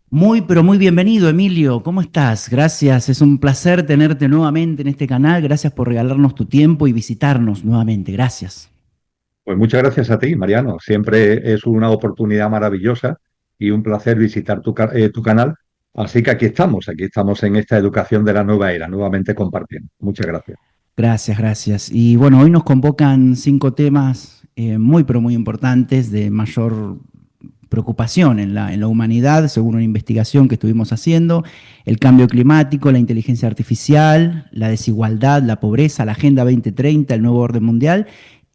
Muy, pero muy bienvenido, Emilio. ¿Cómo estás? Gracias. Es un placer tenerte nuevamente en este canal. Gracias por regalarnos tu tiempo y visitarnos nuevamente. Gracias. Pues muchas gracias a ti, Mariano. Siempre es una oportunidad maravillosa y un placer visitar tu canal. Así que aquí estamos en esta educación de la nueva era, nuevamente compartiendo. Muchas gracias. Gracias, gracias. Y bueno, hoy nos convocan 5 temas muy, pero muy importantes de mayor preocupación en la humanidad, según una investigación que estuvimos haciendo: el cambio climático, la inteligencia artificial, la desigualdad, la pobreza, la Agenda 2030, el nuevo orden mundial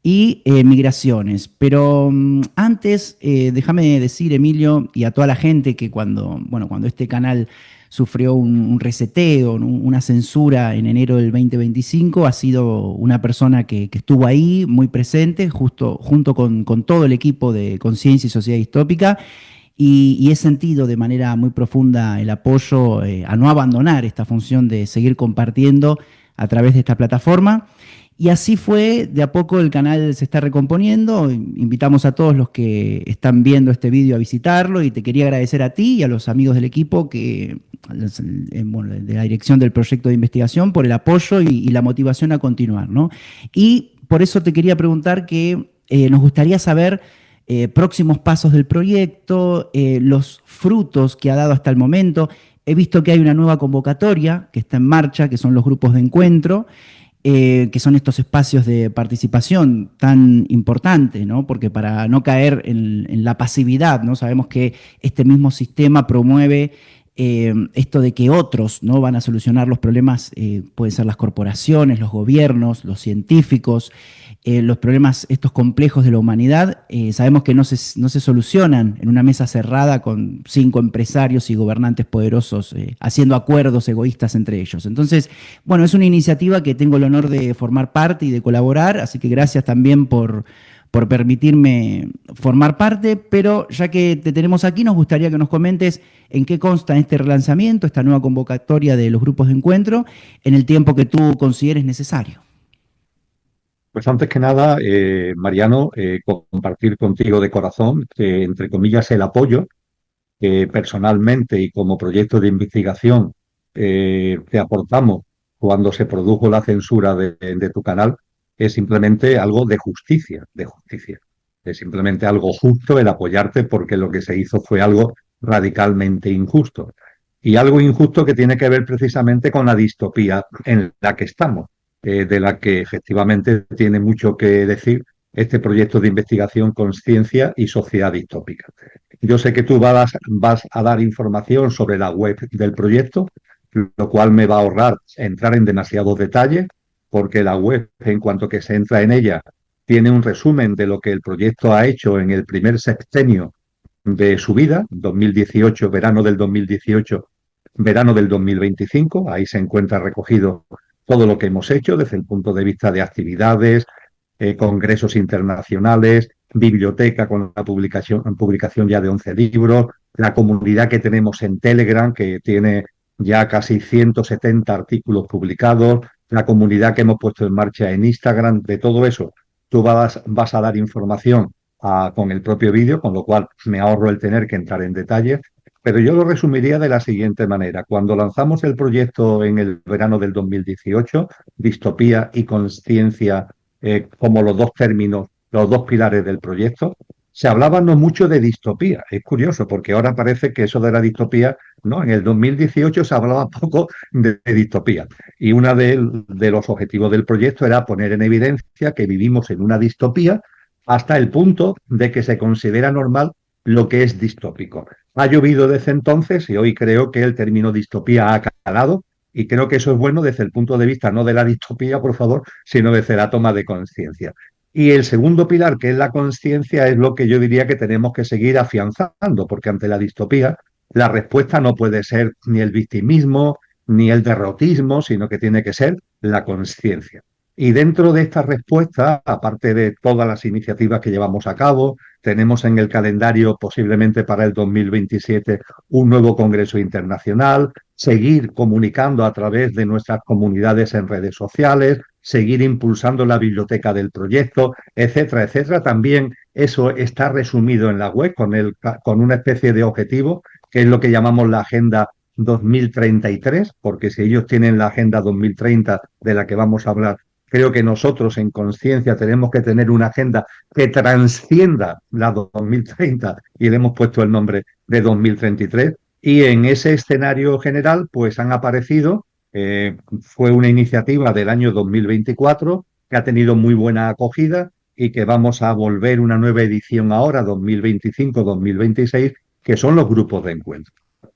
y migraciones. Pero antes, déjame decir, Emilio, y a toda la gente que cuando este canal sufrió un reseteo, una censura en enero del 2025, ha sido una persona que estuvo ahí, muy presente, justo junto con todo el equipo de Conciencia y Sociedad Distópica, y he sentido de manera muy profunda el apoyo a no abandonar esta función de seguir compartiendo a través de esta plataforma. Y así fue, de a poco el canal se está recomponiendo. Invitamos a todos los que están viendo este vídeo a visitarlo, y te quería agradecer a ti y a los amigos del equipo bueno, de la dirección del proyecto de investigación, por el apoyo y la motivación a continuar, ¿no? Y por eso te quería preguntar que nos gustaría saber próximos pasos del proyecto, los frutos que ha dado hasta el momento. He visto que hay una nueva convocatoria que está en marcha, que son los grupos de encuentro, que son estos espacios de participación tan importantes, ¿no? Porque para no caer en la pasividad, ¿no? Sabemos que este mismo sistema promueve esto de que otros no van a solucionar los problemas. Pueden ser las corporaciones, los gobiernos, los científicos, los problemas estos complejos de la humanidad. Sabemos que no se solucionan en una mesa cerrada con 5 empresarios y gobernantes poderosos haciendo acuerdos egoístas entre ellos. Entonces, bueno, es una iniciativa que tengo el honor de formar parte y de colaborar, así que gracias también por permitirme formar parte. Pero ya que te tenemos aquí, nos gustaría que nos comentes en qué consta este relanzamiento, esta nueva convocatoria de los grupos de encuentro, en el tiempo que tú consideres necesario. Pues antes que nada, Mariano, compartir contigo de corazón, que, entre comillas, el apoyo que personalmente y como proyecto de investigación te aportamos cuando se produjo la censura de tu canal, es simplemente algo de justicia, de justicia. Es simplemente algo justo el apoyarte, porque lo que se hizo fue algo radicalmente injusto. Y algo injusto que tiene que ver precisamente con la distopía en la que estamos, de la que efectivamente tiene mucho que decir este proyecto de investigación, Conciencia y Sociedad Distópica. Yo sé que tú vas a dar información sobre la web del proyecto, lo cual me va a ahorrar entrar en demasiados detalles, porque la web, en cuanto que se entra en ella, tiene un resumen de lo que el proyecto ha hecho en el primer sexenio de su vida, 2018, verano del 2018, verano del 2025. Ahí se encuentra recogido todo lo que hemos hecho desde el punto de vista de actividades, congresos internacionales, biblioteca con la publicación ya de 11 libros, la comunidad que tenemos en Telegram, que tiene ya casi 170 artículos publicados, la comunidad que hemos puesto en marcha en Instagram. De todo eso tú vas a dar información con el propio vídeo, con lo cual me ahorro el tener que entrar en detalles. Pero yo lo resumiría de la siguiente manera. Cuando lanzamos el proyecto en el verano del 2018, distopía y conciencia como los dos términos, los dos pilares del proyecto, se hablaba no mucho de distopía. Es curioso, porque ahora parece que eso de la distopía, ¿no? En el 2018 se hablaba poco de distopía. Y uno de los objetivos del proyecto era poner en evidencia que vivimos en una distopía hasta el punto de que se considera normal lo que es distópico. Ha llovido desde entonces y hoy creo que el término distopía ha calado, y creo que eso es bueno desde el punto de vista no de la distopía, por favor, sino desde la toma de conciencia. Y el segundo pilar, que es la conciencia, es lo que yo diría que tenemos que seguir afianzando, porque ante la distopía la respuesta no puede ser ni el victimismo ni el derrotismo, sino que tiene que ser la conciencia. Y dentro de esta respuesta, aparte de todas las iniciativas que llevamos a cabo, tenemos en el calendario posiblemente para el 2027 un nuevo Congreso Internacional, seguir comunicando a través de nuestras comunidades en redes sociales, seguir impulsando la biblioteca del proyecto, etcétera, etcétera. También eso está resumido en la web con una especie de objetivo, que es lo que llamamos la Agenda 2033, porque si ellos tienen la Agenda 2030 de la que vamos a hablar, creo que nosotros en conciencia tenemos que tener una agenda que transcienda la 2030 y le hemos puesto el nombre de 2033. Y en ese escenario general, pues han aparecido, fue una iniciativa del año 2024 que ha tenido muy buena acogida y que vamos a volver una nueva edición ahora, 2025-2026, que son los grupos de encuentro.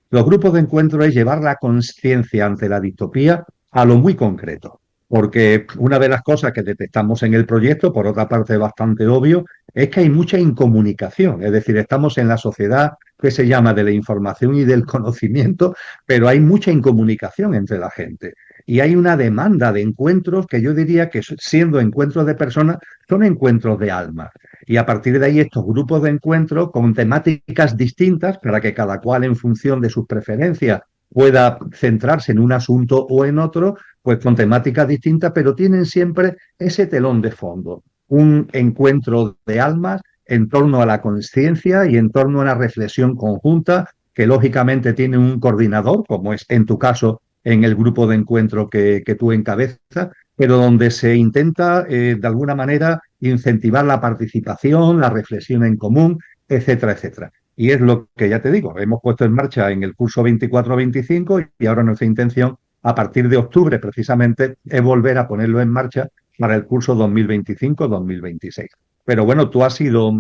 Los grupos de encuentro es llevar la conciencia ante la distopía a lo muy concreto. Porque una de las cosas que detectamos en el proyecto, por otra parte bastante obvio, es que hay mucha incomunicación. Es decir, estamos en la sociedad que se llama de la información y del conocimiento, pero hay mucha incomunicación entre la gente. Y hay una demanda de encuentros que yo diría que, siendo encuentros de personas, son encuentros de alma. Y a partir de ahí estos grupos de encuentro con temáticas distintas para que cada cual en función de sus preferencias pueda centrarse en un asunto o en otro, pues con temáticas distintas, pero tienen siempre ese telón de fondo, un encuentro de almas en torno a la conciencia y en torno a una reflexión conjunta que lógicamente tiene un coordinador, como es en tu caso en el grupo de encuentro que tú encabezas, pero donde se intenta de alguna manera incentivar la participación, la reflexión en común, etcétera, etcétera. Y es lo que ya te digo, hemos puesto en marcha en el curso 24-25 y ahora nuestra intención, a partir de octubre precisamente, es volver a ponerlo en marcha para el curso 2025-2026. Pero bueno, tú has sido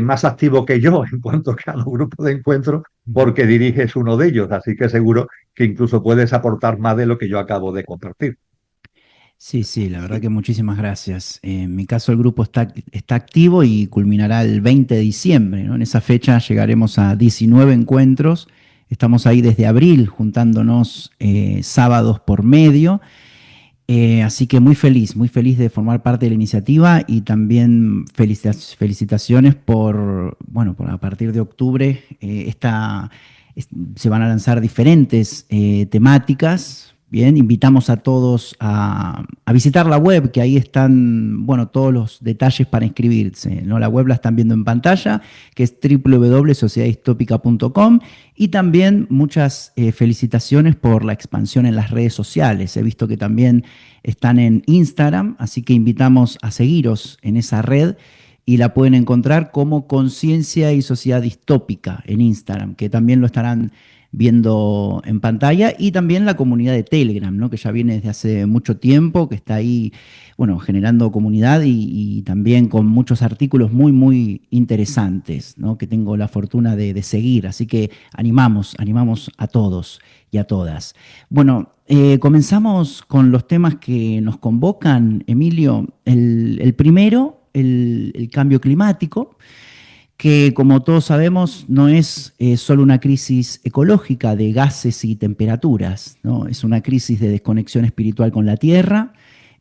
más activo que yo en cuanto a los grupos de encuentro porque diriges uno de ellos, así que seguro que incluso puedes aportar más de lo que yo acabo de compartir. Sí, sí, la verdad que muchísimas gracias. En mi caso el grupo está activo y culminará el 20 de diciembre, ¿no? En esa fecha llegaremos a 19 encuentros. Estamos ahí desde abril juntándonos sábados por medio. Así que muy feliz de formar parte de la iniciativa y también felicitaciones por, bueno, por a partir de octubre se van a lanzar diferentes temáticas. Bien, invitamos a todos a visitar la web, que ahí están, bueno, todos los detalles para inscribirse, ¿no? La web la están viendo en pantalla, que es www.sociedadistópica.com, y también muchas felicitaciones por la expansión en las redes sociales. He visto que también están en Instagram, así que invitamos a seguiros en esa red y la pueden encontrar como Conciencia y Sociedad Distópica en Instagram, que también lo estarán viendo en pantalla, y también la comunidad de Telegram, ¿no? Que ya viene desde hace mucho tiempo, que está ahí, bueno, generando comunidad y también con muchos artículos muy, muy interesantes, ¿no? Que tengo la fortuna de seguir, así que animamos a todos y a todas. Bueno, comenzamos con los temas que nos convocan, Emilio. El primero, el cambio climático, que como todos sabemos no es solo una crisis ecológica de gases y temperaturas, ¿no? Es una crisis de desconexión espiritual con la Tierra.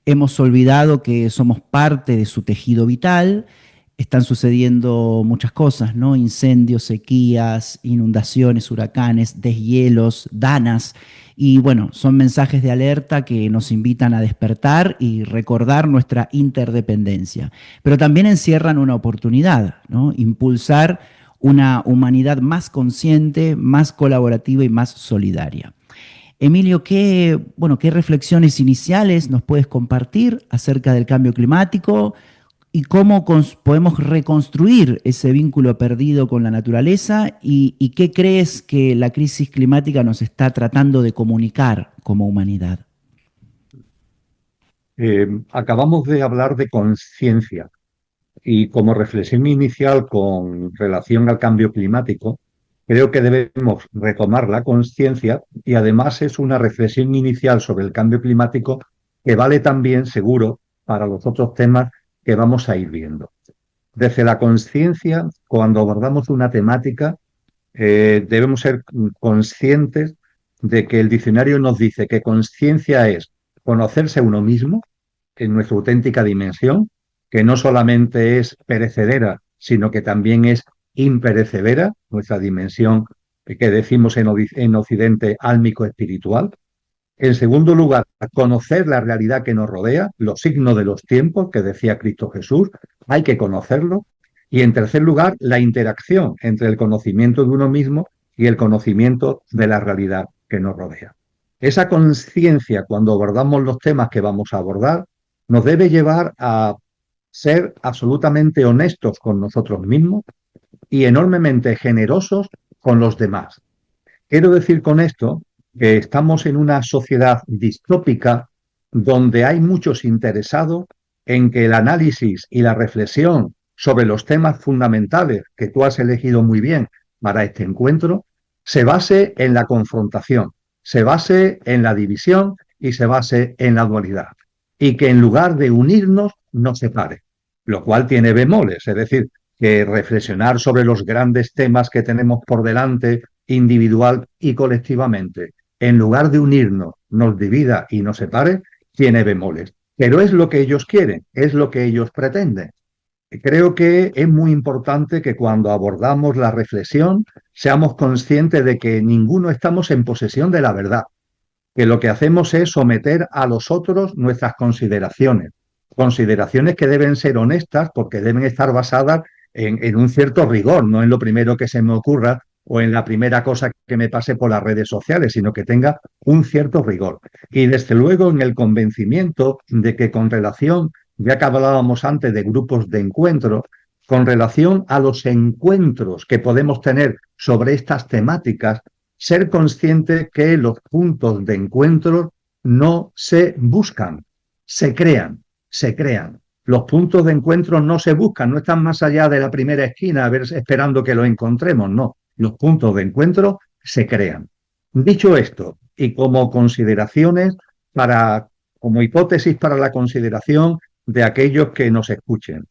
Hemos olvidado que somos parte de su tejido vital. Están sucediendo muchas cosas, ¿no? Incendios, sequías, inundaciones, huracanes, deshielos, danas. Y bueno, son mensajes de alerta que nos invitan a despertar y recordar nuestra interdependencia. Pero también encierran una oportunidad, ¿no? Impulsar una humanidad más consciente, más colaborativa y más solidaria. Emilio, ¿qué reflexiones iniciales nos puedes compartir acerca del cambio climático y cómo podemos reconstruir ese vínculo perdido con la naturaleza y qué crees que la crisis climática nos está tratando de comunicar como humanidad? Acabamos de hablar de conciencia y como reflexión inicial con relación al cambio climático, creo que debemos retomar la conciencia y además es una reflexión inicial sobre el cambio climático que vale también, seguro, para los otros temas que vamos a ir viendo. Desde la conciencia, cuando abordamos una temática, debemos ser conscientes de que el diccionario nos dice que conciencia es conocerse a uno mismo en nuestra auténtica dimensión, que no solamente es perecedera, sino que también es imperecedera, nuestra dimensión que decimos en Occidente álmico-espiritual, En segundo lugar, conocer la realidad que nos rodea, los signos de los tiempos que decía Cristo Jesús, hay que conocerlo. Y en tercer lugar, la interacción entre el conocimiento de uno mismo y el conocimiento de la realidad que nos rodea. Esa conciencia, cuando abordamos los temas que vamos a abordar, nos debe llevar a ser absolutamente honestos con nosotros mismos y enormemente generosos con los demás. Quiero decir con esto que estamos en una sociedad distópica donde hay muchos interesados en que el análisis y la reflexión sobre los temas fundamentales que tú has elegido muy bien para este encuentro se base en la confrontación, se base en la división y se base en la dualidad. Y que en lugar de unirnos nos separe, lo cual tiene bemoles, es decir, que reflexionar sobre los grandes temas que tenemos por delante individual y colectivamente, en lugar de unirnos, nos divida y nos separe, tiene bemoles. Pero es lo que ellos quieren, es lo que ellos pretenden. Creo que es muy importante que cuando abordamos la reflexión seamos conscientes de que ninguno estamos en posesión de la verdad, que lo que hacemos es someter a los otros nuestras consideraciones, consideraciones que deben ser honestas porque deben estar basadas en un cierto rigor, no en lo primero que se me ocurra o en la primera cosa que me pase por las redes sociales, sino que tenga un cierto rigor. Y desde luego en el convencimiento de que con relación, ya que hablábamos antes de grupos de encuentro, con relación a los encuentros que podemos tener sobre estas temáticas, ser consciente que los puntos de encuentro no se buscan, se crean, se crean. Los puntos de encuentro no se buscan, no están más allá de la primera esquina a ver, esperando que lo encontremos, no. Los puntos de encuentro se crean. Dicho esto, y como consideraciones como hipótesis para la consideración de aquellos que nos escuchen.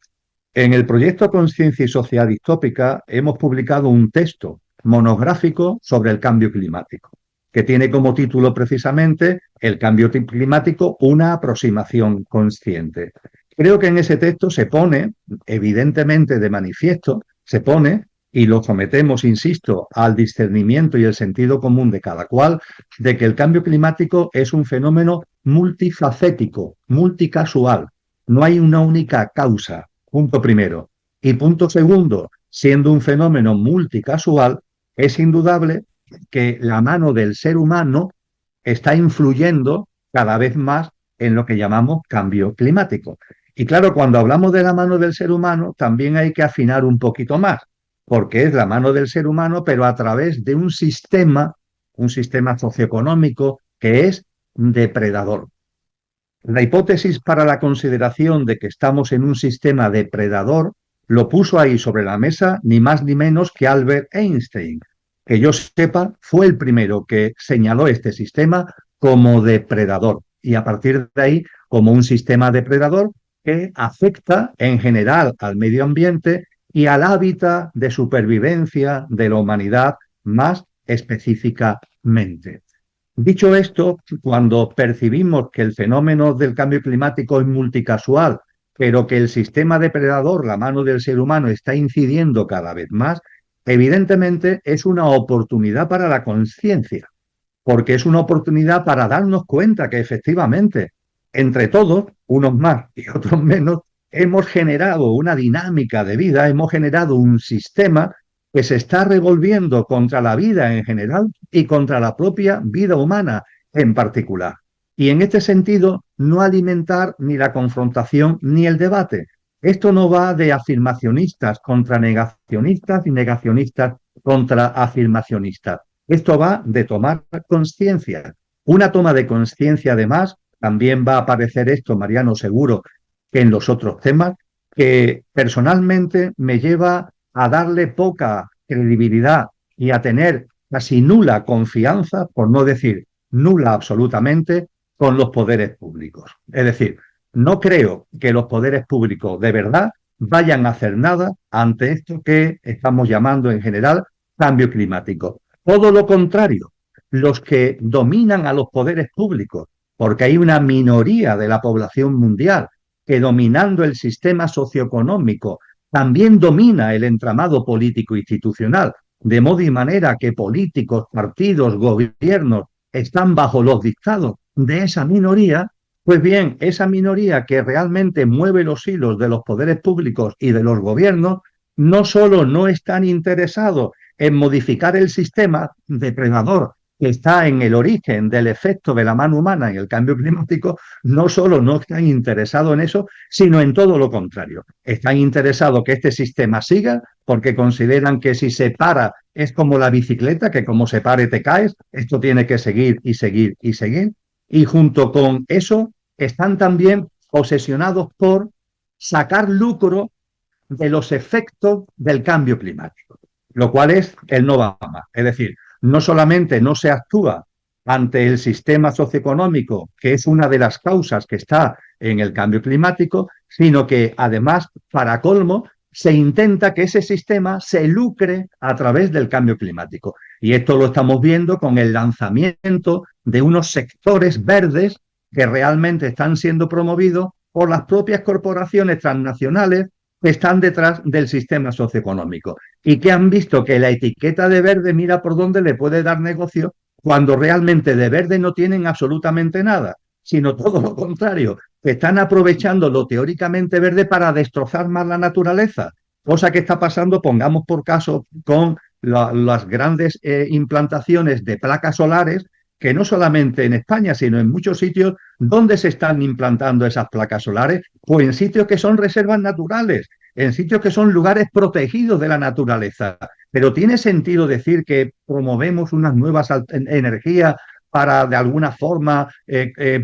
En el proyecto Conciencia y Sociedad Distópica hemos publicado un texto monográfico sobre el cambio climático, que tiene como título precisamente El cambio climático, una aproximación consciente. Creo que en ese texto se pone, evidentemente de manifiesto, se pone, y lo sometemos, insisto, al discernimiento y el sentido común de cada cual, de que el cambio climático es un fenómeno multifacético, multicasual. No hay una única causa, punto primero. Y punto segundo, siendo un fenómeno multicasual, es indudable que la mano del ser humano está influyendo cada vez más en lo que llamamos cambio climático. Y claro, cuando hablamos de la mano del ser humano, también hay que afinar un poquito más, porque es la mano del ser humano, pero a través de un sistema socioeconómico que es depredador. La hipótesis para la consideración de que estamos en un sistema depredador lo puso ahí sobre la mesa ni más ni menos que Albert Einstein. Que yo sepa, fue el primero que señaló este sistema como depredador y a partir de ahí como un sistema depredador que afecta en general al medio ambiente y al hábitat de supervivencia de la humanidad más específicamente. Dicho esto, cuando percibimos que el fenómeno del cambio climático es multicasual, pero que el sistema depredador, la mano del ser humano, está incidiendo cada vez más, evidentemente es una oportunidad para la conciencia, porque es una oportunidad para darnos cuenta que efectivamente, entre todos, unos más y otros menos, hemos generado una dinámica de vida, hemos generado un sistema que se está revolviendo contra la vida en general y contra la propia vida humana en particular. Y en este sentido, no alimentar ni la confrontación ni el debate. Esto no va de afirmacionistas contra negacionistas y negacionistas contra afirmacionistas. Esto va de tomar conciencia. Una toma de conciencia, además, también va a aparecer esto, Mariano, seguro, que en los otros temas, que personalmente me lleva a darle poca credibilidad y a tener casi nula confianza, por no decir nula absolutamente, con los poderes públicos. Es decir, no creo que los poderes públicos de verdad vayan a hacer nada ante esto que estamos llamando en general cambio climático. Todo lo contrario, los que dominan a los poderes públicos, porque hay una minoría de la población mundial que dominando el sistema socioeconómico también domina el entramado político institucional, de modo y manera que políticos, partidos, gobiernos están bajo los dictados de esa minoría, pues bien, esa minoría que realmente mueve los hilos de los poderes públicos y de los gobiernos, no solo no están interesados en modificar el sistema depredador que está en el origen del efecto de la mano humana en el cambio climático, no solo no están interesados en eso, sino en todo lo contrario. Están interesados que este sistema siga porque consideran que si se para es como la bicicleta, que como se pare te caes, esto tiene que seguir y seguir y seguir. Y junto con eso están también obsesionados por sacar lucro de los efectos del cambio climático, lo cual es el no va más. Es decir, no solamente no se actúa ante el sistema socioeconómico, que es una de las causas que está en el cambio climático, sino que además, para colmo, se intenta que ese sistema se lucre a través del cambio climático. Y esto lo estamos viendo con el lanzamiento de unos sectores verdes que realmente están siendo promovidos por las propias corporaciones transnacionales que están detrás del sistema socioeconómico y que han visto que la etiqueta de verde mira por dónde le puede dar negocio cuando realmente de verde no tienen absolutamente nada, sino todo lo contrario, que están aprovechando lo teóricamente verde para destrozar más la naturaleza, cosa que está pasando, pongamos por caso, con las grandes implantaciones de placas solares, que no solamente en España, sino en muchos sitios donde se están implantando esas placas solares, pues en sitios que son reservas naturales, en sitios que son lugares protegidos de la naturaleza. Pero ¿tiene sentido decir que promovemos unas nuevas energías para de alguna forma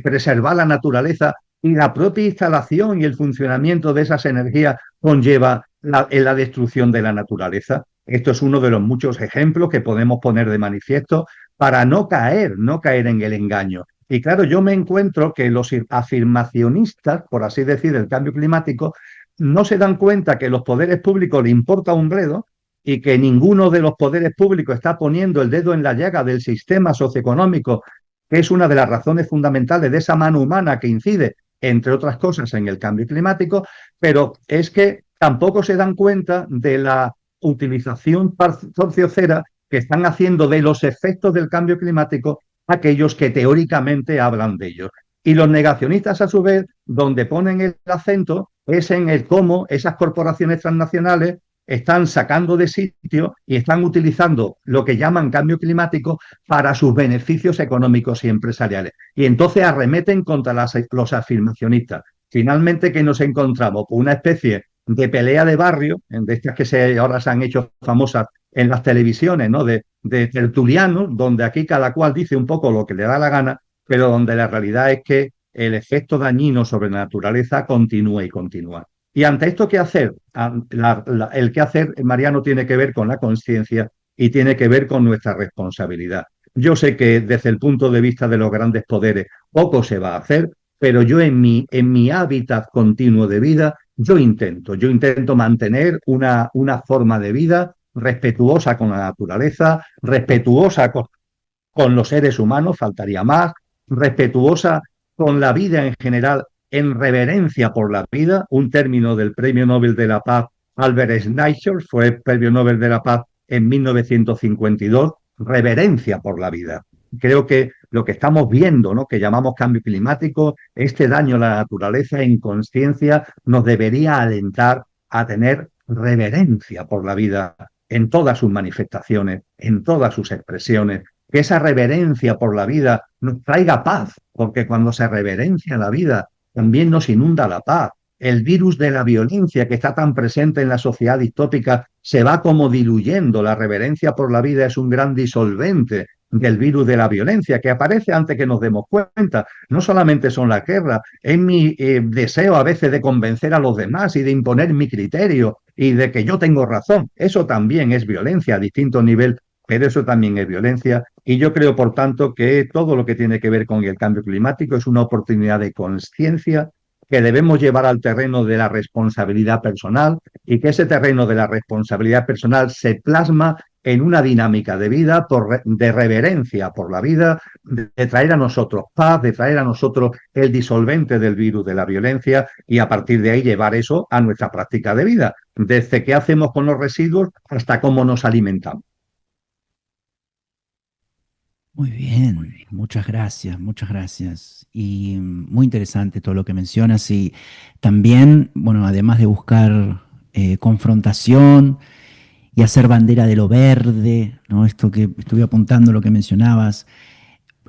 preservar la naturaleza y la propia instalación y el funcionamiento de esas energías conlleva la destrucción de la naturaleza? Esto es uno de los muchos ejemplos que podemos poner de manifiesto para no caer en el engaño. Y claro, yo me encuentro que los afirmacionistas, por así decir, del cambio climático, no se dan cuenta que los poderes públicos le importa un bledo y que ninguno de los poderes públicos está poniendo el dedo en la llaga del sistema socioeconómico, que es una de las razones fundamentales de esa mano humana que incide, entre otras cosas, en el cambio climático, pero es que tampoco se dan cuenta de la utilización torciocera que están haciendo de los efectos del cambio climático aquellos que teóricamente hablan de ellos. Y los negacionistas, a su vez, donde ponen el acento es en el cómo esas corporaciones transnacionales están sacando de sitio y están utilizando lo que llaman cambio climático para sus beneficios económicos y empresariales. Y entonces arremeten contra los afirmacionistas. Finalmente, que nos encontramos con una especie de pelea de barrio, de estas que ahora se han hecho famosas en las televisiones, ¿no? De tertulianos, donde aquí cada cual dice un poco lo que le da la gana, pero donde la realidad es que el efecto dañino sobre la naturaleza continúa y continúa. Y ante esto, ¿qué hacer? El qué hacer, Mariano, tiene que ver con la conciencia y tiene que ver con nuestra responsabilidad. Yo sé que desde el punto de vista de los grandes poderes poco se va a hacer, pero yo en mi hábitat continuo de vida, yo intento mantener una forma de vida respetuosa con la naturaleza, respetuosa con los seres humanos, faltaría más, respetuosa con la vida en general, en reverencia por la vida, un término del Premio Nobel de la Paz Albert Schweitzer, fue Premio Nobel de la Paz en 1952, reverencia por la vida. Creo que lo que estamos viendo, ¿no?, que llamamos cambio climático, este daño a la naturaleza en conciencia, nos debería alentar a tener reverencia por la vida en todas sus manifestaciones, en todas sus expresiones, que esa reverencia por la vida nos traiga paz, porque cuando se reverencia la vida, también nos inunda la paz. El virus de la violencia que está tan presente en la sociedad distópica se va como diluyendo. La reverencia por la vida es un gran disolvente del virus de la violencia que aparece antes que nos demos cuenta. No solamente son las guerras, es mi deseo a veces de convencer a los demás y de imponer mi criterio y de que yo tengo razón. Eso también es violencia a distinto nivel, pero eso también es violencia. Y yo creo, por tanto, que todo lo que tiene que ver con el cambio climático es una oportunidad de conciencia que debemos llevar al terreno de la responsabilidad personal y que ese terreno de la responsabilidad personal se plasma en una dinámica de vida de reverencia por la vida, de traer a nosotros paz, de traer a nosotros el disolvente del virus de la violencia y a partir de ahí llevar eso a nuestra práctica de vida, desde qué hacemos con los residuos hasta cómo nos alimentamos. Muy bien, muchas gracias, muchas gracias. Y muy interesante todo lo que mencionas. Y también, bueno, además de buscar confrontación y hacer bandera de lo verde, ¿no? Esto que estuve apuntando, lo que mencionabas,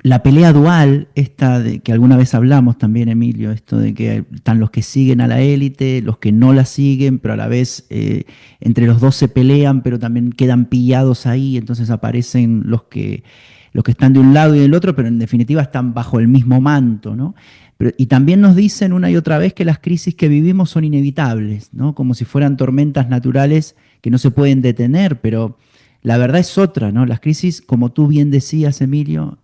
la pelea dual, esta de que alguna vez hablamos también, Emilio, esto de que están los que siguen a la élite, los que no la siguen, pero a la vez entre los dos se pelean, pero también quedan pillados ahí, entonces aparecen los que están de un lado y del otro, pero en definitiva están bajo el mismo manto, ¿no? Pero, y también nos dicen una y otra vez que las crisis que vivimos son inevitables, ¿no? Como si fueran tormentas naturales que no se pueden detener, pero la verdad es otra, ¿no? Las crisis, como tú bien decías, Emilio,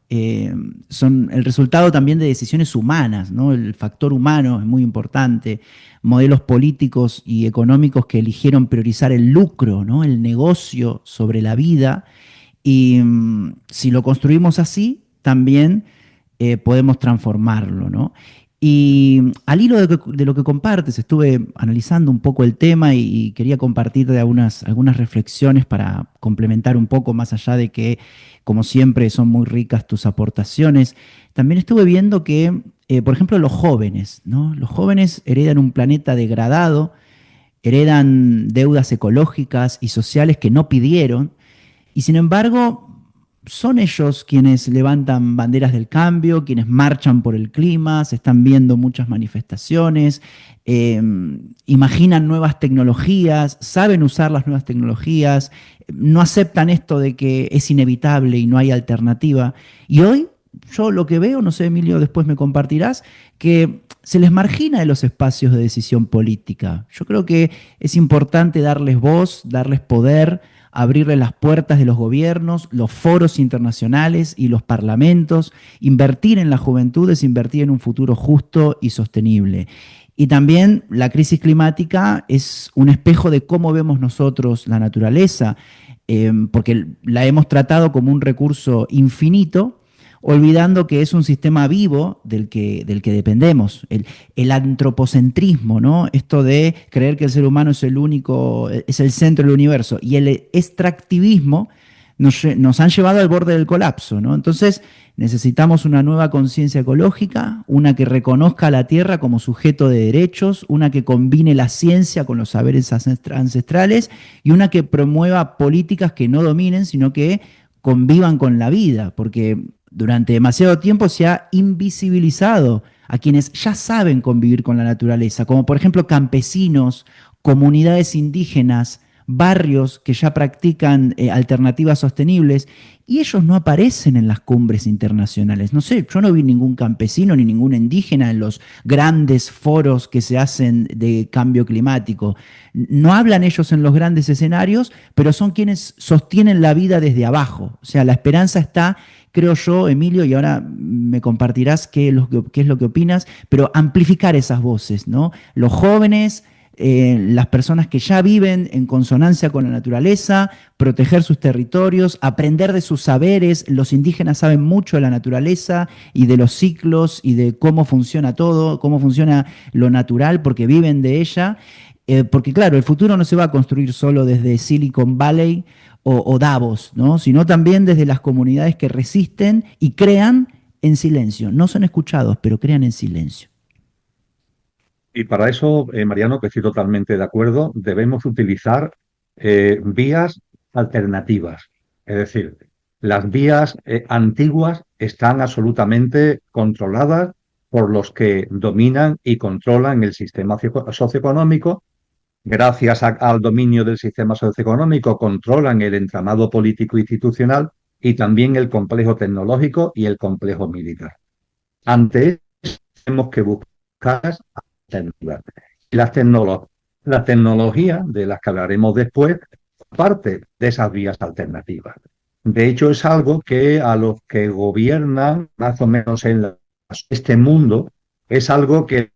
son el resultado también de decisiones humanas, ¿no? El factor humano es muy importante. Modelos políticos y económicos que eligieron priorizar el lucro, ¿no? El negocio sobre la vida. Y si lo construimos así, también podemos transformarlo, ¿no? Y al hilo de lo que compartes, estuve analizando un poco el tema y quería compartirte algunas reflexiones para complementar un poco, más allá de que, como siempre, son muy ricas tus aportaciones. También estuve viendo que, por ejemplo, los jóvenes, ¿no? Los jóvenes heredan un planeta degradado, heredan deudas ecológicas y sociales que no pidieron, y sin embargo, son ellos quienes levantan banderas del cambio, quienes marchan por el clima, se están viendo muchas manifestaciones, eh, imaginan nuevas tecnologías, saben usar las nuevas tecnologías, no aceptan esto de que es inevitable y no hay alternativa. Y hoy yo lo que veo, no sé, Emilio, después me compartirás, que se les margina de los espacios de decisión política. Yo creo que es importante darles voz, darles poder, abrirle las puertas de los gobiernos, los foros internacionales y los parlamentos. Invertir en la juventud es invertir en un futuro justo y sostenible. Y también la crisis climática es un espejo de cómo vemos nosotros la naturaleza, porque la hemos tratado como un recurso infinito, olvidando que es un sistema vivo del que dependemos. El antropocentrismo, ¿no? Esto de creer que el ser humano es el único, es el centro del universo. Y el extractivismo nos han llevado al borde del colapso, ¿no? Entonces necesitamos una nueva conciencia ecológica, una que reconozca a la Tierra como sujeto de derechos, una que combine la ciencia con los saberes ancestrales y una que promueva políticas que no dominen, sino que convivan con la vida, porque durante demasiado tiempo se ha invisibilizado a quienes ya saben convivir con la naturaleza, como por ejemplo campesinos, comunidades indígenas, barrios que ya practican alternativas sostenibles, y ellos no aparecen en las cumbres internacionales. No sé, yo no vi ningún campesino ni ningún indígena en los grandes foros que se hacen de cambio climático. No hablan ellos en los grandes escenarios, pero son quienes sostienen la vida desde abajo. O sea, la esperanza está, creo yo, Emilio, y ahora me compartirás qué es lo que opinas, pero amplificar esas voces, ¿no? Los jóvenes, las personas que ya viven en consonancia con la naturaleza, proteger sus territorios, aprender de sus saberes. Los indígenas saben mucho de la naturaleza y de los ciclos y de cómo funciona todo, cómo funciona lo natural, porque viven de ella. Porque claro, el futuro no se va a construir solo desde Silicon Valley o Davos, ¿no? Sino también desde las comunidades que resisten y crean en silencio. No son escuchados, pero crean en silencio. Y para eso, Mariano, que estoy totalmente de acuerdo, debemos utilizar vías alternativas. Es decir, las vías antiguas están absolutamente controladas por los que dominan y controlan el sistema socioeconómico. Gracias al dominio del sistema socioeconómico, controlan el entramado político institucional y también el complejo tecnológico y el complejo militar. Ante eso, tenemos que buscar alternativas. La tecnología, de las que hablaremos después, parte de esas vías alternativas. De hecho, es algo que a los que gobiernan más o menos en este mundo, es algo que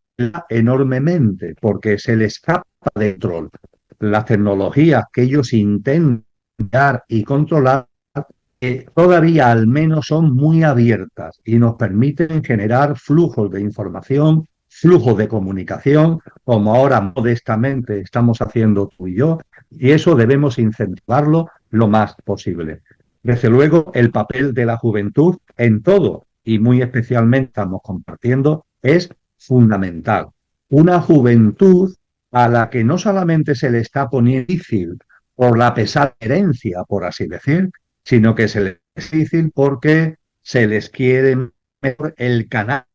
enormemente, porque se les escapa de control. Las tecnologías que ellos intentan dar y controlar todavía al menos son muy abiertas y nos permiten generar flujos de información, flujos de comunicación, como ahora modestamente estamos haciendo tú y yo, y eso debemos incentivarlo lo más posible. Desde luego, el papel de la juventud en todo, y muy especialmente estamos compartiendo, es fundamental. Una juventud a la que no solamente se le está poniendo difícil por la pesada herencia, por así decir, sino que se les es difícil porque se les quiere meter el canal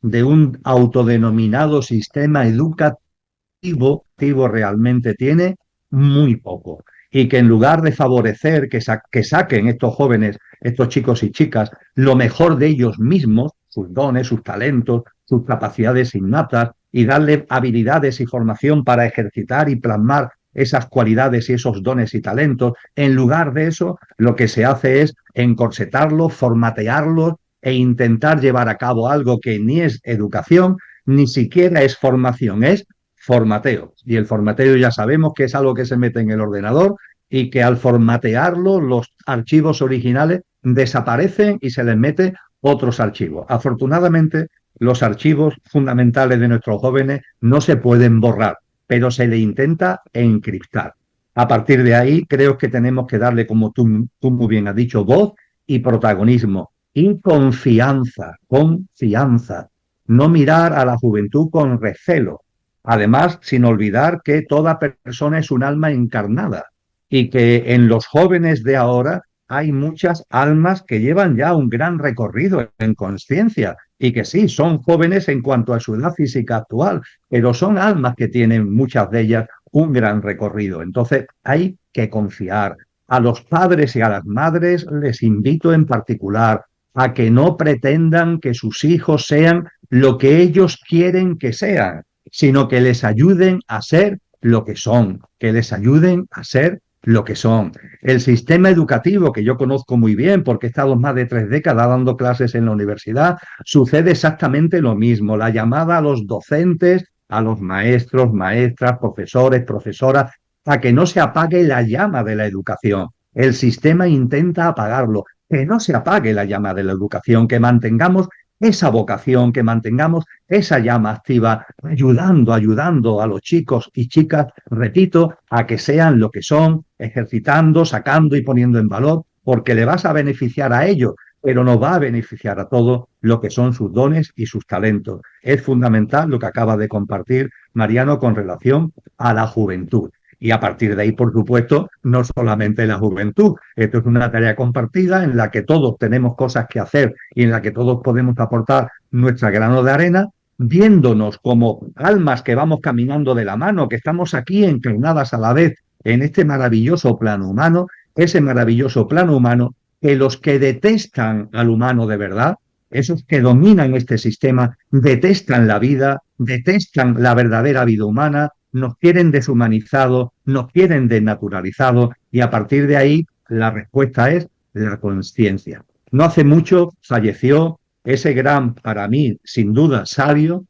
de un autodenominado sistema educativo realmente tiene muy poco. Y que en lugar de favorecer que saquen estos jóvenes, estos chicos y chicas, lo mejor de ellos mismos, sus dones, sus talentos, sus capacidades innatas, y darle habilidades y formación para ejercitar y plasmar esas cualidades y esos dones y talentos, en lugar de eso, lo que se hace es encorsetarlos, formatearlos e intentar llevar a cabo algo que ni es educación, ni siquiera es formación, es formateo. Y el formateo ya sabemos que es algo que se mete en el ordenador y que al formatearlo los archivos originales desaparecen y se les mete otros archivos. Afortunadamente, los archivos fundamentales de nuestros jóvenes no se pueden borrar, pero se le intenta encriptar. A partir de ahí, creo que tenemos que darle, como tú muy bien has dicho, voz y protagonismo y confianza, confianza. No mirar a la juventud con recelo. Además, sin olvidar que toda persona es un alma encarnada y que en los jóvenes de ahora hay muchas almas que llevan ya un gran recorrido en conciencia y que sí, son jóvenes en cuanto a su edad física actual, pero son almas que tienen muchas de ellas un gran recorrido. Entonces, hay que confiar. A los padres y a las madres les invito en particular a que no pretendan que sus hijos sean lo que ellos quieren que sean, sino que les ayuden a ser lo que son, que les ayuden a ser lo que son. El sistema educativo, que yo conozco muy bien porque he estado más de 3 décadas dando clases en la universidad, sucede exactamente lo mismo. La llamada a los docentes, a los maestros, maestras, profesores, profesoras, a que no se apague la llama de la educación. El sistema intenta apagarlo. Que no se apague la llama de la educación, que mantengamos esa vocación, que mantengamos esa llama activa, ayudando a los chicos y chicas, repito, a que sean lo que son, ejercitando, sacando y poniendo en valor, porque le vas a beneficiar a ellos, pero nos va a beneficiar a todos lo que son sus dones y sus talentos. Es fundamental lo que acaba de compartir Mariano con relación a la juventud. Y a partir de ahí, por supuesto, no solamente la juventud. Esto es una tarea compartida en la que todos tenemos cosas que hacer y en la que todos podemos aportar nuestra grano de arena, viéndonos como almas que vamos caminando de la mano, que estamos aquí encarnadas a la vez en este maravilloso plano humano, ese maravilloso plano humano que los que detestan al humano de verdad, esos que dominan este sistema, detestan la vida, detestan la verdadera vida humana, nos quieren deshumanizados, nos quieren desnaturalizados y a partir de ahí la respuesta es la conciencia. No hace mucho falleció ese gran, para mí, sin duda, sabio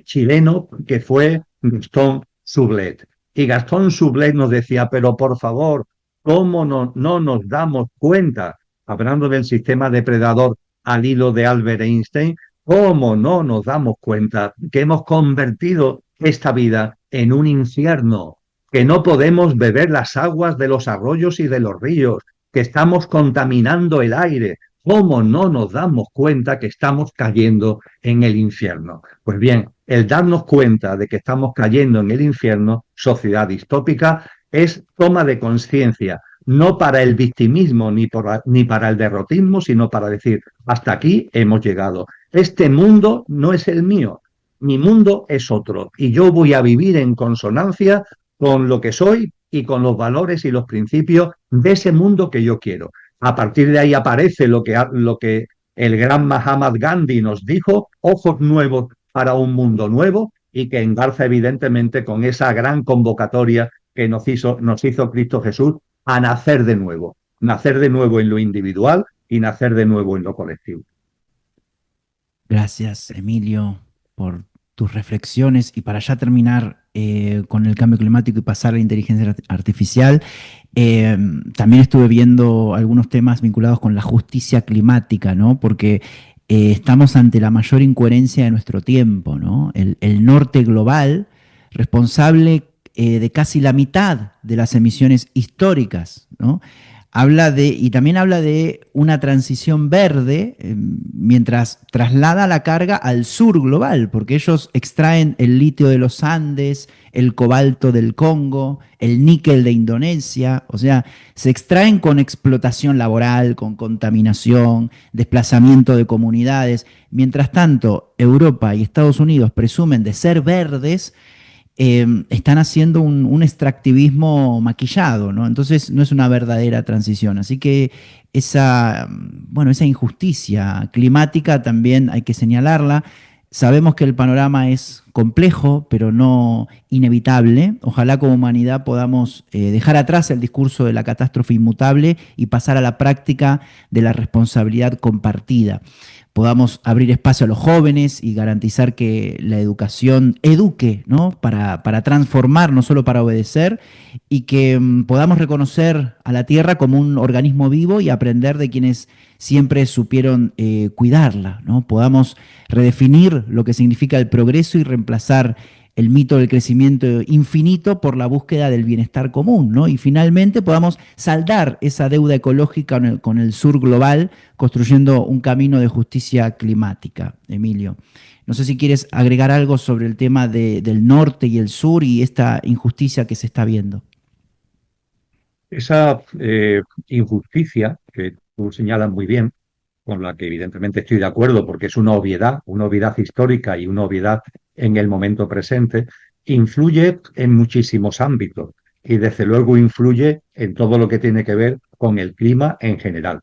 chileno que fue Gastón Sublet. Y Gastón Sublet nos decía, pero por favor, ¿cómo no nos damos cuenta, hablando del sistema depredador al hilo de Albert Einstein, cómo no nos damos cuenta que hemos convertido esta vida en un infierno, que no podemos beber las aguas de los arroyos y de los ríos, que estamos contaminando el aire? ¿Cómo no nos damos cuenta que estamos cayendo en el infierno? Pues bien, el darnos cuenta de que estamos cayendo en el infierno, sociedad distópica, es toma de conciencia, no para el victimismo ni para el derrotismo, sino para decir, hasta aquí hemos llegado. Este mundo no es el mío, mi mundo es otro y yo voy a vivir en consonancia con lo que soy y con los valores y los principios de ese mundo que yo quiero. A partir de ahí aparece lo que el gran Mahatma Gandhi nos dijo, ojos nuevos para un mundo nuevo, y que engarza evidentemente con esa gran convocatoria que nos hizo Cristo Jesús a nacer de nuevo en lo individual y nacer de nuevo en lo colectivo. Gracias, Emilio, por tus reflexiones. Y para ya terminar con el cambio climático y pasar a la inteligencia artificial, también estuve viendo algunos temas vinculados con la justicia climática, ¿no? Porque estamos ante la mayor incoherencia de nuestro tiempo, ¿no? El norte global, responsable de casi la mitad de las emisiones históricas, ¿no?, y también habla de una transición verde, mientras traslada la carga al sur global, porque ellos extraen el litio de los Andes, el cobalto del Congo, el níquel de Indonesia, o sea, se extraen con explotación laboral, con contaminación, desplazamiento de comunidades. Mientras tanto, Europa y Estados Unidos presumen de ser verdes, están haciendo un extractivismo maquillado, ¿no? Entonces no es una verdadera transición. Así que bueno, esa injusticia climática también hay que señalarla. Sabemos que el panorama es complejo, pero no inevitable. Ojalá como humanidad podamos dejar atrás el discurso de la catástrofe inmutable y pasar a la práctica de la responsabilidad compartida, podamos abrir espacio a los jóvenes y garantizar que la educación eduque, ¿no? Para transformar, no solo para obedecer, y que podamos reconocer a la tierra como un organismo vivo y aprender de quienes siempre supieron cuidarla, ¿no? Podamos redefinir lo que significa el progreso y reemplazar el mito del crecimiento infinito por la búsqueda del bienestar común, ¿no? Y finalmente podamos saldar esa deuda ecológica con el sur global, construyendo un camino de justicia climática. Emilio, no sé si quieres agregar algo sobre el tema del norte y el sur y esta injusticia que se está viendo. Esa injusticia que tú señalas muy bien, con la que evidentemente estoy de acuerdo porque es una obviedad histórica y una obviedad en el momento presente, influye en muchísimos ámbitos y desde luego influye en todo lo que tiene que ver con el clima en general.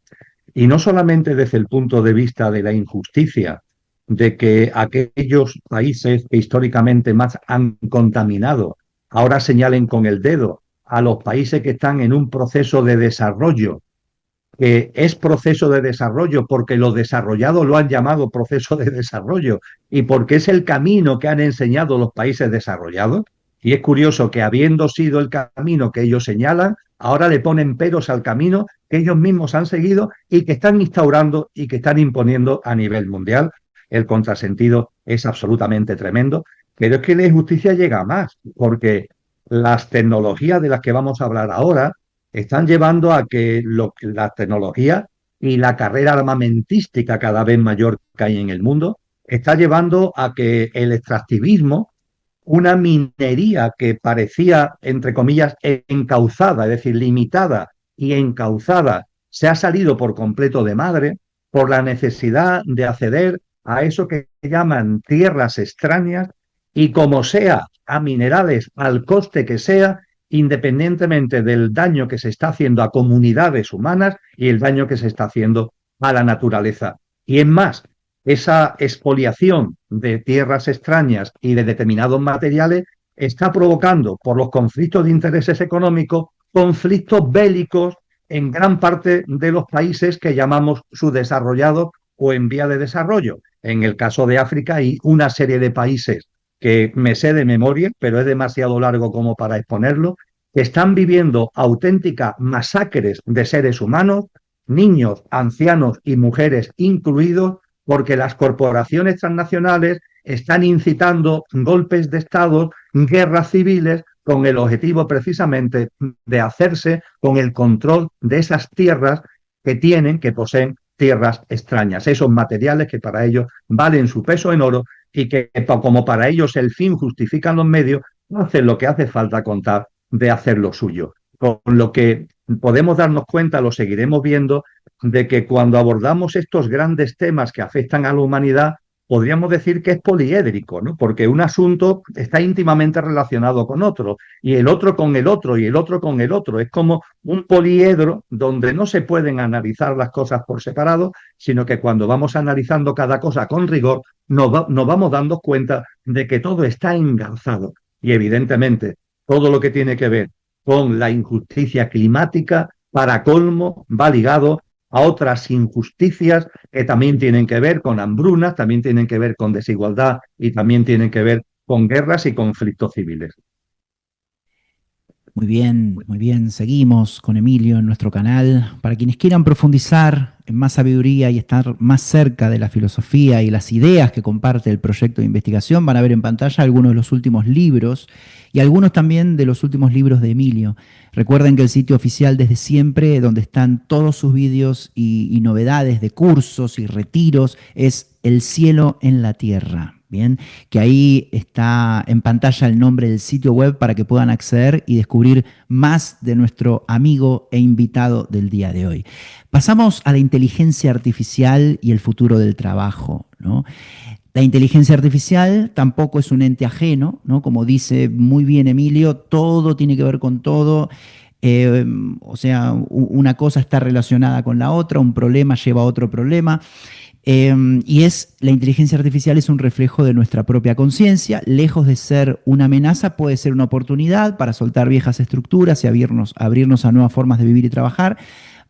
Y no solamente desde el punto de vista de la injusticia, de que aquellos países que históricamente más han contaminado ahora señalen con el dedo a los países que están en un proceso de desarrollo, que es proceso de desarrollo porque los desarrollados lo han llamado proceso de desarrollo y porque es el camino que han enseñado los países desarrollados. Y es curioso que habiendo sido el camino que ellos señalan, ahora le ponen peros al camino que ellos mismos han seguido y que están instaurando y que están imponiendo a nivel mundial. El contrasentido es absolutamente tremendo, pero es que la injusticia llega a más, porque las tecnologías de las que vamos a hablar ahora están llevando a que la tecnología y la carrera armamentística cada vez mayor que hay en el mundo está llevando a que el extractivismo, una minería que parecía, entre comillas, encauzada, es decir, limitada y encauzada, se ha salido por completo de madre por la necesidad de acceder a eso que llaman tierras extrañas y como sea, a minerales al coste que sea, independientemente del daño que se está haciendo a comunidades humanas y el daño que se está haciendo a la naturaleza. Y es más, esa expoliación de tierras extrañas y de determinados materiales está provocando, por los conflictos de intereses económicos, conflictos bélicos en gran parte de los países que llamamos subdesarrollados o en vía de desarrollo. En el caso de África hay una serie de países que me sé de memoria, pero es demasiado largo como para exponerlo, que están viviendo auténticas masacres de seres humanos, niños, ancianos y mujeres incluidos, porque las corporaciones transnacionales están incitando golpes de Estado, guerras civiles, con el objetivo precisamente de hacerse con el control de esas tierras que tienen, que poseen tierras extrañas, esos materiales que para ellos valen su peso en oro y que como para ellos el fin justifica los medios, hacen lo que hace falta contar de hacer lo suyo. Con lo que podemos darnos cuenta, lo seguiremos viendo, de que cuando abordamos estos grandes temas que afectan a la humanidad, podríamos decir que es poliédrico, ¿no? Porque un asunto está íntimamente relacionado con otro, y el otro con el otro, y el otro con el otro. Es como un poliedro donde no se pueden analizar las cosas por separado, sino que cuando vamos analizando cada cosa con rigor, nos vamos dando cuenta de que todo está engarzado. Y evidentemente, todo lo que tiene que ver con la injusticia climática, para colmo, va ligado a otras injusticias que también tienen que ver con hambrunas, también tienen que ver con desigualdad y también tienen que ver con guerras y conflictos civiles. Muy bien, muy bien. Seguimos con Emilio en nuestro canal. Para quienes quieran profundizar en más sabiduría y estar más cerca de la filosofía y las ideas que comparte el proyecto de investigación, van a ver en pantalla algunos de los últimos libros y algunos también de los últimos libros de Emilio. Recuerden que el sitio oficial desde siempre, donde están todos sus vídeos y novedades de cursos y retiros, es El cielo en la tierra. Bien, que ahí está en pantalla el nombre del sitio web para que puedan acceder y descubrir más de nuestro amigo e invitado del día de hoy. Pasamos a la inteligencia artificial y el futuro del trabajo, ¿no? La inteligencia artificial tampoco es un ente ajeno, ¿no? Como dice muy bien Emilio, todo tiene que ver con todo. Eh, o sea, una cosa está relacionada con la otra, un problema lleva a otro problema. La inteligencia artificial es un reflejo de nuestra propia conciencia, lejos de ser una amenaza, puede ser una oportunidad para soltar viejas estructuras y abrirnos a nuevas formas de vivir y trabajar,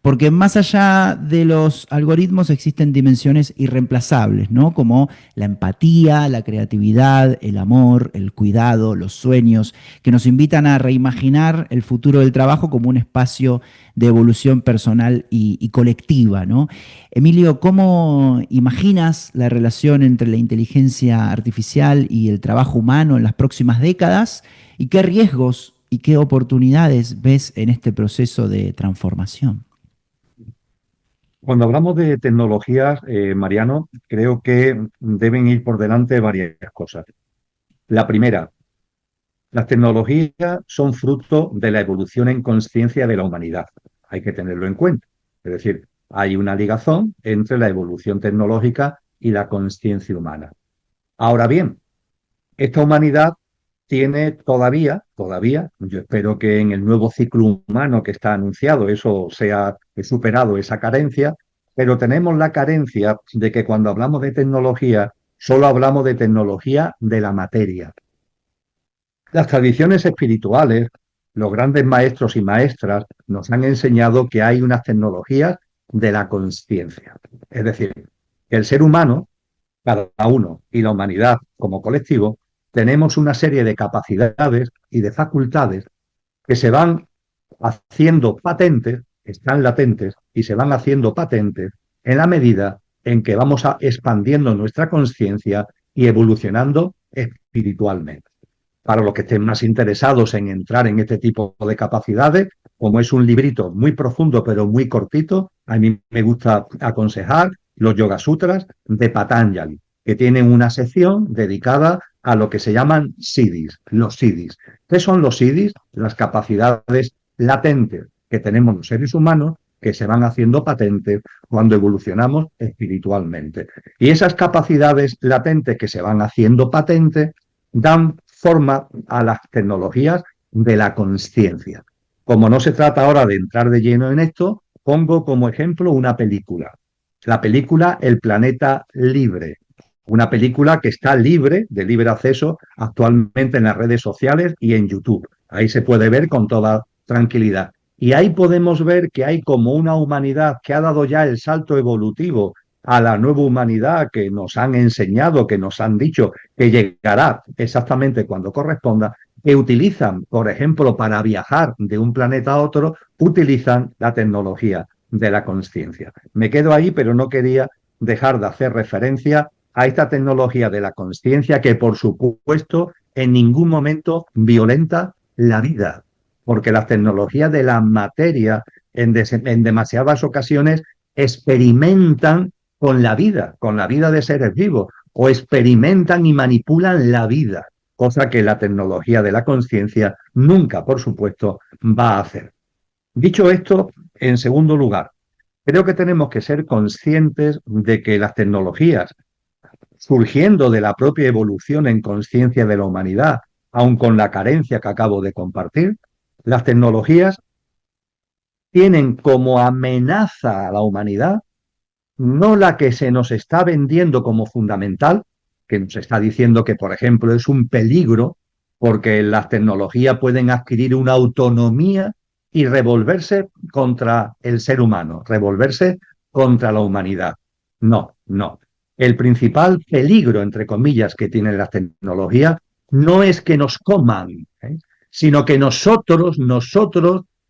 porque más allá de los algoritmos existen dimensiones irreemplazables, ¿no? Como la empatía, la creatividad, el amor, el cuidado, los sueños, que nos invitan a reimaginar el futuro del trabajo como un espacio de evolución personal y colectiva, ¿no? Emilio, ¿cómo imaginas la relación entre la inteligencia artificial y el trabajo humano en las próximas décadas? ¿Y qué riesgos y qué oportunidades ves en este proceso de transformación? Cuando hablamos de tecnologías, Mariano, creo que deben ir por delante varias cosas. La primera, las tecnologías son fruto de la evolución en conciencia de la humanidad. Hay que tenerlo en cuenta. Es decir, hay una ligazón entre la evolución tecnológica y la conciencia humana. Ahora bien, esta humanidad tiene todavía, yo espero que en el nuevo ciclo humano que está anunciado eso sea superado esa carencia, pero tenemos la carencia de que cuando hablamos de tecnología, solo hablamos de tecnología de la materia. Las tradiciones espirituales, los grandes maestros y maestras nos han enseñado que hay unas tecnologías de la conciencia. Es decir, que el ser humano, cada uno y la humanidad como colectivo, tenemos una serie de capacidades y de facultades que se van haciendo patentes, están latentes y se van haciendo patentes en la medida en que vamos expandiendo nuestra conciencia y evolucionando espiritualmente. Para los que estén más interesados en entrar en este tipo de capacidades, como es un librito muy profundo pero muy cortito, a mí me gusta aconsejar los Yoga Sutras de Patanjali, que tienen una sección dedicada a lo que se llaman siddhis, los siddhis. ¿Qué son los siddhis? Las capacidades latentes que tenemos los seres humanos que se van haciendo patentes cuando evolucionamos espiritualmente. Y esas capacidades latentes que se van haciendo patentes dan forma a las tecnologías de la conciencia. Como no se trata ahora de entrar de lleno en esto, pongo como ejemplo una película. La película El planeta libre. Una película que está libre, de libre acceso, actualmente en las redes sociales y en YouTube. Ahí se puede ver con toda tranquilidad. Y ahí podemos ver que hay como una humanidad que ha dado ya el salto evolutivo a la nueva humanidad que nos han enseñado, que nos han dicho que llegará exactamente cuando corresponda, que utilizan, por ejemplo, para viajar de un planeta a otro, utilizan la tecnología de la conciencia. Me quedo ahí, pero no quería dejar de hacer referencia a esta tecnología de la conciencia que, por supuesto, en ningún momento violenta la vida, porque las tecnologías de la materia en demasiadas ocasiones experimentan con la vida de seres vivos, o experimentan y manipulan la vida, cosa que la tecnología de la conciencia nunca, por supuesto, va a hacer. Dicho esto, en segundo lugar, creo que tenemos que ser conscientes de que las tecnologías, surgiendo de la propia evolución en conciencia de la humanidad, aun con la carencia que acabo de compartir, las tecnologías tienen como amenaza a la humanidad no la que se nos está vendiendo como fundamental, que nos está diciendo que, por ejemplo, es un peligro porque las tecnologías pueden adquirir una autonomía y revolverse contra el ser humano, revolverse contra la humanidad. No, no. El principal peligro, entre comillas, que tienen las tecnologías no es que nos coman, ¿eh? sino que nosotros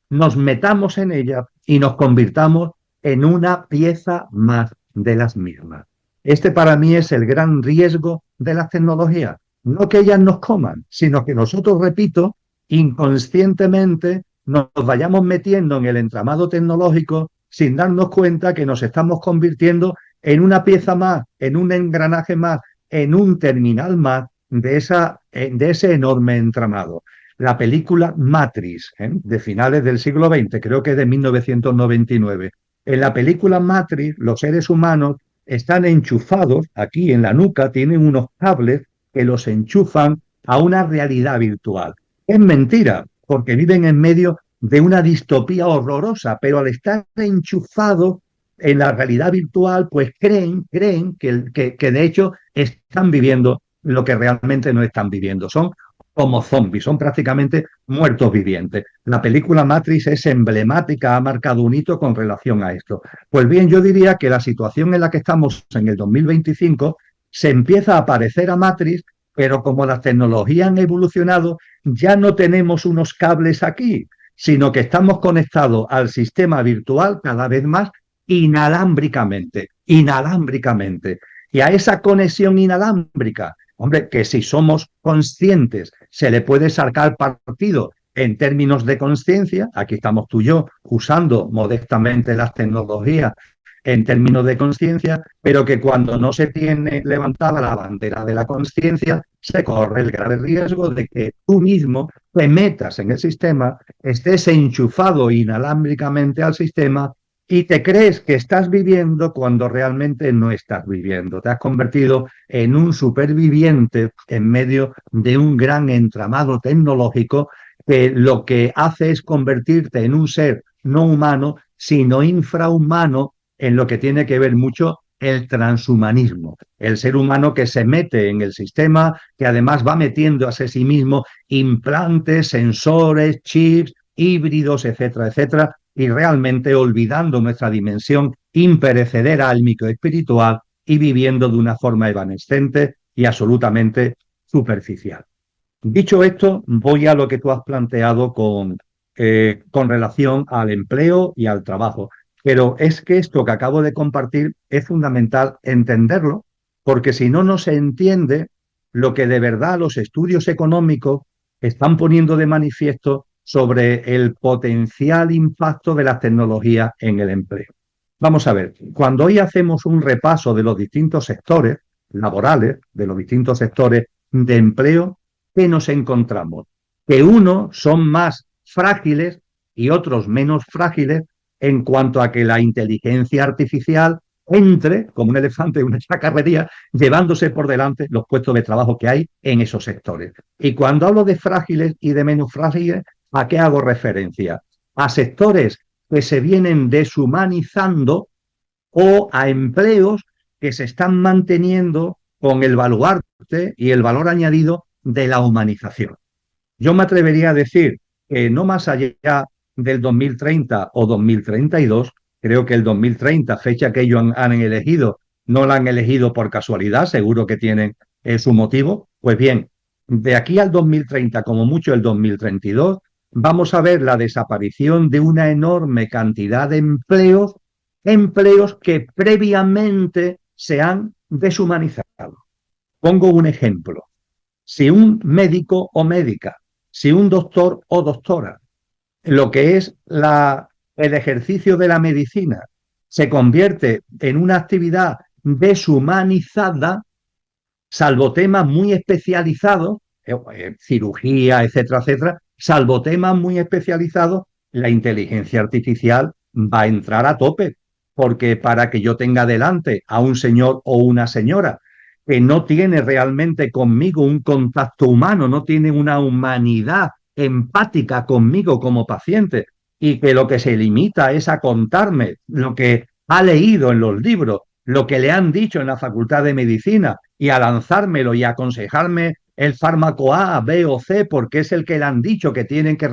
nos metamos en ella y nos convirtamos en una pieza más de las mismas. Este para mí es el gran riesgo de las tecnologías. No que ellas nos coman, sino que nosotros, repito, inconscientemente nos vayamos metiendo en el entramado tecnológico sin darnos cuenta que nos estamos convirtiendo en una pieza más, en un engranaje más, en un terminal más de ese enorme entramado. La película Matrix, de finales del siglo XX, creo que es de 1999. En la película Matrix, los seres humanos están enchufados aquí en la nuca, tienen unos cables que los enchufan a una realidad virtual. Es mentira, porque viven en medio de una distopía horrorosa, pero al estar enchufados en la realidad virtual, pues creen que de hecho están viviendo lo que realmente no están viviendo. Son como zombies, son prácticamente muertos vivientes. La película Matrix es emblemática, ha marcado un hito con relación a esto. Pues bien, yo diría que la situación en la que estamos en el 2025 se empieza a parecer a Matrix, pero como las tecnologías han evolucionado, ya no tenemos unos cables aquí, sino que estamos conectados al sistema virtual cada vez más inalámbricamente. Y a esa conexión inalámbrica, hombre, que si somos conscientes se le puede sacar partido en términos de conciencia, aquí estamos tú y yo usando modestamente las tecnologías en términos de conciencia, pero que cuando no se tiene levantada la bandera de la conciencia, se corre el grave riesgo de que tú mismo te metas en el sistema, estés enchufado inalámbricamente al sistema y te crees que estás viviendo cuando realmente no estás viviendo. Te has convertido en un superviviente en medio de un gran entramado tecnológico que lo que hace es convertirte en un ser no humano, sino infrahumano, en lo que tiene que ver mucho el transhumanismo. El ser humano que se mete en el sistema, que además va metiendo a sí mismo implantes, sensores, chips, híbridos, etcétera, etcétera, y realmente olvidando nuestra dimensión imperecedera al microespiritual y viviendo de una forma evanescente y absolutamente superficial. Dicho esto, voy a lo que tú has planteado con relación al empleo y al trabajo. Pero es que esto que acabo de compartir es fundamental entenderlo, porque si no, no se entiende lo que de verdad los estudios económicos están poniendo de manifiesto sobre el potencial impacto de las tecnologías en el empleo. Vamos a ver, cuando hoy hacemos un repaso de los distintos sectores laborales, de los distintos sectores de empleo, ¿qué nos encontramos? Que unos son más frágiles y otros menos frágiles en cuanto a que la inteligencia artificial entre como un elefante en una chacarrería, llevándose por delante los puestos de trabajo que hay en esos sectores. Y cuando hablo de frágiles y de menos frágiles, ¿a qué hago referencia? A sectores que se vienen deshumanizando o a empleos que se están manteniendo con el baluarte y el valor añadido de la humanización. Yo me atrevería a decir que no más allá del 2030 o 2032, creo que el 2030, fecha que ellos han elegido, no la han elegido por casualidad, seguro que tienen su motivo. Pues bien, de aquí al 2030, como mucho el 2032, vamos a ver la desaparición de una enorme cantidad de empleos que previamente se han deshumanizado. Pongo un ejemplo. Si un médico o médica, si un doctor o doctora, lo que es el ejercicio de la medicina se convierte en una actividad deshumanizada, salvo temas muy especializados, cirugía, etcétera, etcétera, salvo temas muy especializados, la inteligencia artificial va a entrar a tope, porque para que yo tenga delante a un señor o una señora que no tiene realmente conmigo un contacto humano, no tiene una humanidad empática conmigo como paciente, y que lo que se limita es a contarme lo que ha leído en los libros, lo que le han dicho en la Facultad de Medicina, y a lanzármelo y a aconsejarme el fármaco A, B o C, porque es el que le han dicho que tienen que...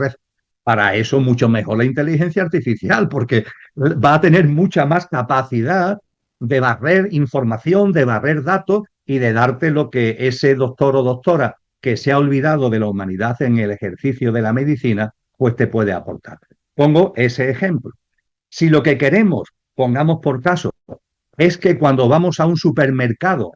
Para eso mucho mejor la inteligencia artificial, porque va a tener mucha más capacidad de barrer información, de barrer datos y de darte lo que ese doctor o doctora que se ha olvidado de la humanidad en el ejercicio de la medicina, pues te puede aportar. Pongo ese ejemplo. Si lo que queremos, pongamos por caso, es que cuando vamos a un supermercado,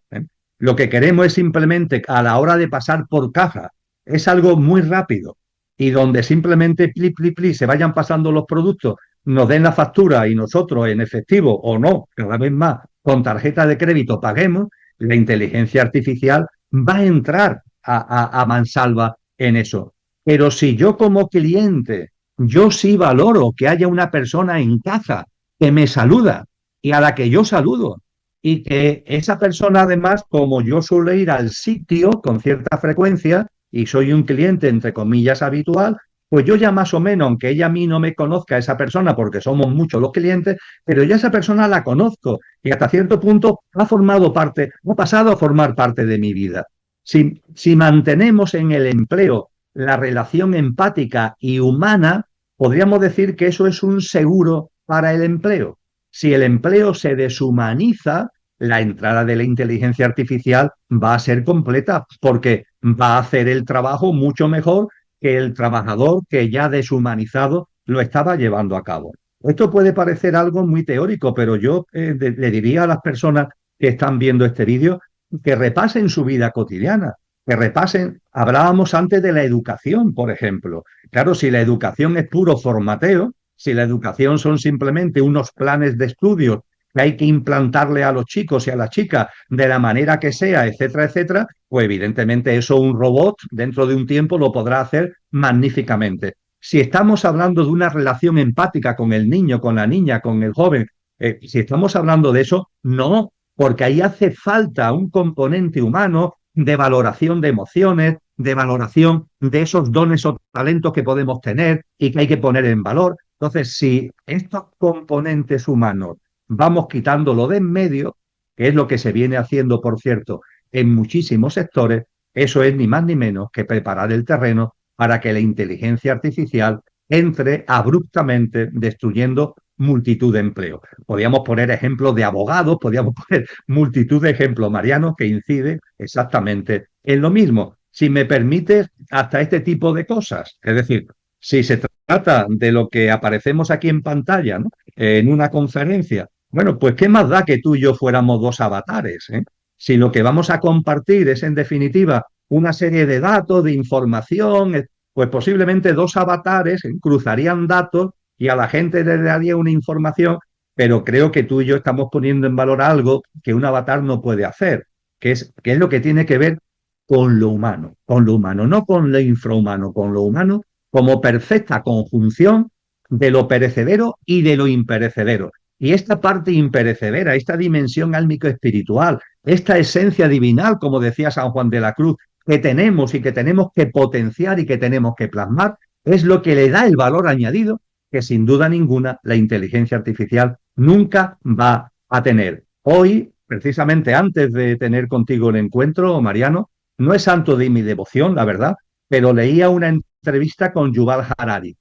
lo que queremos es simplemente a la hora de pasar por caja, es algo muy rápido y donde simplemente pli, pli, pli, se vayan pasando los productos, nos den la factura y nosotros en efectivo o no, cada vez más con tarjeta de crédito paguemos, la inteligencia artificial va a entrar a mansalva en eso. Pero si yo como cliente, yo sí valoro que haya una persona en caja que me saluda y a la que yo saludo, y que esa persona además, como yo suelo ir al sitio con cierta frecuencia y soy un cliente entre comillas habitual, pues yo ya más o menos, aunque ella a mí no me conozca esa persona porque somos muchos los clientes, pero ya esa persona la conozco y hasta cierto punto ha formado parte, ha pasado a formar parte de mi vida. Si mantenemos en el empleo la relación empática y humana, podríamos decir que eso es un seguro para el empleo. Si el empleo se deshumaniza, la entrada de la inteligencia artificial va a ser completa porque va a hacer el trabajo mucho mejor que el trabajador que ya deshumanizado lo estaba llevando a cabo. Esto puede parecer algo muy teórico, pero yo le diría a las personas que están viendo este vídeo que repasen su vida cotidiana, que repasen, hablábamos antes de la educación, por ejemplo. Claro, si la educación es puro formateo, si la educación son simplemente unos planes de estudios que hay que implantarle a los chicos y a las chicas de la manera que sea, etcétera, etcétera, pues evidentemente eso un robot dentro de un tiempo lo podrá hacer magníficamente. Si estamos hablando de una relación empática con el niño, con la niña, con el joven, si estamos hablando de eso, no, porque ahí hace falta un componente humano de valoración de emociones, de valoración de esos dones o talentos que podemos tener y que hay que poner en valor. Entonces, si estos componentes humanos vamos quitándolo de en medio, que es lo que se viene haciendo, por cierto, en muchísimos sectores, eso es ni más ni menos que preparar el terreno para que la inteligencia artificial entre abruptamente destruyendo multitud de empleos. Podríamos poner ejemplos de abogados, podríamos poner multitud de ejemplos, Mariano, que inciden exactamente en lo mismo. Si me permites, hasta este tipo de cosas. Es decir, si se trata de lo que aparecemos aquí en pantalla, ¿no? En una conferencia, bueno, pues qué más da que tú y yo fuéramos dos avatares, ¿eh? Si lo que vamos a compartir es, en definitiva, una serie de datos, de información, pues posiblemente dos avatares cruzarían datos y a la gente le daría una información, pero creo que tú y yo estamos poniendo en valor algo que un avatar no puede hacer, que es lo que tiene que ver con lo humano, no con lo infrahumano, con lo humano como perfecta conjunción de lo perecedero y de lo imperecedero. Y esta parte imperecedera, esta dimensión álmico-espiritual, esta esencia divinal, como decía San Juan de la Cruz, que tenemos y que tenemos que potenciar y que tenemos que plasmar, es lo que le da el valor añadido que sin duda ninguna la inteligencia artificial nunca va a tener. Hoy, precisamente antes de tener contigo el encuentro, Mariano, no es santo de mi devoción, la verdad, pero leía una entrevista con Yuval Harari.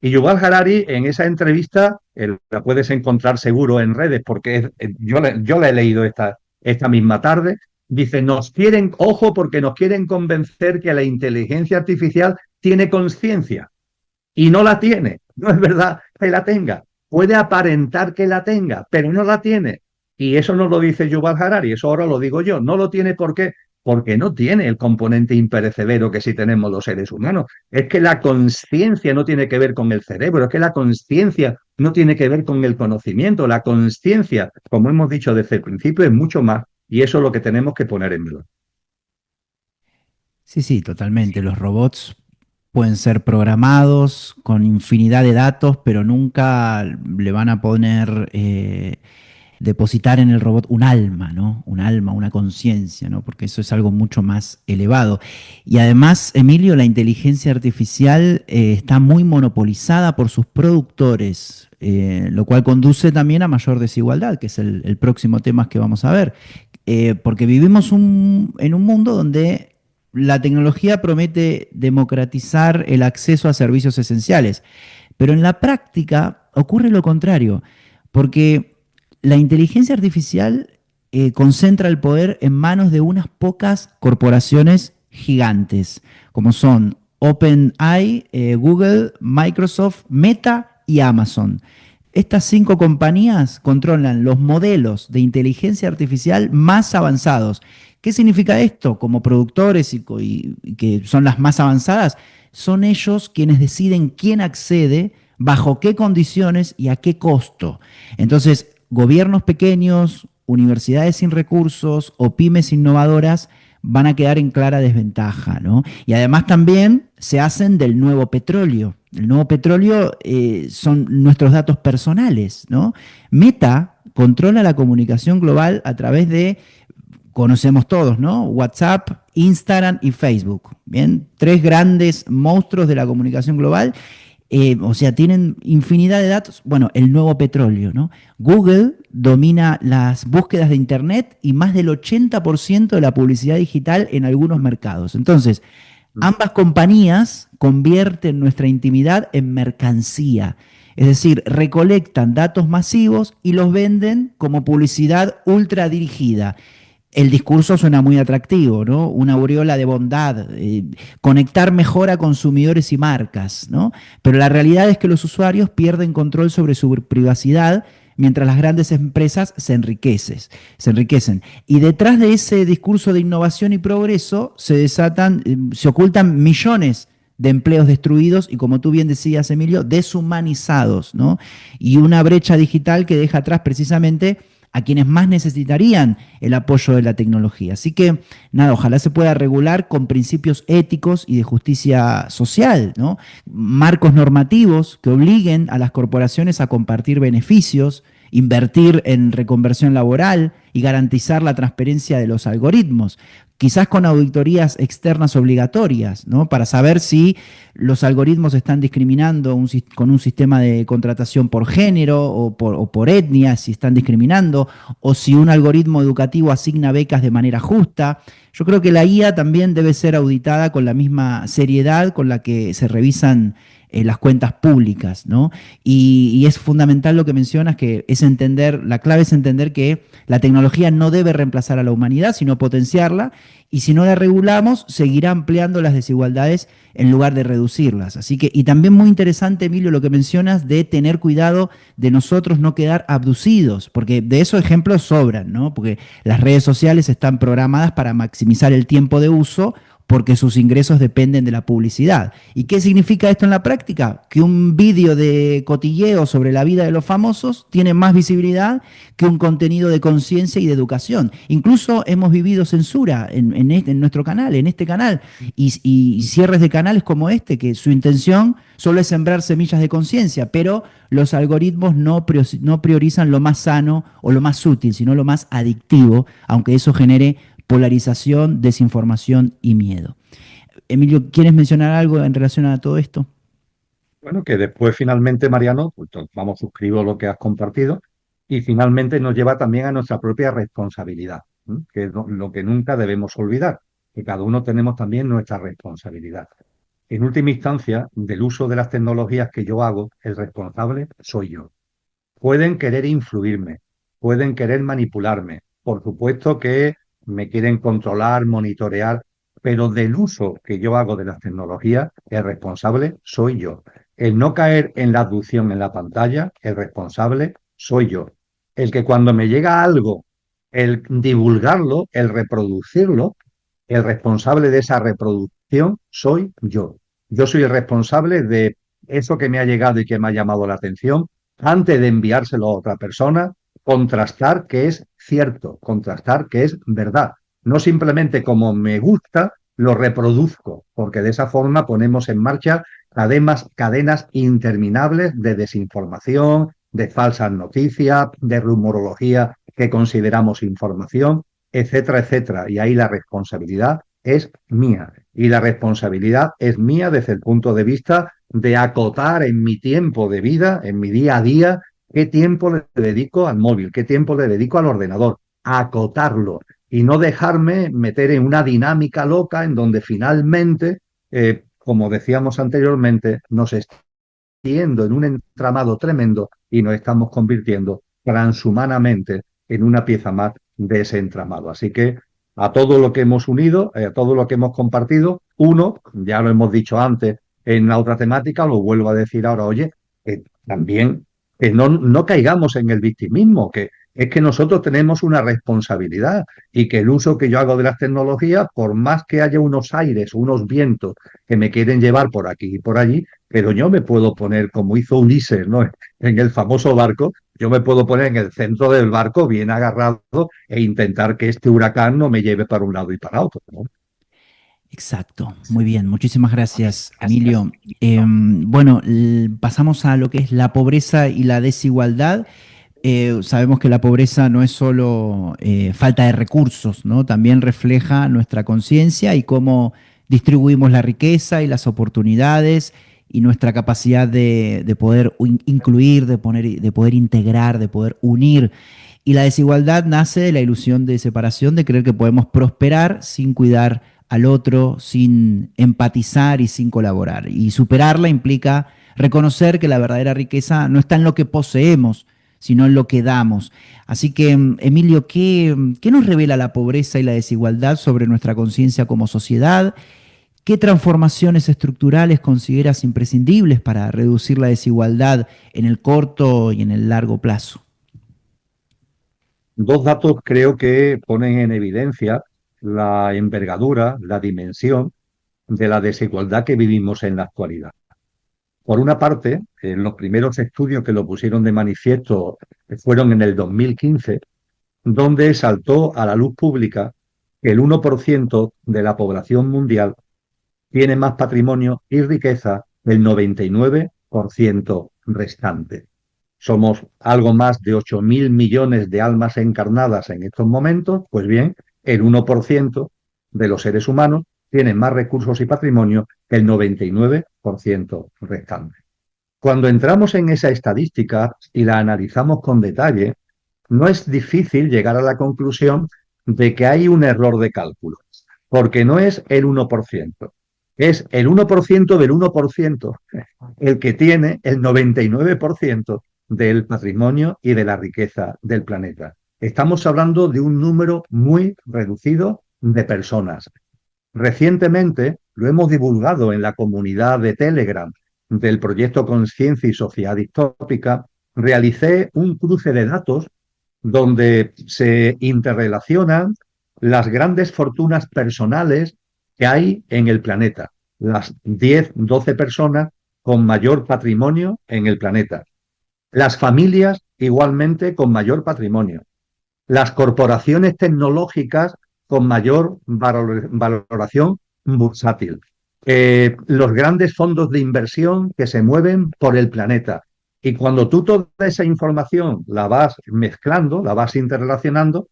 Y Yuval Harari, en esa entrevista, la puedes encontrar seguro en redes, porque yo la he leído esta misma tarde, dice, nos quieren, ojo, porque nos quieren convencer que la inteligencia artificial tiene conciencia. Y no la tiene. No es verdad que la tenga. Puede aparentar que la tenga, pero no la tiene. Y eso no lo dice Yuval Harari, eso ahora lo digo yo. No lo tiene ¿por qué? Porque no tiene el componente imperecedero que sí tenemos los seres humanos. Es que la conciencia no tiene que ver con el cerebro, es que la conciencia no tiene que ver con el conocimiento. La conciencia, como hemos dicho desde el principio, es mucho más. Y eso es lo que tenemos que poner en valor. Sí, sí, totalmente. Los robots pueden ser programados con infinidad de datos, pero nunca le van a poner, depositar en el robot un alma, ¿no? Un alma, una conciencia, ¿no? Porque eso es algo mucho más elevado. Y además, Emilio, la inteligencia artificial está muy monopolizada por sus productores, lo cual conduce también a mayor desigualdad, que es el próximo tema que vamos a ver. Porque vivimos en un mundo donde la tecnología promete democratizar el acceso a servicios esenciales, pero en la práctica ocurre lo contrario, porque la inteligencia artificial concentra el poder en manos de unas pocas corporaciones gigantes, como son OpenAI, Google, Microsoft, Meta y Amazon. Estas 5 compañías controlan los modelos de inteligencia artificial más avanzados. ¿Qué significa esto? Como productores y que son las más avanzadas, son ellos quienes deciden quién accede, bajo qué condiciones y a qué costo. Entonces, gobiernos pequeños, universidades sin recursos o pymes innovadoras van a quedar en clara desventaja, ¿no? Y además también se hacen del nuevo petróleo. El nuevo petróleo son nuestros datos personales, ¿no? Meta controla la comunicación global a través de, conocemos todos, ¿no? WhatsApp, Instagram y Facebook. Bien, 3 grandes monstruos de la comunicación global. O sea, tienen infinidad de datos. Bueno, el nuevo petróleo, ¿no? Google domina las búsquedas de Internet y más del 80% de la publicidad digital en algunos mercados. Entonces, ambas compañías convierten nuestra intimidad en mercancía. Es decir, recolectan datos masivos y los venden como publicidad ultra dirigida. El discurso suena muy atractivo, ¿no? Una aureola de bondad, conectar mejor a consumidores y marcas, ¿no? Pero la realidad es que los usuarios pierden control sobre su privacidad mientras las grandes empresas se enriquecen. Y detrás de ese discurso de innovación y progreso se ocultan millones de empleos destruidos y, como tú bien decías, Emilio, deshumanizados, ¿no? Y una brecha digital que deja atrás precisamente a quienes más necesitarían el apoyo de la tecnología. Así que, nada, ojalá se pueda regular con principios éticos y de justicia social, ¿no? Marcos normativos que obliguen a las corporaciones a compartir beneficios, invertir en reconversión laboral y garantizar la transparencia de los algoritmos, quizás con auditorías externas obligatorias, ¿no? Para saber si los algoritmos están discriminando con un sistema de contratación por género o por etnia, si están discriminando, o si un algoritmo educativo asigna becas de manera justa. Yo creo que la IA también debe ser auditada con la misma seriedad con la que se revisan las cuentas públicas, ¿no? Y es fundamental lo que mencionas, que es entender, la clave es entender que la tecnología no debe reemplazar a la humanidad, sino potenciarla, y si no la regulamos, seguirá ampliando las desigualdades en lugar de reducirlas. Así que, y también muy interesante, Emilio, lo que mencionas de tener cuidado de nosotros no quedar abducidos, porque de esos ejemplos sobran, ¿no? Porque las redes sociales están programadas para maximizar el tiempo de uso, porque sus ingresos dependen de la publicidad. ¿Y qué significa esto en la práctica? Que un vídeo de cotilleo sobre la vida de los famosos tiene más visibilidad que un contenido de conciencia y de educación. Incluso hemos vivido censura en nuestro canal, en este canal, y cierres de canales como este, que su intención solo es sembrar semillas de conciencia, pero los algoritmos no priorizan lo más sano o lo más útil, sino lo más adictivo, aunque eso genere polarización, desinformación y miedo. Emilio, ¿quieres mencionar algo en relación a todo esto? Bueno, que después finalmente, Mariano, pues, vamos, suscribo lo que has compartido y finalmente nos lleva también a nuestra propia responsabilidad, ¿m? Que es lo que nunca debemos olvidar, que cada uno tenemos también nuestra responsabilidad. En última instancia, del uso de las tecnologías que yo hago, el responsable soy yo. Pueden querer influirme, pueden querer manipularme, por supuesto que me quieren controlar, monitorear, pero del uso que yo hago de las tecnologías, el responsable soy yo. El no caer en la abducción en la pantalla, el responsable soy yo. El que cuando me llega algo, el divulgarlo, el reproducirlo, el responsable de esa reproducción soy yo. Yo soy el responsable de eso que me ha llegado y que me ha llamado la atención antes de enviárselo a otra persona, contrastar que es cierto, contrastar que es verdad. No simplemente como me gusta, lo reproduzco, porque de esa forma ponemos en marcha cadenas interminables de desinformación, de falsas noticias, de rumorología que consideramos información, etcétera, etcétera. Y ahí la responsabilidad es mía. Y la responsabilidad es mía desde el punto de vista de acotar en mi tiempo de vida, en mi día a día, qué tiempo le dedico al móvil, qué tiempo le dedico al ordenador, acotarlo y no dejarme meter en una dinámica loca en donde finalmente, como decíamos anteriormente, nos extiendo en un entramado tremendo y nos estamos convirtiendo transhumanamente en una pieza más de ese entramado. Así que a todo lo que hemos unido, a todo lo que hemos compartido. Uno, ya lo hemos dicho antes en la otra temática, lo vuelvo a decir ahora, oye, también que no caigamos en el victimismo, que es que nosotros tenemos una responsabilidad y que el uso que yo hago de las tecnologías, por más que haya unos aires, unos vientos que me quieren llevar por aquí y por allí, pero yo me puedo poner, como hizo Ulises, ¿no? En el famoso barco, yo me puedo poner en el centro del barco bien agarrado e intentar que este huracán no me lleve para un lado y para otro, ¿no? Exacto, muy bien, muchísimas gracias, Emilio. Bueno, pasamos a lo que es la pobreza y la desigualdad. Sabemos que la pobreza no es solo falta de recursos, ¿no? También refleja nuestra conciencia y cómo distribuimos la riqueza y las oportunidades y nuestra capacidad de poder incluir, de poder integrar, de poder unir. Y la desigualdad nace de la ilusión de separación, de creer que podemos prosperar sin cuidar al otro, sin empatizar y sin colaborar. Y superarla implica reconocer que la verdadera riqueza no está en lo que poseemos, sino en lo que damos. Así que, Emilio, ¿qué nos revela la pobreza y la desigualdad sobre nuestra conciencia como sociedad? ¿Qué transformaciones estructurales consideras imprescindibles para reducir la desigualdad en el corto y en el largo plazo? Dos datos creo que ponen en evidencia la envergadura, la dimensión de la desigualdad que vivimos en la actualidad. Por una parte, en los primeros estudios que lo pusieron de manifiesto fueron en el 2015, donde saltó a la luz pública que el 1% de la población mundial tiene más patrimonio y riqueza que el 99% restante. Somos algo más de 8.000 millones de almas encarnadas en estos momentos. Pues bien, el 1% de los seres humanos tiene más recursos y patrimonio que el 99% restante. Cuando entramos en esa estadística y la analizamos con detalle, no es difícil llegar a la conclusión de que hay un error de cálculo, porque no es el 1%, es el 1% del 1% el que tiene el 99% del patrimonio y de la riqueza del planeta. Estamos hablando de un número muy reducido de personas. Recientemente lo hemos divulgado en la comunidad de Telegram del proyecto Conciencia y Sociedad Distópica. Realicé un cruce de datos donde se interrelacionan las grandes fortunas personales que hay en el planeta, las 10, 12 personas con mayor patrimonio en el planeta, las familias igualmente con mayor patrimonio, las corporaciones tecnológicas con mayor valoración bursátil, los grandes fondos de inversión que se mueven por el planeta. Y cuando tú toda esa información la vas mezclando, la vas interrelacionando,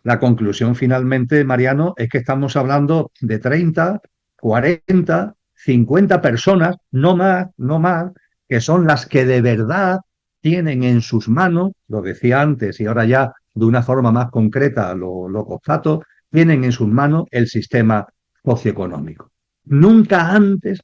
la conclusión finalmente, Mariano, es que estamos hablando de 30, 40, 50 personas, no más, no más, que son las que de verdad tienen en sus manos, lo decía antes y ahora ya de una forma más concreta lo constato, tienen en sus manos el sistema socioeconómico. Nunca antes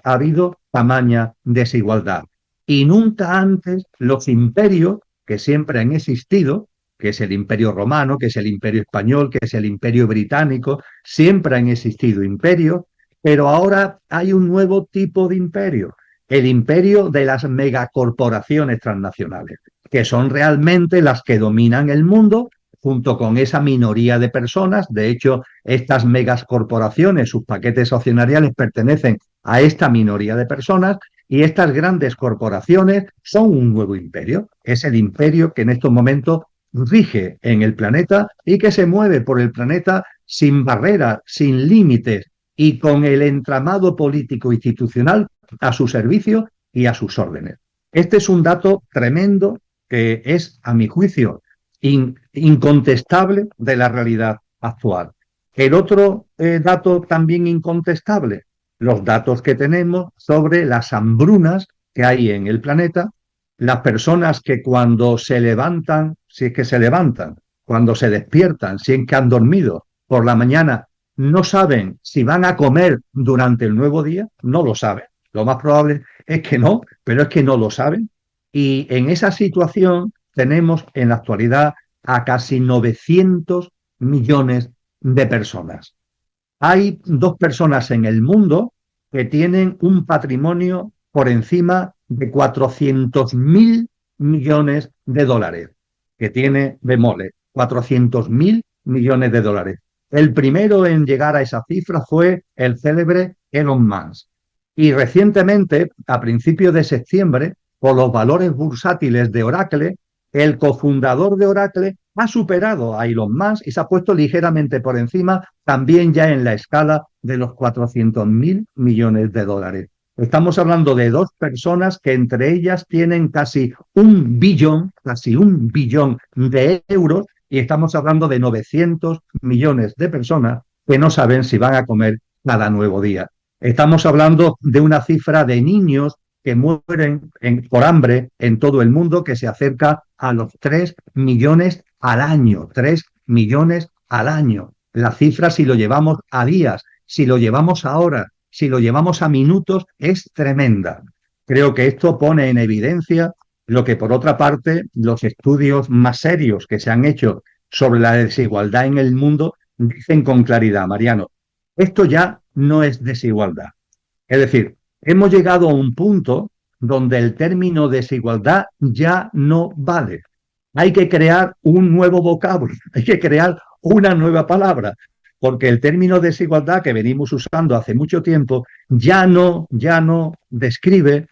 ha habido tamaña desigualdad. Y nunca antes los imperios que siempre han existido, que es el imperio romano, que es el imperio español, que es el imperio británico, siempre han existido imperios, pero ahora hay un nuevo tipo de imperio, el imperio de las megacorporaciones transnacionales, que son realmente las que dominan el mundo junto con esa minoría de personas. De hecho, estas megacorporaciones, sus paquetes accionariales pertenecen a esta minoría de personas y estas grandes corporaciones son un nuevo imperio. Es el imperio que en estos momentos rige en el planeta y que se mueve por el planeta sin barreras, sin límites y con el entramado político institucional a su servicio y a sus órdenes. Este es un dato tremendo que es, a mi juicio, incontestable de la realidad actual. El otro dato también incontestable, los datos que tenemos sobre las hambrunas que hay en el planeta, las personas que cuando se levantan, si es que se levantan, cuando se despiertan, si es que han dormido por la mañana, no saben si van a comer durante el nuevo día, no lo saben. Lo más probable es que no, pero es que no lo saben. Y en esa situación tenemos en la actualidad a casi 900 millones de personas. Hay 2 personas en el mundo que tienen un patrimonio por encima de 400.000 millones de dólares, que tiene Bemole, 400.000 millones de dólares. El primero en llegar a esa cifra fue el célebre Elon Musk. Y recientemente, a principios de septiembre, por los valores bursátiles de Oracle, el cofundador de Oracle ha superado a Elon Musk y se ha puesto ligeramente por encima, también ya en la escala de los 400.000 millones de dólares. Estamos hablando de 2 personas que entre ellas tienen casi un billón de euros, y estamos hablando de 900 millones de personas que no saben si van a comer cada nuevo día. Estamos hablando de una cifra de niños que mueren por hambre en todo el mundo que se acerca a los 3 millones al año. 3 millones al año. La cifra, si lo llevamos a días, si lo llevamos a horas, si lo llevamos a minutos, es tremenda. Creo que esto pone en evidencia lo que, por otra parte, los estudios más serios que se han hecho sobre la desigualdad en el mundo dicen con claridad, Mariano. Esto ya no es desigualdad. Es decir, hemos llegado a un punto donde el término desigualdad ya no vale. Hay que crear un nuevo vocablo, hay que crear una nueva palabra, porque el término desigualdad que venimos usando hace mucho tiempo ya no describe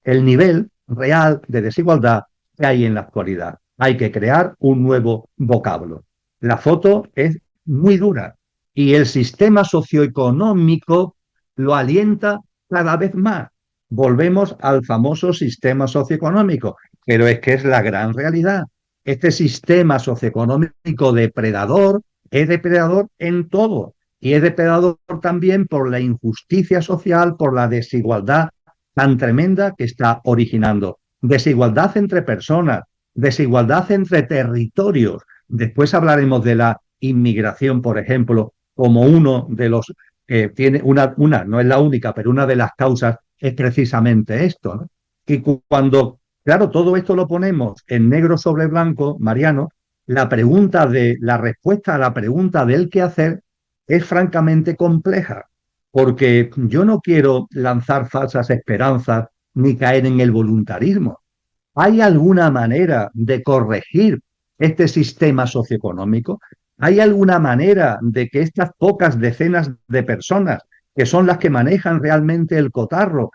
el nivel real de desigualdad que hay en la actualidad. Hay que crear un nuevo vocablo. La foto es muy dura y el sistema socioeconómico lo alienta cada vez más. Volvemos al famoso sistema socioeconómico, pero es que es la gran realidad. Este sistema socioeconómico depredador es depredador en todo y es depredador también por la injusticia social, por la desigualdad tan tremenda que está originando. Desigualdad entre personas, desigualdad entre territorios. Después hablaremos de la inmigración, por ejemplo, como uno de los que tiene no es la única, pero una de las causas es precisamente esto, ¿no? Y cuando, claro, todo esto lo ponemos en negro sobre blanco, Mariano, la respuesta a la pregunta del qué hacer es francamente compleja, porque yo no quiero lanzar falsas esperanzas ni caer en el voluntarismo. ¿Hay alguna manera de corregir este sistema socioeconómico? ¿Hay alguna manera de que estas pocas decenas de personas, que son las que manejan realmente el cotarro,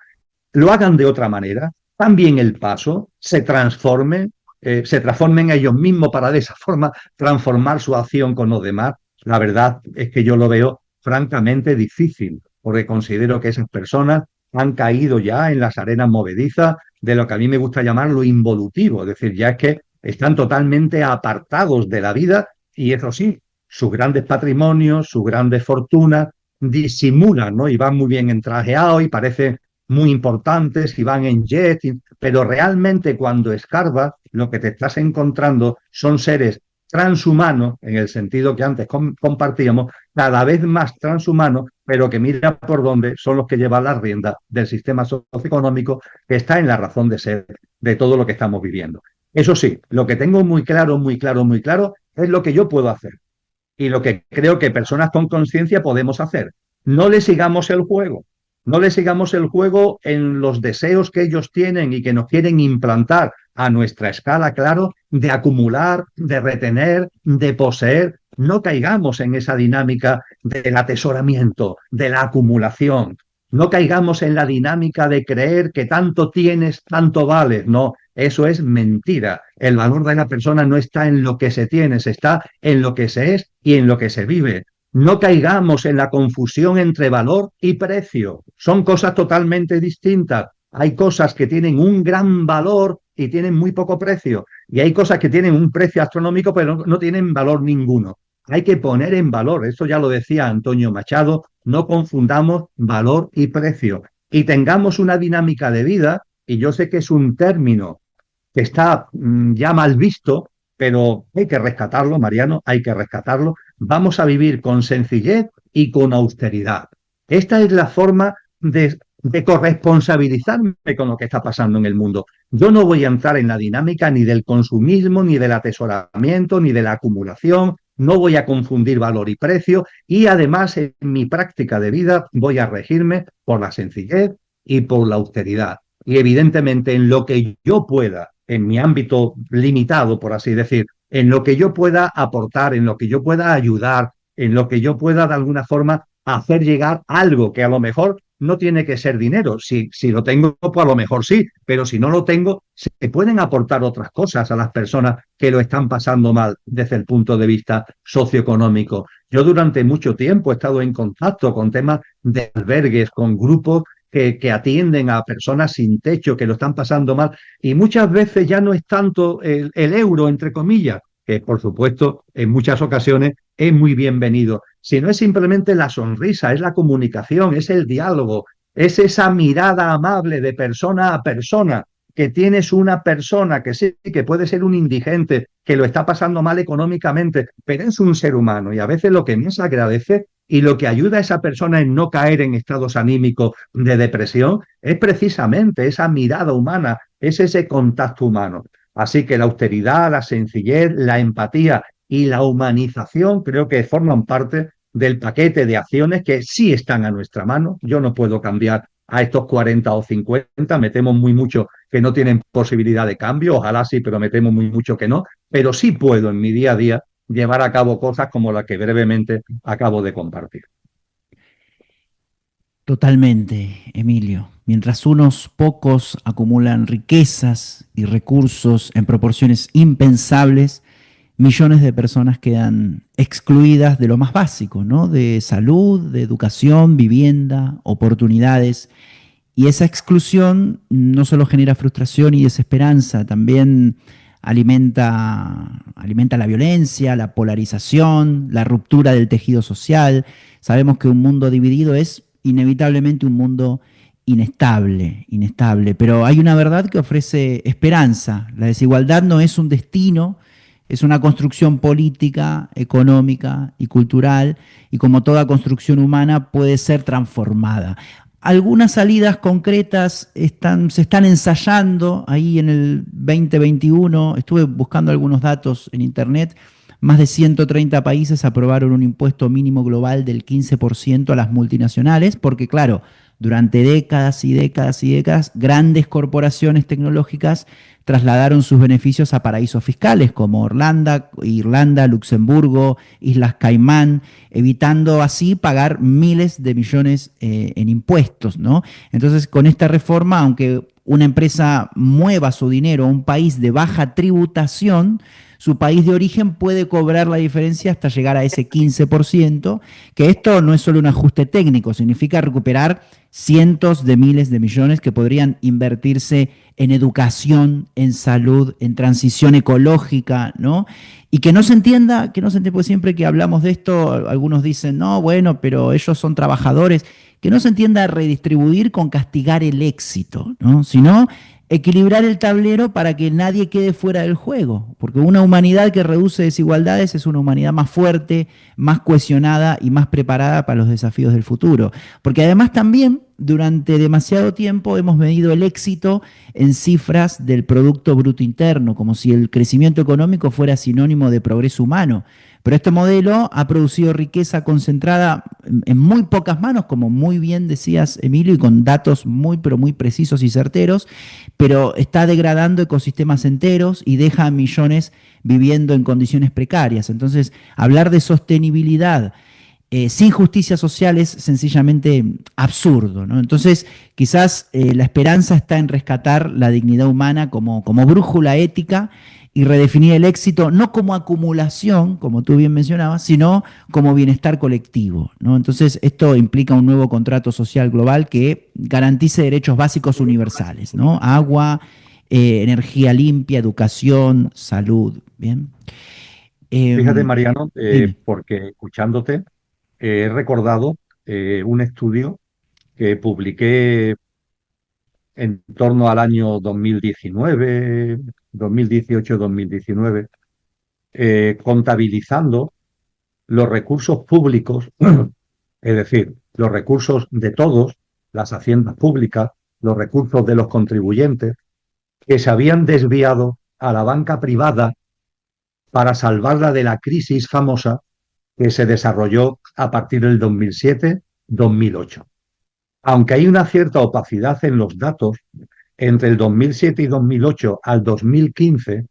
lo hagan de otra manera? También el paso, se transformen ellos mismos para de esa forma transformar su acción con los demás. La verdad es que yo lo veo francamente difícil, porque considero que esas personas han caído ya en las arenas movedizas de lo que a mí me gusta llamar lo involutivo, es decir, ya es que están totalmente apartados de la vida y eso sí, sus grandes patrimonios, sus grandes fortunas disimulan, ¿no? Y van muy bien entrajeados y parecen muy importantes y van en jet, pero realmente cuando escarbas lo que te estás encontrando son seres transhumanos, en el sentido que antes compartíamos, cada vez más transhumanos, pero que mira por dónde son los que llevan la rienda del sistema socioeconómico que está en la razón de ser de todo lo que estamos viviendo. Eso sí, lo que tengo muy claro, muy claro, muy claro, es lo que yo puedo hacer y lo que creo que personas con conciencia podemos hacer. No le sigamos el juego. No le sigamos el juego en los deseos que ellos tienen y que nos quieren implantar a nuestra escala, claro, de acumular, de retener, de poseer. No caigamos en esa dinámica del atesoramiento, de la acumulación. No caigamos en la dinámica de creer que tanto tienes, tanto vales. No, eso es mentira. El valor de la persona no está en lo que se tiene, se está en lo que se es y en lo que se vive. No caigamos en la confusión entre valor y precio. Son cosas totalmente distintas. Hay cosas que tienen un gran valor y tienen muy poco precio. Y hay cosas que tienen un precio astronómico pero no tienen valor ninguno. Hay que poner en valor, esto ya lo decía Antonio Machado, no confundamos valor y precio. Y tengamos una dinámica de vida, y yo sé que es un término que está ya mal visto, pero hay que rescatarlo, Mariano, hay que rescatarlo. Vamos a vivir con sencillez y con austeridad. Esta es la forma de corresponsabilizarme con lo que está pasando en el mundo. Yo no voy a entrar en la dinámica ni del consumismo, ni del atesoramiento, ni de la acumulación, no voy a confundir valor y precio y además en mi práctica de vida voy a regirme por la sencillez y por la austeridad. Y evidentemente en lo que yo pueda, en mi ámbito limitado, por así decir, en lo que yo pueda aportar, en lo que yo pueda ayudar, en lo que yo pueda de alguna forma hacer llegar algo que a lo mejor no tiene que ser dinero. Si lo tengo, pues a lo mejor sí, pero si no lo tengo, se pueden aportar otras cosas a las personas que lo están pasando mal desde el punto de vista socioeconómico. Yo durante mucho tiempo he estado en contacto con temas de albergues, con grupos que atienden a personas sin techo, que lo están pasando mal, y muchas veces ya no es tanto el euro, entre comillas, que por supuesto en muchas ocasiones es muy bienvenido, sino es simplemente la sonrisa, es la comunicación, es el diálogo, es esa mirada amable de persona a persona, que tienes una persona que sí, que puede ser un indigente, que lo está pasando mal económicamente, pero es un ser humano y a veces lo que más agradece y lo que ayuda a esa persona en no caer en estados anímicos de depresión es precisamente esa mirada humana, es ese contacto humano. Así que la austeridad, la sencillez, la empatía y la humanización creo que forman parte del paquete de acciones que sí están a nuestra mano. Yo no puedo cambiar a estos 40 o 50, me temo muy mucho que no tienen posibilidad de cambio, ojalá sí, pero me temo muy mucho que no, pero sí puedo en mi día a día llevar a cabo cosas como las que brevemente acabo de compartir. Totalmente, Emilio. Mientras unos pocos acumulan riquezas y recursos en proporciones impensables, millones de personas quedan excluidas de lo más básico, ¿no? De salud, de educación, vivienda, oportunidades. Y esa exclusión no solo genera frustración y desesperanza, también alimenta la violencia, la polarización, la ruptura del tejido social. Sabemos que un mundo dividido es inevitablemente un mundo inestable, pero hay una verdad que ofrece esperanza. La desigualdad no es un destino, es una construcción política, económica y cultural, y como toda construcción humana puede ser transformada. Algunas salidas concretas se están ensayando ahí en el 2021. Estuve buscando algunos datos en internet. Más de 130 países aprobaron un impuesto mínimo global del 15% a las multinacionales, porque claro, durante décadas y décadas y décadas, grandes corporaciones tecnológicas trasladaron sus beneficios a paraísos fiscales como Irlanda, Luxemburgo, Islas Caimán, evitando así pagar miles de millones en impuestos, ¿no? Entonces, con esta reforma, aunque una empresa mueva su dinero a un país de baja tributación, su país de origen puede cobrar la diferencia hasta llegar a ese 15%, que esto no es solo un ajuste técnico, significa recuperar cientos de miles de millones que podrían invertirse en educación, en salud, en transición ecológica, ¿no? Y que no se entienda, porque siempre que hablamos de esto, algunos dicen, no, bueno, pero ellos son trabajadores, que no se entienda redistribuir con castigar el éxito, ¿no? Sino equilibrar el tablero para que nadie quede fuera del juego, porque una humanidad que reduce desigualdades es una humanidad más fuerte, más cohesionada y más preparada para los desafíos del futuro. Porque además también durante demasiado tiempo hemos medido el éxito en cifras del Producto Bruto Interno, como si el crecimiento económico fuera sinónimo de progreso humano. Pero este modelo ha producido riqueza concentrada en muy pocas manos, como muy bien decías, Emilio, y con datos muy, pero muy precisos y certeros, pero está degradando ecosistemas enteros y deja a millones viviendo en condiciones precarias. Entonces, hablar de sostenibilidad sin justicia social es sencillamente absurdo, ¿no? Entonces, quizás la esperanza está en rescatar la dignidad humana como brújula ética y redefinir el éxito no como acumulación, como tú bien mencionabas, sino como bienestar colectivo, ¿no? Entonces, esto implica un nuevo contrato social global que garantice derechos básicos universales, ¿no? Agua, energía limpia, educación, salud, ¿bien? Fíjate, Eh, Mariano, Dime. porque escuchándote he recordado un estudio que publiqué en torno al año 2019, 2018-2019, contabilizando los recursos públicos, es decir, los recursos de todos, las haciendas públicas, los recursos de los contribuyentes, que se habían desviado a la banca privada para salvarla de la crisis famosa que se desarrolló a partir del 2007-2008. Aunque hay una cierta opacidad en los datos, entre el 2007 y 2008 al 2015,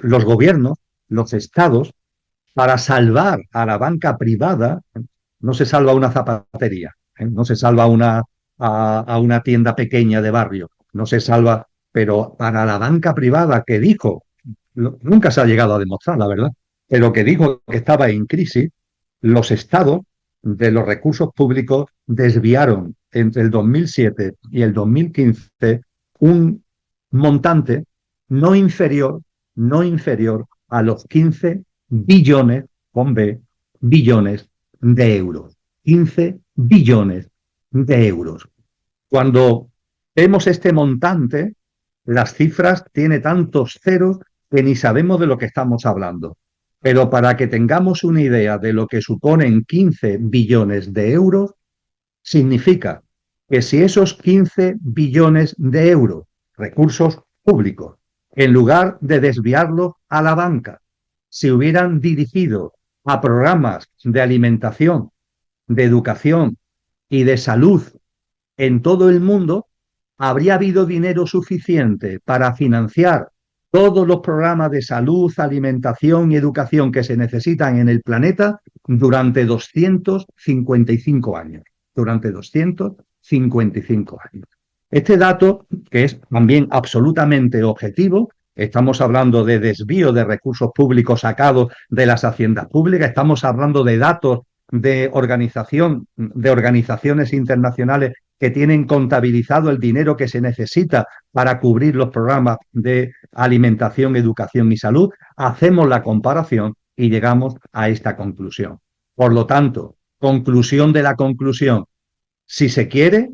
los gobiernos, los estados, para salvar a la banca privada, no se salva una zapatería, no se salva a una tienda pequeña de barrio, no se salva, pero para la banca privada que dijo, nunca se ha llegado a demostrar, la verdad, pero que dijo que estaba en crisis, los estados de los recursos públicos desviaron entre el 2007 y el 2015 un montante no inferior, no inferior a los 15 billones, con B, billones de euros. 15 billones de euros. Cuando vemos este montante, las cifras tienen tantos ceros que ni sabemos de lo que estamos hablando. Pero para que tengamos una idea de lo que suponen 15 billones de euros, significa que si esos 15 billones de euros, recursos públicos, en lugar de desviarlos a la banca, se hubieran dirigido a programas de alimentación, de educación y de salud en todo el mundo, habría habido dinero suficiente para financiar todos los programas de salud, alimentación y educación que se necesitan en el planeta durante 255 años. Durante 255 años. Este dato, que es también absolutamente objetivo, estamos hablando de desvío de recursos públicos sacados de las haciendas públicas, estamos hablando de datos de organizaciones internacionales que tienen contabilizado el dinero que se necesita para cubrir los programas de alimentación, educación y salud, hacemos la comparación y llegamos a esta conclusión. Por lo tanto, conclusión de la conclusión, si se quiere,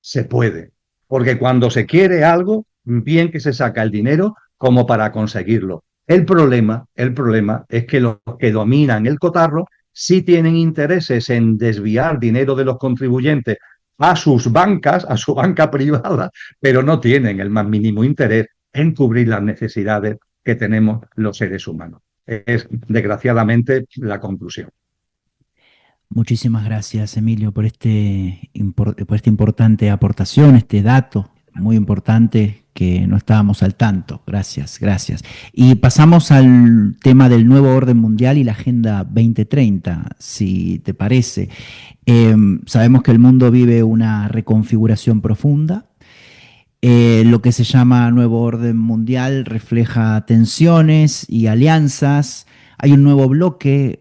se puede. Porque cuando se quiere algo, bien que se saca el dinero como para conseguirlo. El problema es que los que dominan el cotarro sí tienen intereses en desviar dinero de los contribuyentes a sus bancas, a su banca privada, pero no tienen el más mínimo interés en cubrir las necesidades que tenemos los seres humanos. Es, desgraciadamente, la conclusión. Muchísimas gracias, Emilio, por esta importante aportación, este dato muy importante que no estábamos al tanto. Gracias, gracias. Y pasamos al tema del nuevo orden mundial y la Agenda 2030, si te parece. Sabemos que el mundo vive una reconfiguración profunda. Lo que se llama nuevo orden mundial refleja tensiones y alianzas. Hay un nuevo bloque,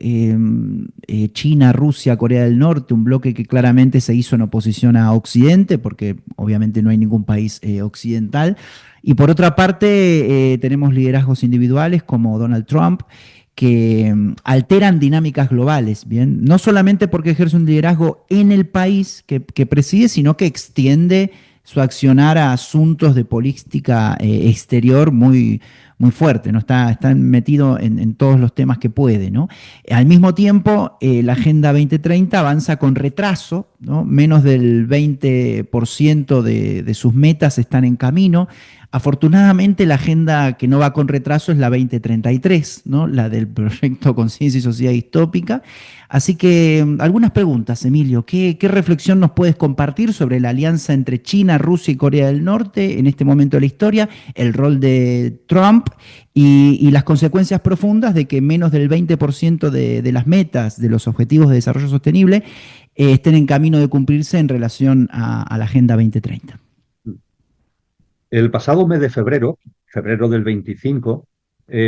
China, Rusia, Corea del Norte, un bloque que claramente se hizo en oposición a Occidente, porque obviamente no hay ningún país occidental. Y por otra parte, tenemos liderazgos individuales como Donald Trump, que alteran dinámicas globales, ¿bien? No solamente porque ejerce un liderazgo en el país que preside, sino que extiende su accionar a asuntos de política exterior muy fuerte, ¿no? Está metido en todos los temas que puede, ¿no? Al mismo tiempo, la Agenda 2030 avanza con retraso, ¿no? Menos del 20% de sus metas están en camino. Afortunadamente, la agenda que no va con retraso es la 2033, ¿no? La del proyecto Conciencia y Sociedad Distópica. Así que algunas preguntas, Emilio. ¿Qué reflexión nos puedes compartir sobre la alianza entre China, Rusia y Corea del Norte en este momento de la historia, el rol de Trump y las consecuencias profundas de que menos del 20% de las metas de los Objetivos de Desarrollo Sostenible estén en camino de cumplirse en relación a la Agenda 2030? El pasado mes de febrero, febrero del 25,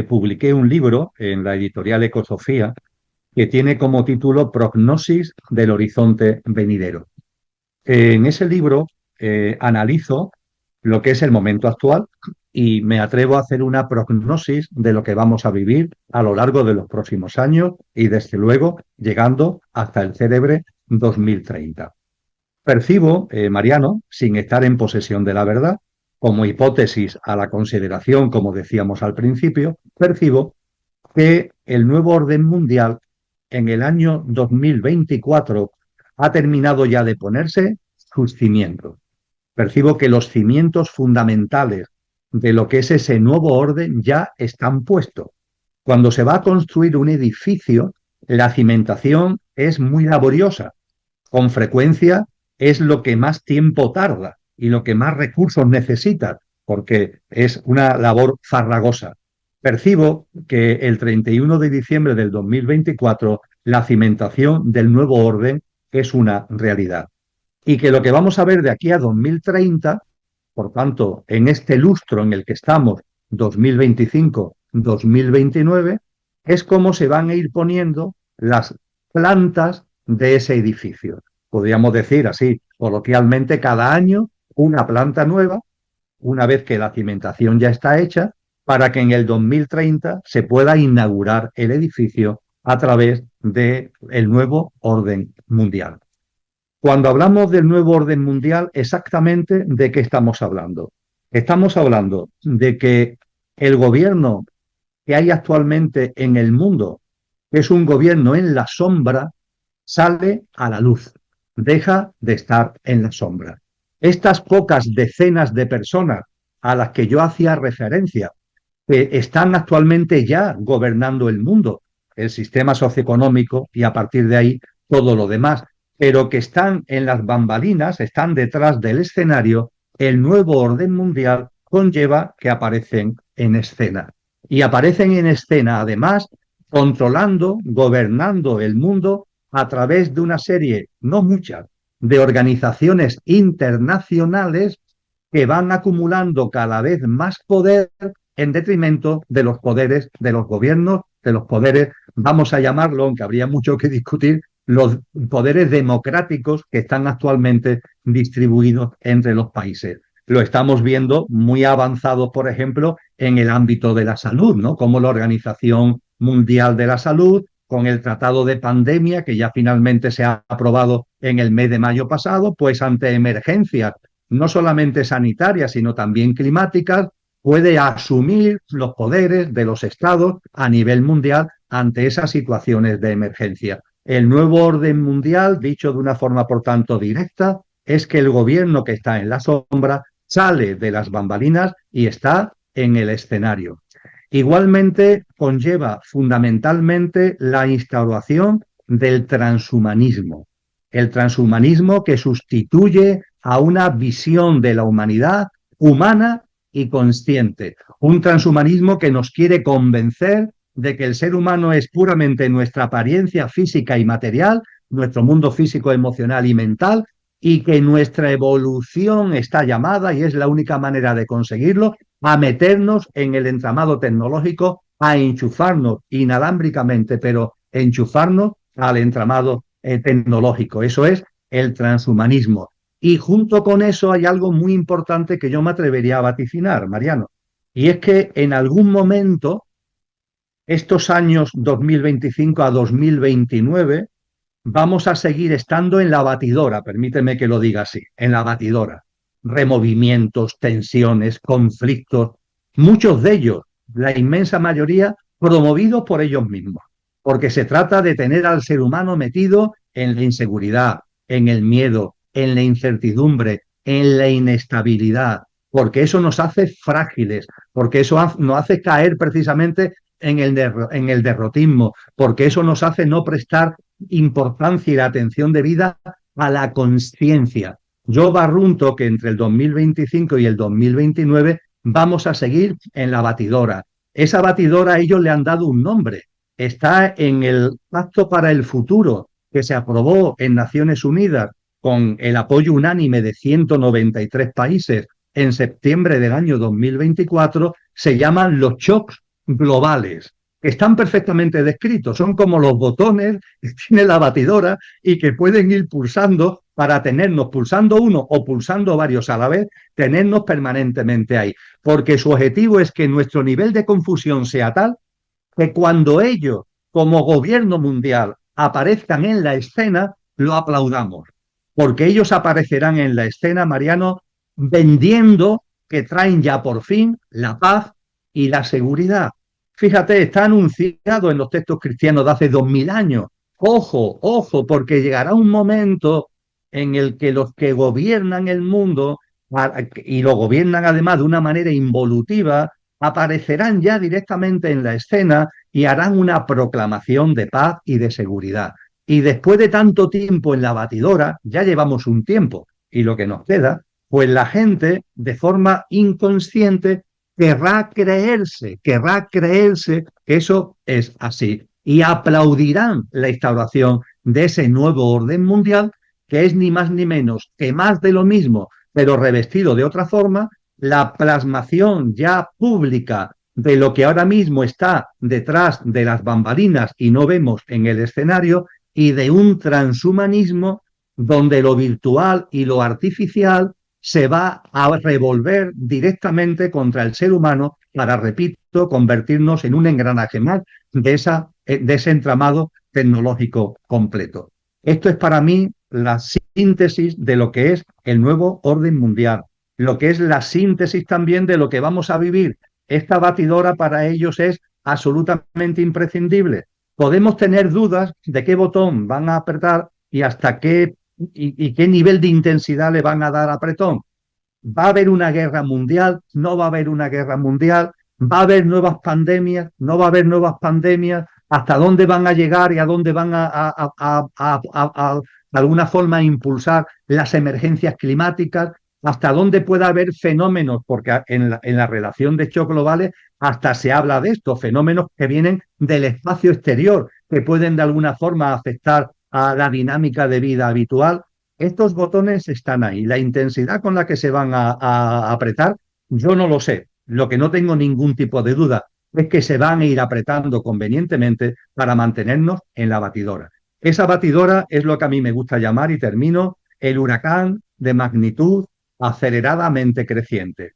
publiqué un libro en la editorial Ecosofía que tiene como título Prognosis del horizonte venidero. En ese libro analizo lo que es el momento actual y me atrevo a hacer una prognosis de lo que vamos a vivir a lo largo de los próximos años y, desde luego, llegando hasta el célebre 2030. Percibo, Mariano, sin estar en posesión de la verdad, como hipótesis a la consideración, como decíamos al principio, percibo que el nuevo orden mundial en el año 2024 ha terminado ya de ponerse sus cimientos. Percibo que los cimientos fundamentales de lo que es ese nuevo orden ya están puestos. Cuando se va a construir un edificio, la cimentación es muy laboriosa. Con frecuencia es lo que más tiempo tarda y lo que más recursos necesita, porque es una labor farragosa. Percibo que el 31 de diciembre del 2024 la cimentación del nuevo orden es una realidad. Y que lo que vamos a ver de aquí a 2030, por tanto, en este lustro en el que estamos, 2025-2029, es cómo se van a ir poniendo las plantas de ese edificio. Podríamos decir así, coloquialmente, cada año una planta nueva, una vez que la cimentación ya está hecha, para que en el 2030 se pueda inaugurar el edificio a través del nuevo orden mundial. Cuando hablamos del nuevo orden mundial, exactamente de qué estamos hablando. Estamos hablando de que el gobierno que hay actualmente en el mundo, que es un gobierno en la sombra, sale a la luz, deja de estar en la sombra. Estas pocas decenas de personas a las que yo hacía referencia, que están actualmente ya gobernando el mundo, el sistema socioeconómico y a partir de ahí todo lo demás, pero que están en las bambalinas, están detrás del escenario, el nuevo orden mundial conlleva que aparecen en escena. Y aparecen en escena, además, controlando, gobernando el mundo a través de una serie, no muchas, de organizaciones internacionales que van acumulando cada vez más poder en detrimento de los poderes de los gobiernos, de los poderes, vamos a llamarlo, aunque habría mucho que discutir, los poderes democráticos que están actualmente distribuidos entre los países. Lo estamos viendo muy avanzados, por ejemplo, en el ámbito de la salud, ¿no? Como la Organización Mundial de la Salud, con el tratado de pandemia que ya finalmente se ha aprobado en el mes de mayo pasado, pues ante emergencias no solamente sanitarias, sino también climáticas, puede asumir los poderes de los estados a nivel mundial ante esas situaciones de emergencia. El nuevo orden mundial, dicho de una forma por tanto directa, es que el gobierno que está en la sombra sale de las bambalinas y está en el escenario. Igualmente conlleva fundamentalmente la instauración del transhumanismo. El transhumanismo que sustituye a una visión de la humanidad humana y consciente. Un transhumanismo que nos quiere convencer de que el ser humano es puramente nuestra apariencia física y material, nuestro mundo físico, emocional y mental, y que nuestra evolución está llamada, y es la única manera de conseguirlo, a meternos en el entramado tecnológico, a enchufarnos inalámbricamente, pero enchufarnos al entramado tecnológico. Eso es el transhumanismo. Y junto con eso hay algo muy importante que yo me atrevería a vaticinar, Mariano, y es que en algún momento, estos años 2025 a 2029, vamos a seguir estando en la batidora, permíteme que lo diga así, en la batidora. Removimientos, tensiones, conflictos, muchos de ellos, la inmensa mayoría, promovidos por ellos mismos, porque se trata de tener al ser humano metido en la inseguridad, en el miedo, en la incertidumbre, en la inestabilidad, porque eso nos hace frágiles, porque eso nos hace caer precisamente en el derrotismo, porque eso nos hace no prestar importancia y la atención debida a la conciencia. Yo barrunto que entre el 2025 y el 2029 vamos a seguir en la batidora. Esa batidora ellos le han dado un nombre. Está en el Pacto para el Futuro que se aprobó en Naciones Unidas con el apoyo unánime de 193 países en septiembre del año 2024, se llaman los shocks globales. Están perfectamente descritos, son como los botones que tiene la batidora y que pueden ir pulsando para tenernos, pulsando uno o pulsando varios a la vez, tenernos permanentemente ahí. Porque su objetivo es que nuestro nivel de confusión sea tal que cuando ellos, como gobierno mundial, aparezcan en la escena, lo aplaudamos. Porque ellos aparecerán en la escena, Mariano, vendiendo que traen ya por fin la paz y la seguridad. Fíjate, está anunciado en los textos cristianos de hace 2000 años. Ojo, ojo, porque llegará un momento en el que los que gobiernan el mundo, y lo gobiernan además de una manera involutiva, aparecerán ya directamente en la escena y harán una proclamación de paz y de seguridad. Y después de tanto tiempo en la batidora, ya llevamos un tiempo, y lo que nos queda, pues la gente de forma inconsciente querrá creerse que eso es así y aplaudirán la instauración de ese nuevo orden mundial que es ni más ni menos que más de lo mismo, pero revestido de otra forma, la plasmación ya pública de lo que ahora mismo está detrás de las bambalinas y no vemos en el escenario, y de un transhumanismo donde lo virtual y lo artificial se va a revolver directamente contra el ser humano para, repito, convertirnos en un engranaje más de ese entramado tecnológico completo. Esto es para mí la síntesis de lo que es el nuevo orden mundial, lo que es la síntesis también de lo que vamos a vivir. Esta batidora para ellos es absolutamente imprescindible. Podemos tener dudas de qué botón van a apretar y hasta y qué nivel de intensidad le van a dar apretón. ¿Va a haber una guerra mundial? ¿No va a haber una guerra mundial? ¿Va a haber nuevas pandemias? ¿No va a haber nuevas pandemias? ¿Hasta dónde van a llegar y a dónde van de alguna forma a impulsar las emergencias climáticas? ¿Hasta dónde puede haber fenómenos? Porque en la relación de hechos globales hasta se habla de estos fenómenos que vienen del espacio exterior, que pueden de alguna forma afectar a la dinámica de vida habitual. Estos botones están ahí. La intensidad con la que se van a apretar, yo no lo sé. Lo que no tengo ningún tipo de duda es que se van a ir apretando convenientemente para mantenernos en la batidora. Esa batidora es lo que a mí me gusta llamar, y termino, el huracán de magnitud aceleradamente creciente.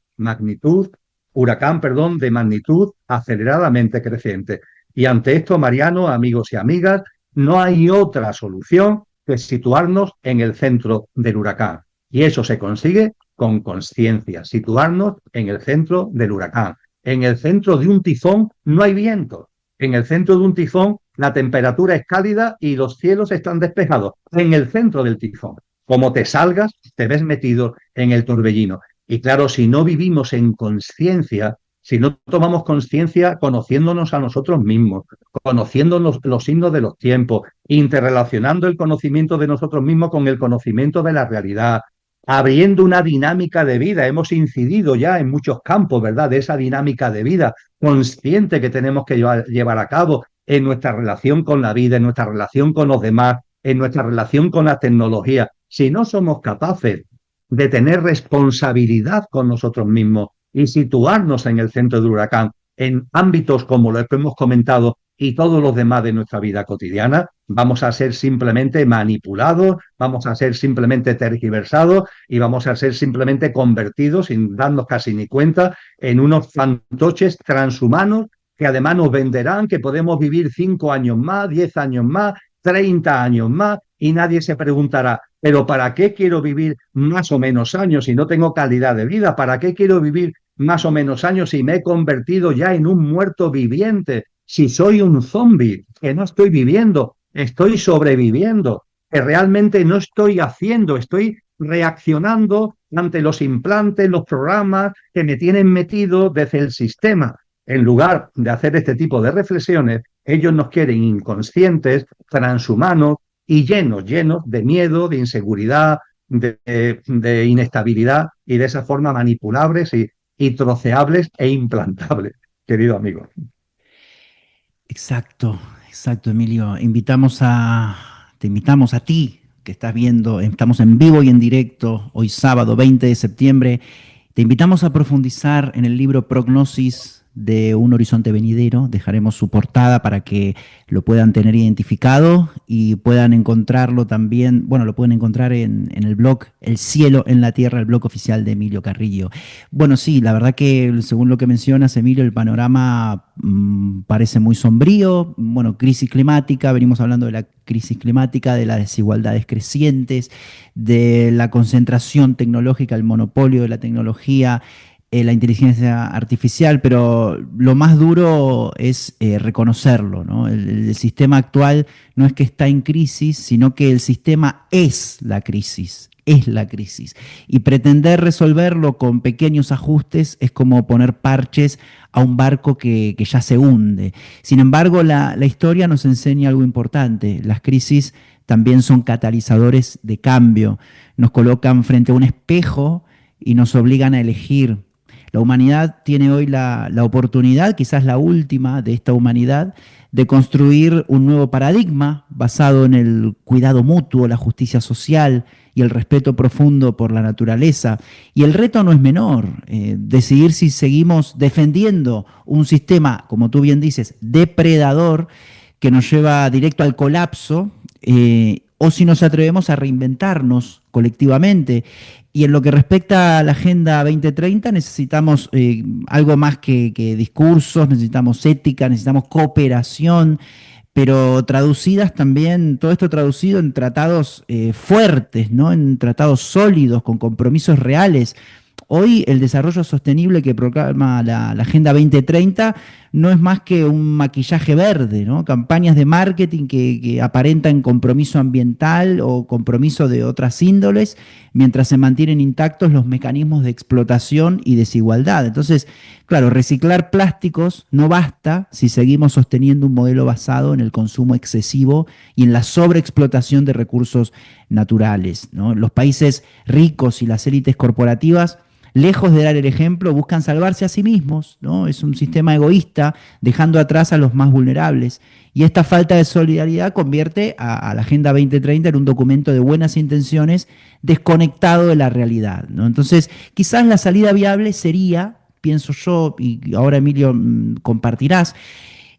Huracán, de magnitud aceleradamente creciente. Y ante esto, Mariano, amigos y amigas, no hay otra solución que situarnos en el centro del huracán. Y eso se consigue con conciencia, situarnos en el centro del huracán. En el centro de un tifón no hay viento. En el centro de un tifón la temperatura es cálida y los cielos están despejados. En el centro del tifón. Como te salgas, te ves metido en el torbellino. Y claro, si no vivimos en conciencia, si no tomamos conciencia conociéndonos a nosotros mismos, conociendo los signos de los tiempos, interrelacionando el conocimiento de nosotros mismos con el conocimiento de la realidad, abriendo una dinámica de vida. Hemos incidido ya en muchos campos, ¿verdad?, de esa dinámica de vida consciente que tenemos que llevar a cabo en nuestra relación con la vida, en nuestra relación con los demás, en nuestra relación con la tecnología. Si no somos capaces de tener responsabilidad con nosotros mismos y situarnos en el centro del huracán, en ámbitos como los que hemos comentado y todos los demás de nuestra vida cotidiana, vamos a ser simplemente manipulados, vamos a ser simplemente tergiversados y vamos a ser simplemente convertidos, sin darnos casi ni cuenta, en unos fantoches transhumanos que además nos venderán que podemos vivir 5 años más, 10 años más, 30 años más, y nadie se preguntará, ¿pero para qué quiero vivir más o menos años si no tengo calidad de vida? ¿Para qué quiero vivir más o menos años si me he convertido ya en un muerto viviente? Si soy un zombie, que no estoy viviendo, estoy sobreviviendo, que realmente no estoy haciendo, estoy reaccionando ante los implantes, los programas que me tienen metido desde el sistema. En lugar de hacer este tipo de reflexiones, ellos nos quieren inconscientes, transhumanos y llenos de miedo, de inseguridad, de inestabilidad y de esa forma manipulables y troceables e implantables, querido amigo. Exacto, exacto, Emilio. Te invitamos a ti, que estás viendo, estamos en vivo y en directo, hoy sábado 20 de septiembre. Te invitamos a profundizar en el libro Prognosis de un horizonte venidero. Dejaremos su portada para que lo puedan tener identificado y puedan encontrarlo también. Bueno, lo pueden encontrar en el blog El Cielo en la Tierra, el blog oficial de Emilio Carrillo. Bueno, sí, la verdad que según lo que mencionas, Emilio, el panorama parece muy sombrío. Bueno, crisis climática, venimos hablando de la crisis climática, de las desigualdades crecientes, de la concentración tecnológica, el monopolio de la tecnología, la inteligencia artificial, pero lo más duro es reconocerlo, ¿no? El sistema actual no es que está en crisis, sino que el sistema es la crisis. es la crisis. Y pretender resolverlo con pequeños ajustes es como poner parches a un barco que ya se hunde. Sin embargo, la historia nos enseña algo importante. Las crisis también son catalizadores de cambio. Nos colocan frente a un espejo y nos obligan a elegir. La humanidad tiene hoy la oportunidad, quizás la última de esta humanidad, de construir un nuevo paradigma basado en el cuidado mutuo, la justicia social y el respeto profundo por la naturaleza. Y el reto no es menor, decidir si seguimos defendiendo un sistema, como tú bien dices, depredador, que nos lleva directo al colapso, o si nos atrevemos a reinventarnos colectivamente. Y en lo que respecta a la Agenda 2030, necesitamos algo más que discursos, necesitamos ética, necesitamos cooperación, pero traducidas también, todo esto traducido en tratados fuertes, ¿no? En tratados sólidos, con compromisos reales. Hoy el desarrollo sostenible que proclama la Agenda 2030 no es más que un maquillaje verde, ¿no? Campañas de marketing que aparentan compromiso ambiental o compromiso de otras índoles, mientras se mantienen intactos los mecanismos de explotación y desigualdad. Entonces, claro, reciclar plásticos no basta si seguimos sosteniendo un modelo basado en el consumo excesivo y en la sobreexplotación de recursos naturales, ¿no? Los países ricos y las élites corporativas, lejos de dar el ejemplo, buscan salvarse a sí mismos, ¿no? Es un sistema egoísta, dejando atrás a los más vulnerables. Y esta falta de solidaridad convierte a la Agenda 2030 en un documento de buenas intenciones desconectado de la realidad, ¿no? Entonces, quizás la salida viable sería, pienso yo, y ahora Emilio compartirás,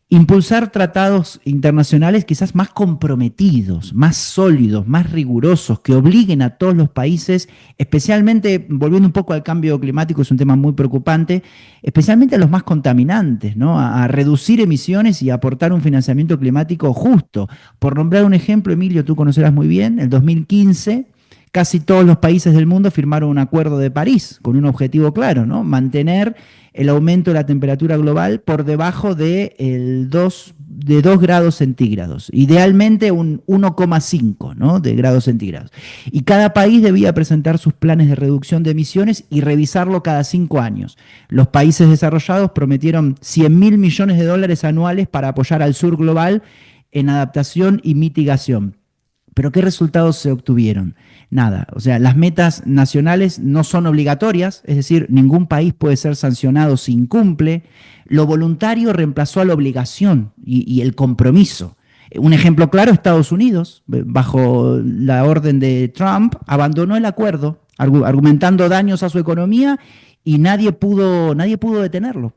impulsar tratados internacionales quizás más comprometidos, más sólidos, más rigurosos, que obliguen a todos los países, especialmente, volviendo un poco al cambio climático, es un tema muy preocupante, especialmente a los más contaminantes, ¿no? A reducir emisiones y a aportar un financiamiento climático justo. Por nombrar un ejemplo, Emilio, tú conocerás muy bien, en 2015 casi todos los países del mundo firmaron un acuerdo de París con un objetivo claro, ¿no? Mantener el aumento de la temperatura global por debajo de 2 grados centígrados, idealmente un 1,5, ¿no? de grados centígrados. Y cada país debía presentar sus planes de reducción de emisiones y revisarlo cada 5 años. Los países desarrollados prometieron 100.000 millones de dólares anuales para apoyar al sur global en adaptación y mitigación. Pero ¿qué resultados se obtuvieron? Nada. O sea, las metas nacionales no son obligatorias, es decir, ningún país puede ser sancionado si incumple. Lo voluntario reemplazó a la obligación y el compromiso. Un ejemplo claro, Estados Unidos, bajo la orden de Trump, abandonó el acuerdo, argumentando daños a su economía y nadie pudo detenerlo.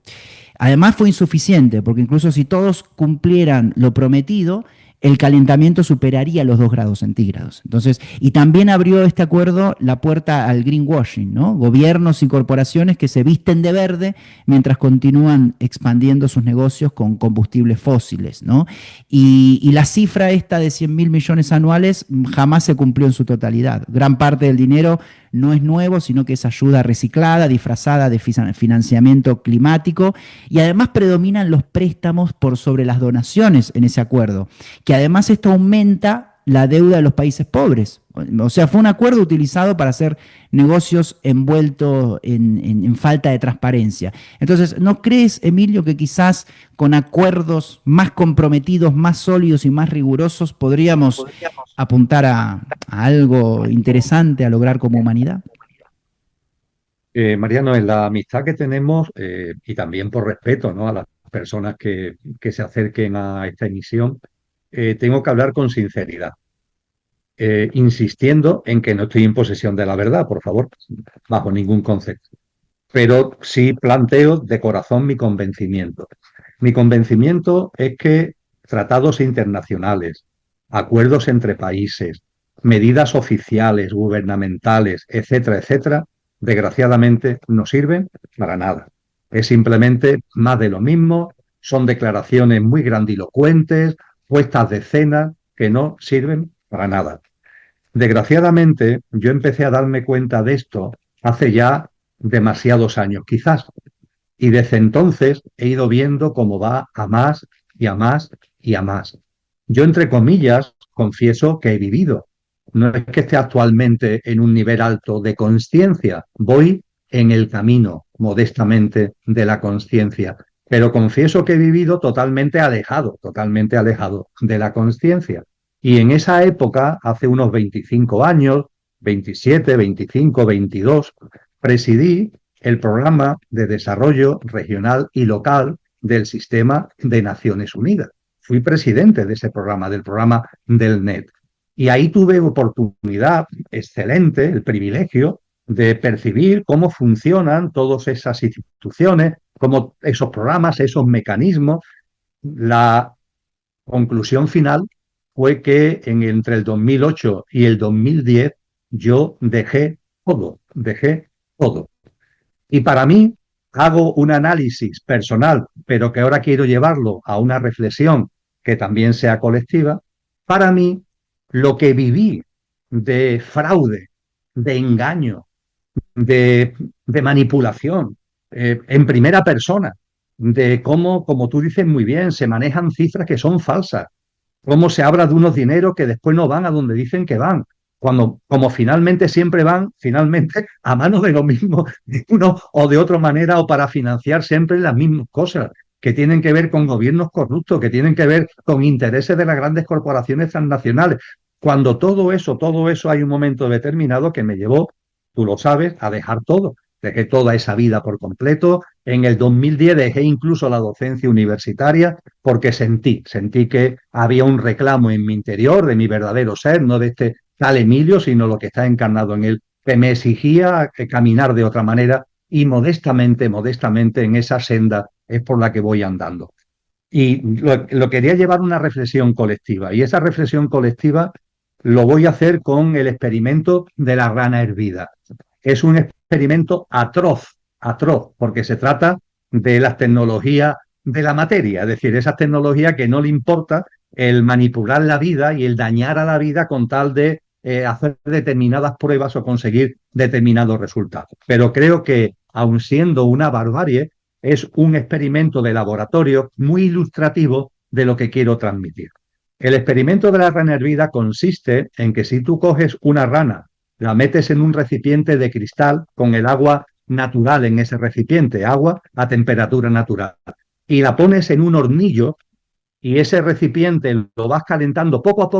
Además fue insuficiente, porque incluso si todos cumplieran lo prometido, el calentamiento superaría los 2 grados centígrados. Entonces, y también abrió este acuerdo la puerta al greenwashing, ¿no? Gobiernos y corporaciones que se visten de verde mientras continúan expandiendo sus negocios con combustibles fósiles, ¿no? Y la cifra esta de 100.000 millones anuales jamás se cumplió en su totalidad. Gran parte del dinero no es nuevo, sino que es ayuda reciclada, disfrazada de financiamiento climático, y además predominan los préstamos por sobre las donaciones en ese acuerdo, que además esto aumenta la deuda de los países pobres. O sea, fue un acuerdo utilizado para hacer negocios envueltos en falta de transparencia. Entonces, ¿no crees, Emilio, que quizás con acuerdos más comprometidos, más sólidos y más rigurosos podríamos apuntar a algo interesante a lograr como humanidad? Mariano, en la amistad que tenemos, y también por respeto, ¿no? a las personas que se acerquen a esta emisión, tengo que hablar con sinceridad, insistiendo en que no estoy en posesión de la verdad, por favor, bajo ningún concepto. Pero sí planteo de corazón mi convencimiento. Mi convencimiento es que tratados internacionales, acuerdos entre países, medidas oficiales, gubernamentales, etcétera, etcétera, desgraciadamente no sirven para nada. Es simplemente más de lo mismo, son declaraciones muy grandilocuentes, puestas de escena que no sirven para nada. Desgraciadamente, yo empecé a darme cuenta de esto hace ya demasiados años, quizás, y desde entonces he ido viendo cómo va a más y a más y a más. Yo, entre comillas, confieso que he vivido. no es que esté actualmente en un nivel alto de conciencia, voy en el camino, modestamente, de la conciencia. Pero confieso que he vivido totalmente alejado de la conciencia. Y en esa época, hace unos 25 años, 27, 25, 22, presidí el programa de desarrollo regional y local del sistema de Naciones Unidas. Fui presidente de ese programa, del programa del NET. Y ahí tuve oportunidad excelente, el privilegio de percibir cómo funcionan todas esas instituciones, cómo esos programas, esos mecanismos. La conclusión final fue que entre el 2008 y el 2010 yo dejé todo. Y para mí hago un análisis personal, pero que ahora quiero llevarlo a una reflexión que también sea colectiva. Para mí, lo que viví de fraude, de engaño, de manipulación, en primera persona, de cómo, como tú dices muy bien, se manejan cifras que son falsas, cómo se habla de unos dineros que después no van a donde dicen que van, cuando como finalmente siempre van, finalmente a manos de lo mismo, de uno o de otra manera, o para financiar siempre las mismas cosas que tienen que ver con gobiernos corruptos, que tienen que ver con intereses de las grandes corporaciones transnacionales. Cuando todo eso hay un momento determinado que me llevó, tú lo sabes, a dejar todo. Dejé toda esa vida por completo. En el 2010 dejé incluso la docencia universitaria porque sentí que había un reclamo en mi interior, de mi verdadero ser, no de este tal Emilio, sino lo que está encarnado en él, que me exigía caminar de otra manera y modestamente en esa senda es por la que voy andando. Y lo quería llevar a una reflexión colectiva, y esa reflexión colectiva lo voy a hacer con el experimento de la rana hervida. Es un experimento atroz, porque se trata de las tecnologías de la materia, es decir, esas tecnologías que no le importa el manipular la vida y el dañar a la vida con tal de hacer determinadas pruebas o conseguir determinados resultados. Pero creo que, aun siendo una barbarie, es un experimento de laboratorio muy ilustrativo de lo que quiero transmitir. El experimento de la rana hervida consiste en que si tú coges una rana, la metes en un recipiente de cristal con el agua natural en ese recipiente, agua a temperatura natural, y la pones en un hornillo y ese recipiente lo vas calentando poco a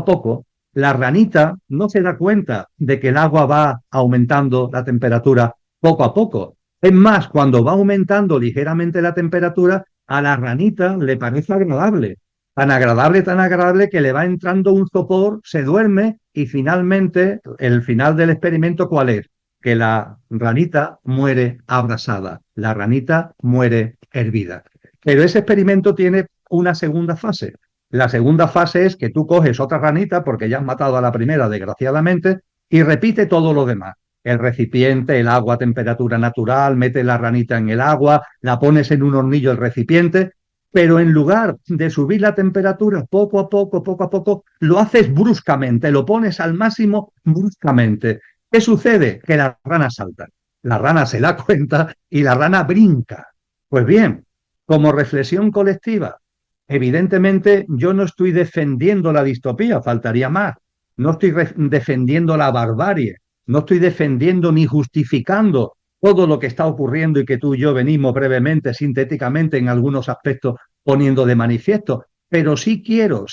poco, la ranita no se da cuenta de que el agua va aumentando la temperatura poco a poco. Es más, cuando va aumentando ligeramente la temperatura, a la ranita le parece agradable, tan agradable que le va entrando un sopor, se duerme y finalmente, el final del experimento, ¿cuál es? Que la ranita muere abrasada, la ranita muere hervida. Pero ese experimento tiene una segunda fase. La segunda fase es que tú coges otra ranita, porque ya has matado a la primera, desgraciadamente, y repite todo lo demás. El recipiente, el agua a temperatura natural, metes la ranita en el agua, la pones en un hornillo el recipiente, pero en lugar de subir la temperatura poco a poco, lo haces bruscamente, lo pones al máximo bruscamente. ¿Qué sucede? Que la rana salta. La rana se da cuenta y la rana brinca. Pues bien, como reflexión colectiva, evidentemente yo no estoy defendiendo la distopía, faltaría más. No estoy defendiendo la barbarie, no estoy defendiendo ni justificando todo lo que está ocurriendo y que tú y yo venimos brevemente, sintéticamente, en algunos aspectos poniendo de manifiesto, pero sí quiero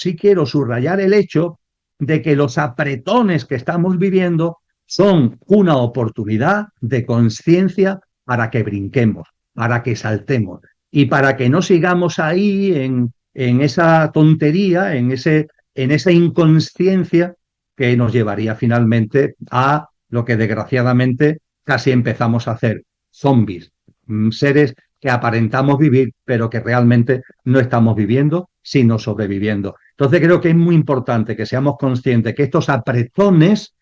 subrayar el hecho de que los apretones que estamos viviendo son una oportunidad de conciencia para que brinquemos, para que saltemos y para que no sigamos ahí en esa tontería, en esa inconsciencia que nos llevaría finalmente a lo que desgraciadamente casi empezamos a hacer, zombies, seres que aparentamos vivir, pero que realmente no estamos viviendo, sino sobreviviendo. Entonces creo que es muy importante que seamos conscientes que estos apretones,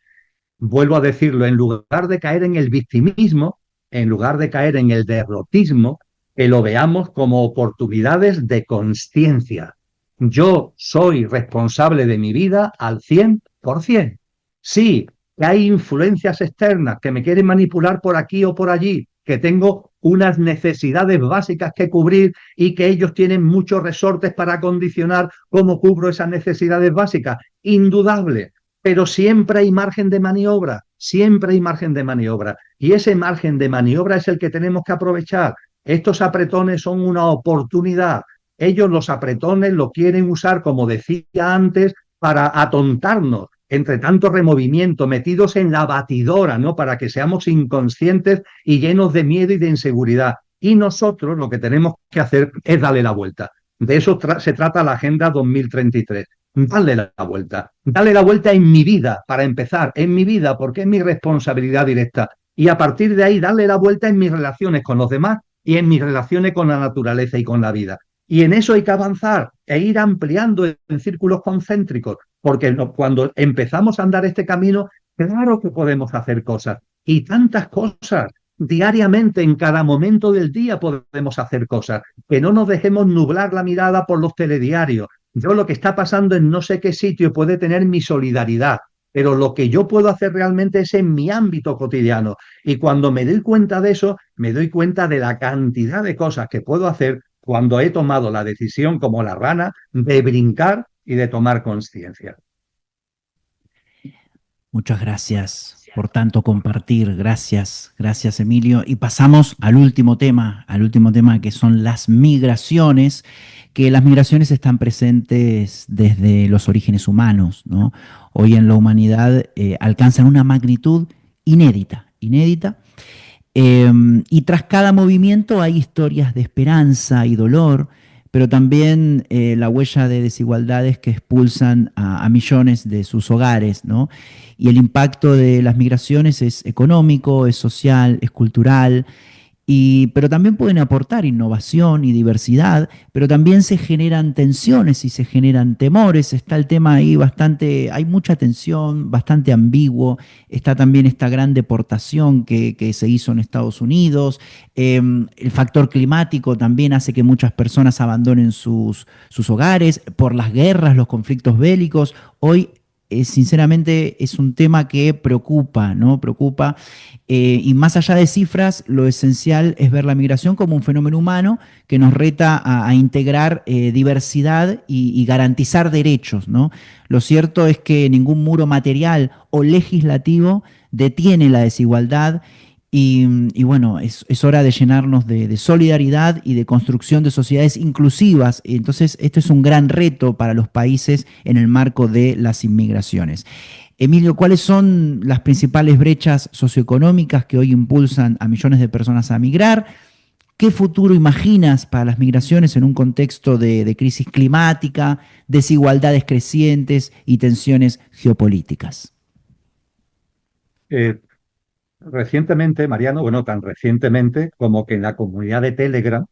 vuelvo a decirlo, en lugar de caer en el victimismo, en lugar de caer en el derrotismo, que lo veamos como oportunidades de conciencia. Yo soy responsable de mi vida al 100%. Sí, que hay influencias externas que me quieren manipular por aquí o por allí, que tengo unas necesidades básicas que cubrir y que ellos tienen muchos resortes para condicionar cómo cubro esas necesidades básicas. Indudable, pero siempre hay margen de maniobra, siempre hay margen de maniobra. Y ese margen de maniobra es el que tenemos que aprovechar. Estos apretones son una oportunidad. Ellos los apretones lo quieren usar, como decía antes, para atontarnos entre tanto removimiento, metidos en la batidora, ¿no? Para que seamos inconscientes y llenos de miedo y de inseguridad. Y nosotros lo que tenemos que hacer es darle la vuelta. De eso se trata la Agenda 2033. Darle la vuelta en mi vida, para empezar, en mi vida, porque es mi responsabilidad directa. Y a partir de ahí, darle la vuelta en mis relaciones con los demás y en mis relaciones con la naturaleza y con la vida. Y en eso hay que avanzar e ir ampliando en círculos concéntricos, porque cuando empezamos a andar este camino, claro que podemos hacer cosas, y tantas cosas. Diariamente, en cada momento del día podemos hacer cosas, que no nos dejemos nublar la mirada por los telediarios. Yo lo que está pasando en no sé qué sitio puede tener mi solidaridad, pero lo que yo puedo hacer realmente es en mi ámbito cotidiano. Y cuando me doy cuenta de eso, me doy cuenta de la cantidad de cosas que puedo hacer cuando he tomado la decisión, como la rana, de brincar y de tomar conciencia. Muchas gracias por tanto compartir. Gracias, gracias Emilio. Y pasamos al último tema que son las migraciones, que las migraciones están presentes desde los orígenes humanos, ¿no? Hoy en la humanidad alcanzan una magnitud inédita, inédita. Y tras cada movimiento hay historias de esperanza y dolor, pero también la huella de desigualdades que expulsan a millones de sus hogares, ¿no? Y el impacto de las migraciones es económico, es social, es cultural, pero también pueden aportar innovación y diversidad, pero también se generan tensiones y se generan temores. Está el tema ahí bastante, hay mucha tensión, bastante ambiguo. Está también esta gran deportación que se hizo en Estados Unidos. El factor climático también hace que muchas personas abandonen sus hogares por las guerras, los conflictos bélicos. Hoy sinceramente es un tema que preocupa, ¿no? Preocupa. Y más allá de cifras, lo esencial es ver la migración como un fenómeno humano que nos reta a integrar diversidad y garantizar derechos, ¿no? Lo cierto es que ningún muro material o legislativo detiene la desigualdad y bueno, es hora de llenarnos de solidaridad y de construcción de sociedades inclusivas. Entonces, esto es un gran reto para los países en el marco de las inmigraciones. Emilio, ¿cuáles son las principales brechas socioeconómicas que hoy impulsan a millones de personas a migrar? ¿Qué futuro imaginas para las migraciones en un contexto de crisis climática, desigualdades crecientes y tensiones geopolíticas? Recientemente, Mariano, bueno, tan recientemente como que en la comunidad de Telegram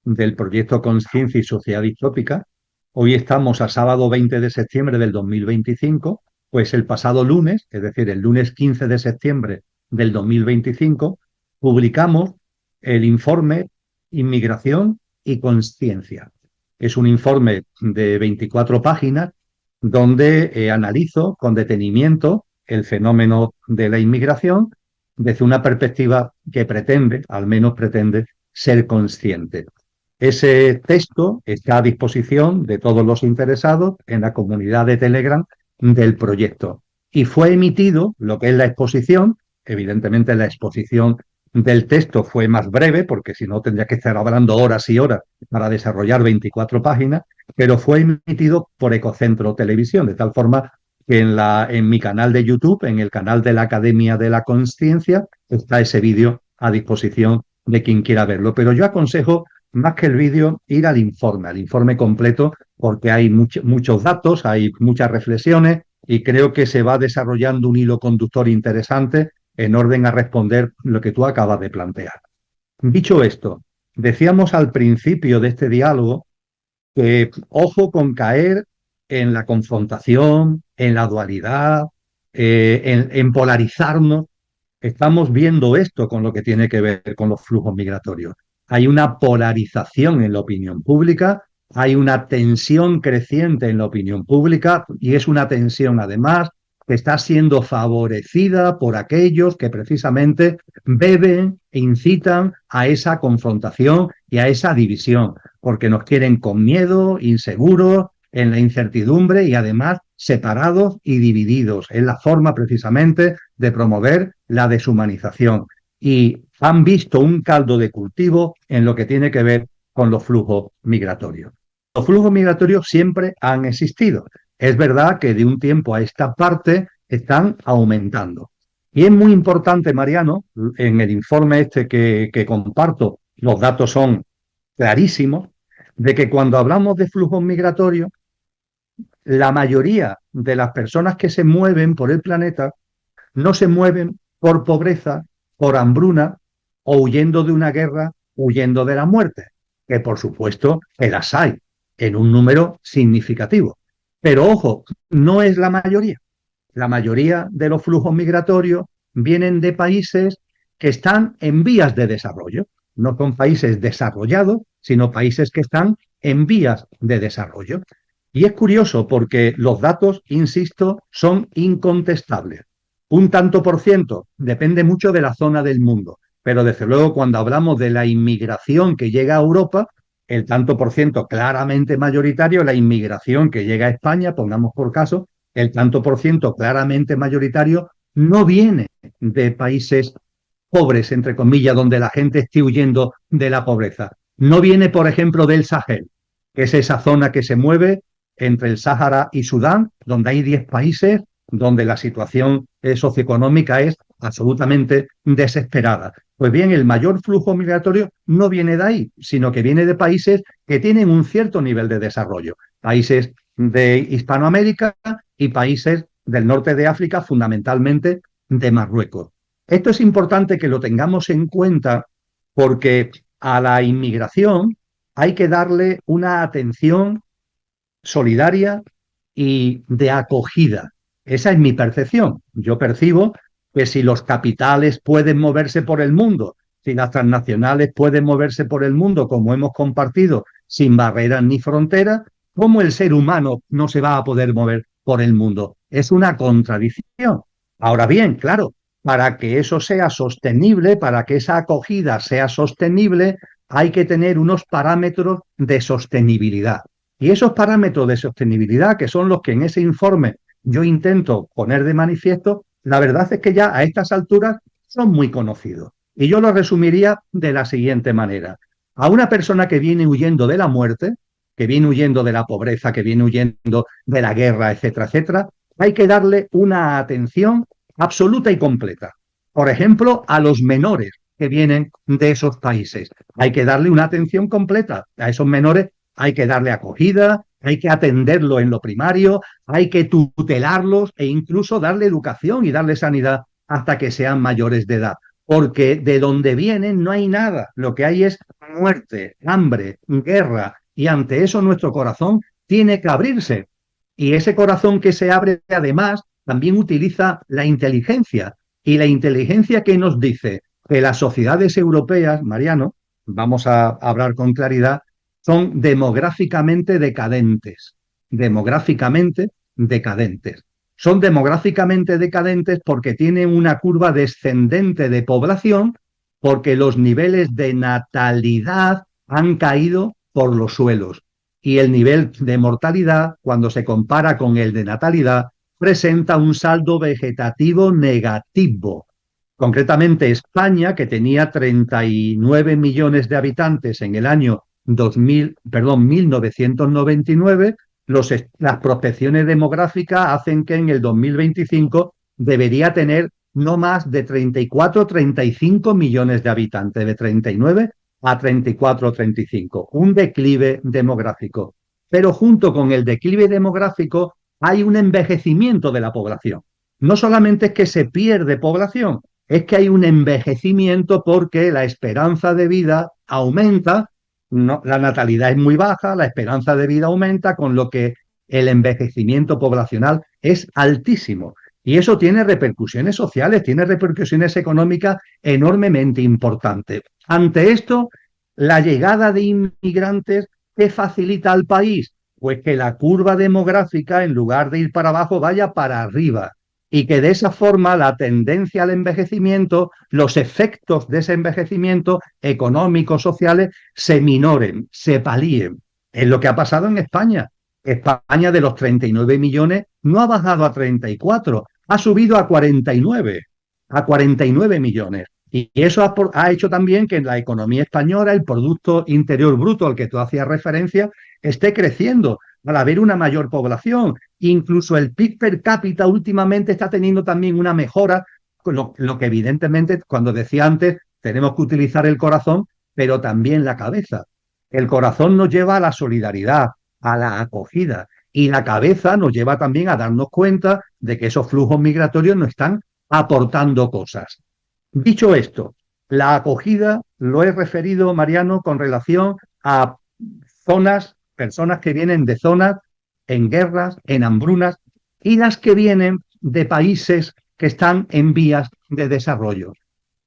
del proyecto Conciencia y Sociedad Distópica, hoy estamos a sábado 20 de septiembre del 2025, pues el pasado lunes, es decir, el lunes 15 de septiembre del 2025, publicamos el informe Inmigración y Conciencia. Es un informe de 24 páginas donde analizo con detenimiento el fenómeno de la inmigración desde una perspectiva que pretende, al menos pretende, ser consciente. Ese texto está a disposición de todos los interesados en la comunidad de Telegram del proyecto. Y fue emitido lo que es la exposición. Evidentemente la exposición del texto fue más breve, porque si no tendría que estar hablando horas y horas para desarrollar 24 páginas, pero fue emitido por Ecocentro Televisión, de tal forma que en mi canal de YouTube, en el canal de la Academia de la Consciencia, está ese vídeo a disposición de quien quiera verlo. Pero yo aconsejo, más que el vídeo, ir al informe completo, porque hay muchos datos, hay muchas reflexiones y creo que se va desarrollando un hilo conductor interesante en orden a responder lo que tú acabas de plantear. Dicho esto, decíamos al principio de este diálogo que ojo con caer en la confrontación, en la dualidad, en polarizarnos. Estamos viendo esto con lo que tiene que ver con los flujos migratorios. Hay una polarización en la opinión pública, hay una tensión creciente en la opinión pública y es una tensión además que está siendo favorecida por aquellos que precisamente beben e incitan a esa confrontación y a esa división, porque nos quieren con miedo, inseguros, en la incertidumbre y además separados y divididos. Es la forma precisamente de promover la deshumanización. Y han visto un caldo de cultivo en lo que tiene que ver con los flujos migratorios. Los flujos migratorios siempre han existido. Es verdad que de un tiempo a esta parte están aumentando. Y es muy importante, Mariano, en el informe este que comparto, los datos son clarísimos, de que cuando hablamos de flujos migratorios, la mayoría de las personas que se mueven por el planeta no se mueven por pobreza, por hambruna o huyendo de una guerra, huyendo de la muerte, que por supuesto que las hay en un número significativo. Pero ojo, no es la mayoría. La mayoría de los flujos migratorios vienen de países que están en vías de desarrollo. No son países desarrollados, sino países que están en vías de desarrollo. Y es curioso porque los datos, insisto, son incontestables. Un tanto por ciento depende mucho de la zona del mundo, pero desde luego cuando hablamos de la inmigración que llega a Europa, el tanto por ciento claramente mayoritario, la inmigración que llega a España, pongamos por caso, el tanto por ciento claramente mayoritario no viene de países pobres, entre comillas, donde la gente esté huyendo de la pobreza. No viene, por ejemplo, del Sahel, que es esa zona que se mueve entre el Sáhara y Sudán, donde hay 10 países donde la situación socioeconómica es absolutamente desesperada. Pues bien, el mayor flujo migratorio no viene de ahí, sino que viene de países que tienen un cierto nivel de desarrollo. Países de Hispanoamérica y países del norte de África, fundamentalmente de Marruecos. Esto es importante que lo tengamos en cuenta porque a la inmigración hay que darle una atención solidaria y de acogida. Esa es mi percepción. Yo percibo que si los capitales pueden moverse por el mundo, si las transnacionales pueden moverse por el mundo, como hemos compartido, sin barreras ni fronteras, ¿cómo el ser humano no se va a poder mover por el mundo? Es una contradicción. Ahora bien, claro, para que eso sea sostenible, para que esa acogida sea sostenible, hay que tener unos parámetros de sostenibilidad. Y esos parámetros de sostenibilidad, que son los que en ese informe yo intento poner de manifiesto, la verdad es que ya a estas alturas son muy conocidos. Y yo lo resumiría de la siguiente manera. A una persona que viene huyendo de la muerte, que viene huyendo de la pobreza, que viene huyendo de la guerra, etcétera, etcétera, hay que darle una atención absoluta y completa. Por ejemplo, a los menores que vienen de esos países. Hay que darle una atención completa a esos menores, hay que darle acogida, hay que atenderlo en lo primario, hay que tutelarlos e incluso darle educación y darle sanidad hasta que sean mayores de edad. Porque de donde vienen no hay nada, lo que hay es muerte, hambre, guerra, y ante eso nuestro corazón tiene que abrirse. Y ese corazón que se abre, además, también utiliza la inteligencia. Y la inteligencia que nos dice que las sociedades europeas, Mariano, vamos a hablar con claridad, son demográficamente decadentes. Demográficamente decadentes. Son demográficamente decadentes porque tienen una curva descendente de población, porque los niveles de natalidad han caído por los suelos. Y el nivel de mortalidad, cuando se compara con el de natalidad, presenta un saldo vegetativo negativo. Concretamente España, que tenía 39 millones de habitantes en el año 1999, las prospecciones demográficas hacen que en el 2025 debería tener no más de 34 o 35 millones de habitantes, de 39 a 34 o 35, un declive demográfico. Pero junto con el declive demográfico hay un envejecimiento de la población. No solamente es que se pierde población, es que hay un envejecimiento porque la esperanza de vida aumenta, no, la natalidad es muy baja, la esperanza de vida aumenta, con lo que el envejecimiento poblacional es altísimo. Y eso tiene repercusiones sociales, tiene repercusiones económicas enormemente importantes. Ante esto, la llegada de inmigrantes, ¿qué facilita al país? Pues que la curva demográfica, en lugar de ir para abajo, vaya para arriba. y que de esa forma la tendencia al envejecimiento, los efectos de ese envejecimiento económicos, sociales, se minoren, se palíen. Es lo que ha pasado en España. España de los 39 millones no ha bajado a 34, ha subido a 49 millones. Y eso ha hecho también que en la economía española el Producto Interior Bruto al que tú hacías referencia esté creciendo al haber una mayor población. Incluso el PIB per cápita últimamente está teniendo también una mejora, lo que evidentemente, cuando decía antes, tenemos que utilizar el corazón, pero también la cabeza. El corazón nos lleva a la solidaridad, a la acogida, y la cabeza nos lleva también a darnos cuenta de que esos flujos migratorios nos están aportando cosas. Dicho esto, la acogida lo he referido, Mariano, con relación a zonas, personas que vienen de zonas en guerras, en hambrunas, y las que vienen de países que están en vías de desarrollo.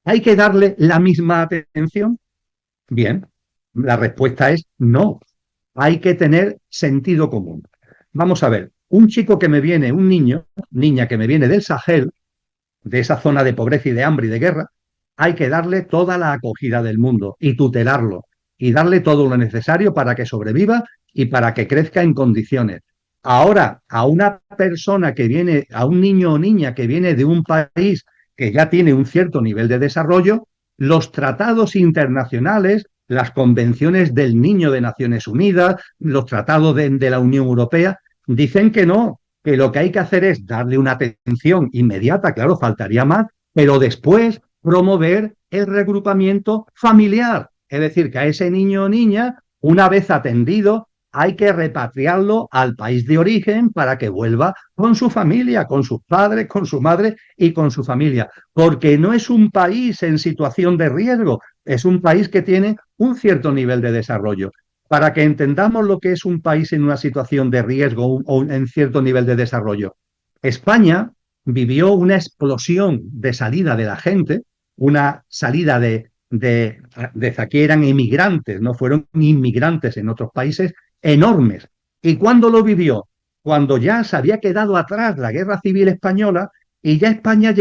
¿Hay que darle la misma atención? Bien, la respuesta es no. Hay que tener sentido común. Vamos a ver, un chico que me viene, un niño, niña que me viene del Sahel, de esa zona de pobreza y de hambre y de guerra, hay que darle toda la acogida del mundo y tutelarlo y darle todo lo necesario para que sobreviva y para que crezca en condiciones. Ahora, a una persona que viene, a un niño o niña que viene de un país que ya tiene un cierto nivel de desarrollo, los tratados internacionales, las convenciones del niño de Naciones Unidas, los tratados de la Unión Europea, dicen que no, que lo que hay que hacer es darle una atención inmediata, claro, faltaría más, pero después promover el regrupamiento familiar. Es decir, que a ese niño o niña, una vez atendido, hay que repatriarlo al país de origen para que vuelva con su familia, con sus padres, con su madre y con su familia. Porque no es un país en situación de riesgo, es un país que tiene un cierto nivel de desarrollo. Para que entendamos lo que es un país en una situación de riesgo o en cierto nivel de desarrollo. España vivió una explosión de salida de la gente, una salida de aquí eran emigrantes, no fueron inmigrantes en otros países, enormes. ¿Y cuándo lo vivió? Cuando ya se había quedado atrás la Guerra Civil Española y ya España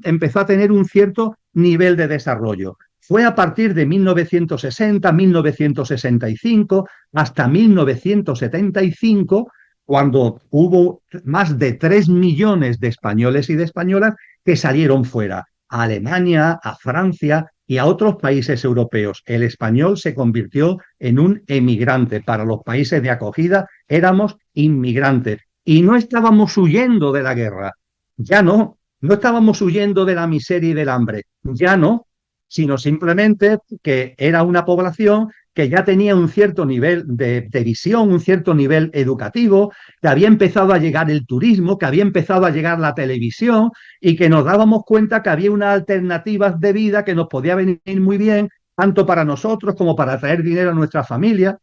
empezó a tener un cierto nivel de desarrollo. Fue a partir de 1960, 1965, hasta 1975, cuando hubo más de 3 millones de españoles y de españolas que salieron fuera, a Alemania, a Francia y a otros países europeos. El español se convirtió en un emigrante. Para los países de acogida éramos inmigrantes y no estábamos huyendo de la guerra, ya no, no estábamos huyendo de la miseria y del hambre, ya no, sino simplemente que era una población que ya tenía un cierto nivel de visión, un cierto nivel educativo, que había empezado a llegar el turismo, que había empezado a llegar la televisión y que nos dábamos cuenta que había unas alternativas de vida que nos podía venir muy bien, tanto para nosotros como para traer dinero a nuestra familia.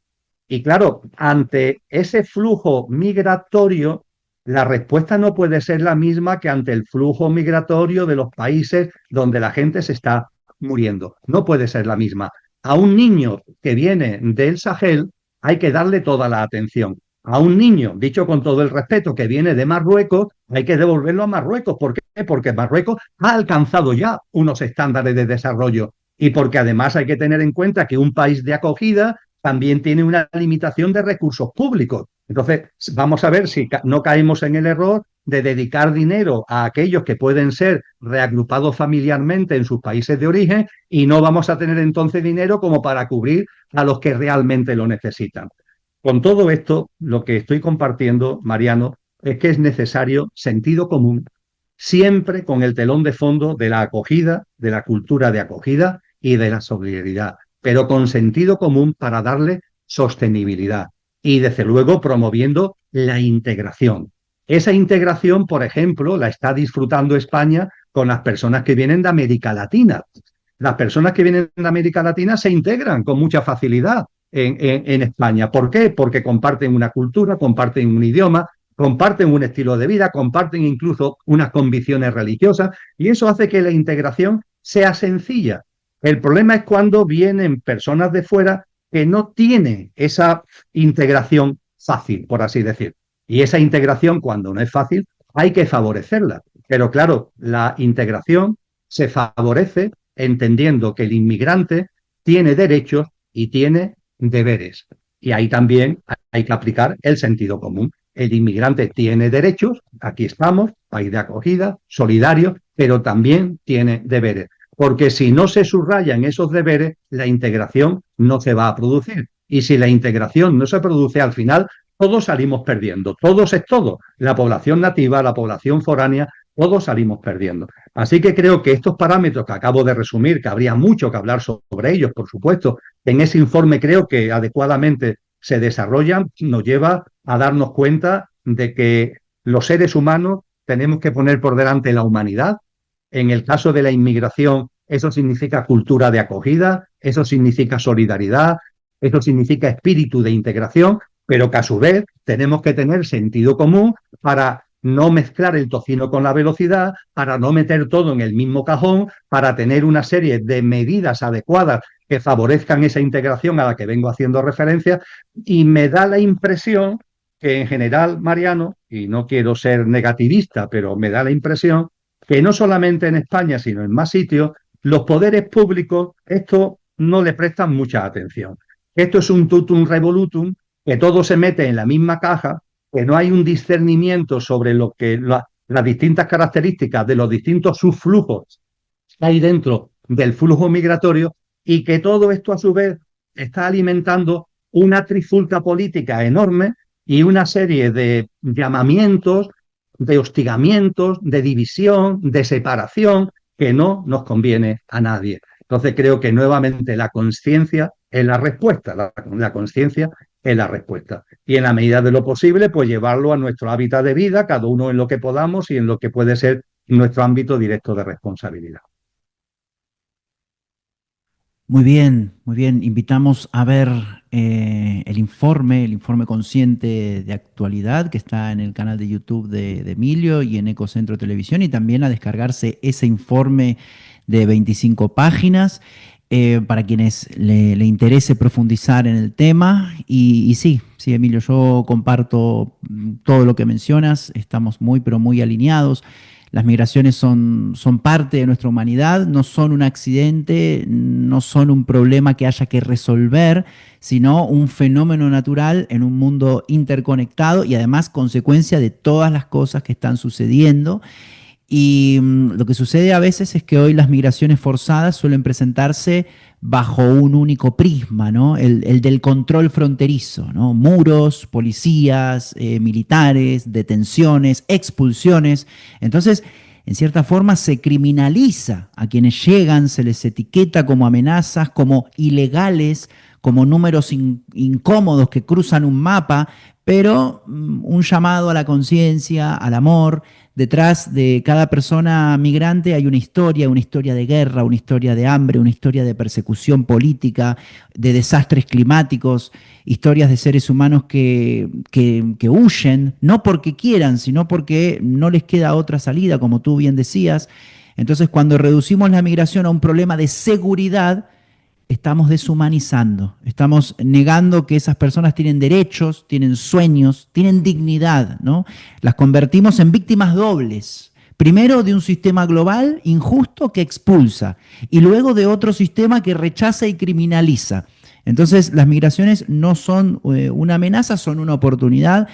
Y claro, ante ese flujo migratorio, la respuesta no puede ser la misma que ante el flujo migratorio de los países donde la gente se está muriendo. No puede ser la misma. A un niño que viene del Sahel hay que darle toda la atención. A un niño, dicho con todo el respeto, que viene de Marruecos, hay que devolverlo a Marruecos. ¿Por qué? Porque Marruecos ha alcanzado ya unos estándares de desarrollo y porque además hay que tener en cuenta que un país de acogida también tiene una limitación de recursos públicos. Entonces, vamos a ver si no caemos en el error de dedicar dinero a aquellos que pueden ser reagrupados familiarmente en sus países de origen y no vamos a tener entonces dinero como para cubrir a los que realmente lo necesitan. Con todo esto, lo que estoy compartiendo, Mariano, es que es necesario sentido común, siempre con el telón de fondo de la acogida, de la cultura de acogida y de la solidaridad, pero con sentido común para darle sostenibilidad y, desde luego, promoviendo la integración. Esa integración, por ejemplo, la está disfrutando España con las personas que vienen de América Latina. Las personas que vienen de América Latina se integran con mucha facilidad en España. ¿Por qué? Porque comparten una cultura, comparten un idioma, comparten un estilo de vida, comparten incluso unas convicciones religiosas y eso hace que la integración sea sencilla. El problema es cuando vienen personas de fuera que no tienen esa integración fácil, por así decir. Y esa integración, cuando no es fácil, hay que favorecerla. Pero claro, la integración se favorece entendiendo que el inmigrante tiene derechos y tiene deberes. Y ahí también hay que aplicar el sentido común. El inmigrante tiene derechos, aquí estamos, país de acogida, solidario, pero también tiene deberes. Porque si no se subrayan esos deberes, la integración no se va a producir. Y si la integración no se produce, al final todos salimos perdiendo. Todos es todo. La población nativa, la población foránea, todos salimos perdiendo. Así que creo que estos parámetros que acabo de resumir, que habría mucho que hablar sobre ellos, por supuesto, en ese informe creo que adecuadamente se desarrollan, nos lleva a darnos cuenta de que los seres humanos tenemos que poner por delante la humanidad. En el caso de la inmigración, eso significa cultura de acogida, eso significa solidaridad, eso significa espíritu de integración, pero que a su vez tenemos que tener sentido común para no mezclar el tocino con la velocidad, para no meter todo en el mismo cajón, para tener una serie de medidas adecuadas que favorezcan esa integración a la que vengo haciendo referencia. Y me da la impresión que en general, Mariano, y no quiero ser negativista, pero me da la impresión que no solamente en España, sino en más sitios, los poderes públicos esto no le prestan mucha atención. Esto es un tutum revolutum, que todo se mete en la misma caja, que no hay un discernimiento sobre lo que las distintas características de los distintos subflujos que hay dentro del flujo migratorio y que todo esto a su vez está alimentando una trifulca política enorme y una serie de llamamientos, de hostigamientos, de división, de separación que no nos conviene a nadie. Entonces creo que nuevamente la conciencia es la respuesta, la conciencia es la respuesta. Y en la medida de lo posible, pues llevarlo a nuestro hábitat de vida, cada uno en lo que podamos y en lo que puede ser nuestro ámbito directo de responsabilidad. Muy bien, muy bien. Invitamos a ver el informe consciente de actualidad que está en el canal de YouTube de Emilio y en Ecocentro Televisión, y también a descargarse ese informe de 25 páginas para quienes le interese profundizar en el tema. Y sí, sí, Emilio, yo comparto todo lo que mencionas, estamos muy, pero muy alineados. Las migraciones son parte de nuestra humanidad, no son un accidente, no son un problema que haya que resolver, sino un fenómeno natural en un mundo interconectado y además consecuencia de todas las cosas que están sucediendo. Y lo que sucede a veces es que hoy las migraciones forzadas suelen presentarse bajo un único prisma, ¿no? El del control fronterizo, ¿no? Muros, policías, militares, detenciones, expulsiones. Entonces, en cierta forma se criminaliza a quienes llegan, se les etiqueta como amenazas, como ilegales, como números incómodos que cruzan un mapa, pero un llamado a la conciencia, al amor. Detrás de cada persona migrante hay una historia de guerra, una historia de hambre, una historia de persecución política, de desastres climáticos, historias de seres humanos que huyen, no porque quieran, sino porque no les queda otra salida, como tú bien decías. Entonces, cuando reducimos la migración a un problema de seguridad, estamos deshumanizando, estamos negando que esas personas tienen derechos, tienen sueños, tienen dignidad, ¿no? Las convertimos en víctimas dobles. Primero de un sistema global injusto que expulsa y luego de otro sistema que rechaza y criminaliza. Entonces, las migraciones no son una amenaza, son una oportunidad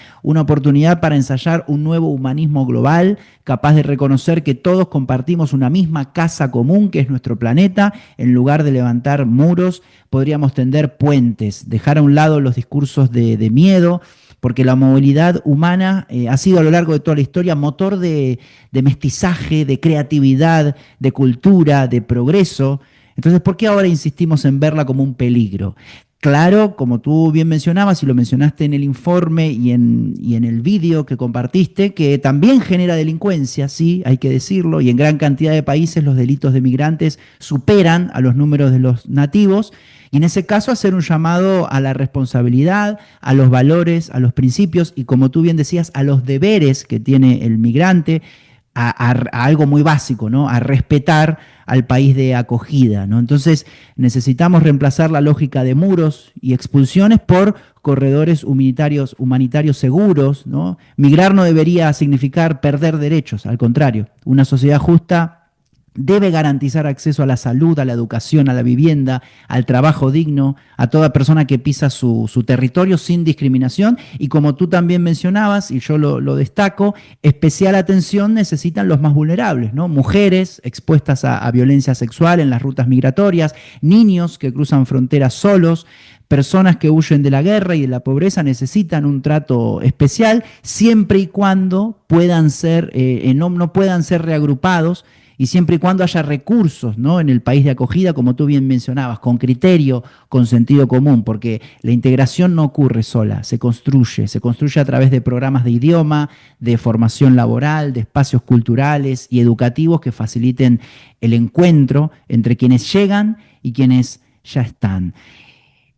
para ensayar un nuevo humanismo global, capaz de reconocer que todos compartimos una misma casa común, que es nuestro planeta. En lugar de levantar muros, podríamos tender puentes, dejar a un lado los discursos de miedo, porque la movilidad humana ha sido a lo largo de toda la historia motor de mestizaje, de creatividad, de cultura, de progreso. Entonces, ¿por qué ahora insistimos en verla como un peligro? Claro, como tú bien mencionabas y lo mencionaste en el informe y en el vídeo que compartiste, que también genera delincuencia, sí, hay que decirlo, y en gran cantidad de países los delitos de migrantes superan a los números de los nativos, y en ese caso hacer un llamado a la responsabilidad, a los valores, a los principios y, como tú bien decías, a los deberes que tiene el migrante, a algo muy básico, ¿no? A respetar al país de acogida, ¿no? Entonces necesitamos reemplazar la lógica de muros y expulsiones por corredores humanitarios seguros, ¿no? Migrar no debería significar perder derechos, al contrario, una sociedad justa debe garantizar acceso a la salud, a la educación, a la vivienda, al trabajo digno, a toda persona que pisa su territorio sin discriminación. Y como tú también mencionabas, y yo lo destaco, especial atención necesitan los más vulnerables, ¿no? Mujeres expuestas a violencia sexual en las rutas migratorias, niños que cruzan fronteras solos, personas que huyen de la guerra y de la pobreza necesitan un trato especial siempre y cuando puedan ser, no puedan ser reagrupados y siempre y cuando haya recursos, ¿no? En el país de acogida, como tú bien mencionabas, con criterio, con sentido común, porque la integración no ocurre sola, se construye a través de programas de idioma, de formación laboral, de espacios culturales y educativos que faciliten el encuentro entre quienes llegan y quienes ya están.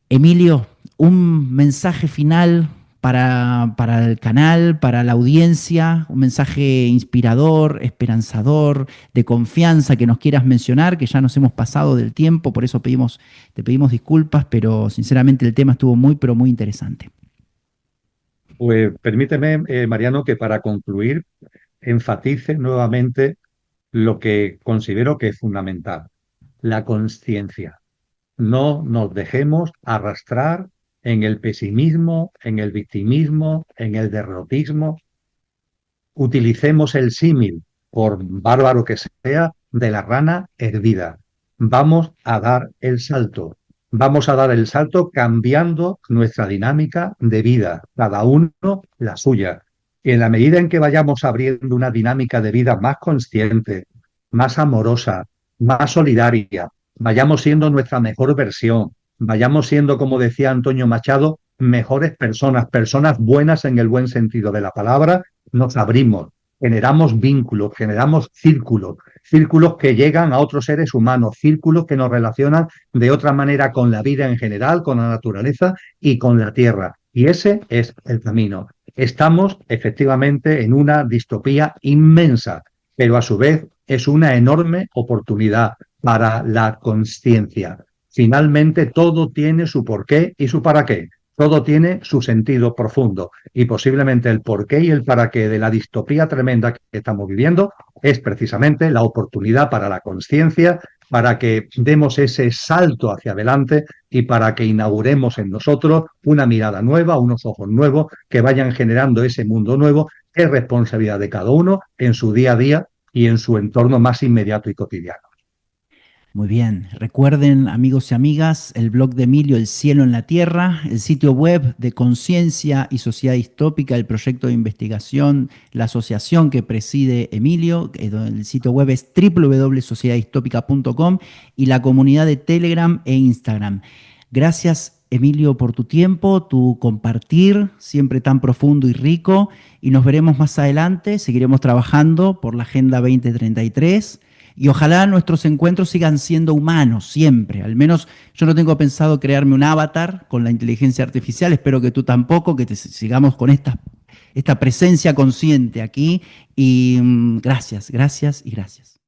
Emilio, un mensaje final para el canal, para la audiencia, un mensaje inspirador, esperanzador, de confianza que nos quieras mencionar, que ya nos hemos pasado del tiempo, por eso te pedimos disculpas, pero sinceramente el tema estuvo muy, pero muy interesante. Pues permíteme, Mariano, que para concluir enfatice nuevamente lo que considero que es fundamental, la conciencia. No nos dejemos arrastrar en el pesimismo, en el victimismo, en el derrotismo. Utilicemos el símil, por bárbaro que sea, de la rana hervida. Vamos a dar el salto. Vamos a dar el salto cambiando nuestra dinámica de vida, cada uno la suya. Y en la medida en que vayamos abriendo una dinámica de vida más consciente, más amorosa, más solidaria, vayamos siendo nuestra mejor versión, vayamos siendo, como decía Antonio Machado, mejores personas, personas buenas en el buen sentido de la palabra, nos abrimos, generamos vínculos, generamos círculos, círculos que llegan a otros seres humanos, círculos que nos relacionan de otra manera con la vida en general, con la naturaleza y con la tierra. Y ese es el camino. Estamos efectivamente en una distopía inmensa, pero a su vez es una enorme oportunidad para la conciencia. Finalmente todo tiene su porqué y su para qué. Todo tiene su sentido profundo y posiblemente el porqué y el para qué de la distopía tremenda que estamos viviendo es precisamente la oportunidad para la conciencia, para que demos ese salto hacia adelante y para que inauguremos en nosotros una mirada nueva, unos ojos nuevos que vayan generando ese mundo nuevo. Es responsabilidad de cada uno en su día a día y en su entorno más inmediato y cotidiano. Muy bien, recuerden amigos y amigas el blog de Emilio, El cielo en la tierra, el sitio web de Conciencia y Sociedad Distópica, el proyecto de investigación, la asociación que preside Emilio, el sitio web es www.sociedadistópica.com y la comunidad de Telegram e Instagram. Gracias Emilio por tu tiempo, tu compartir, siempre tan profundo y rico, y nos veremos más adelante, seguiremos trabajando por la Agenda 2033. Y ojalá nuestros encuentros sigan siendo humanos siempre. Al menos yo no tengo pensado crearme un avatar con la inteligencia artificial. Espero que tú tampoco, que sigamos con esta presencia consciente aquí. Y gracias, gracias y gracias.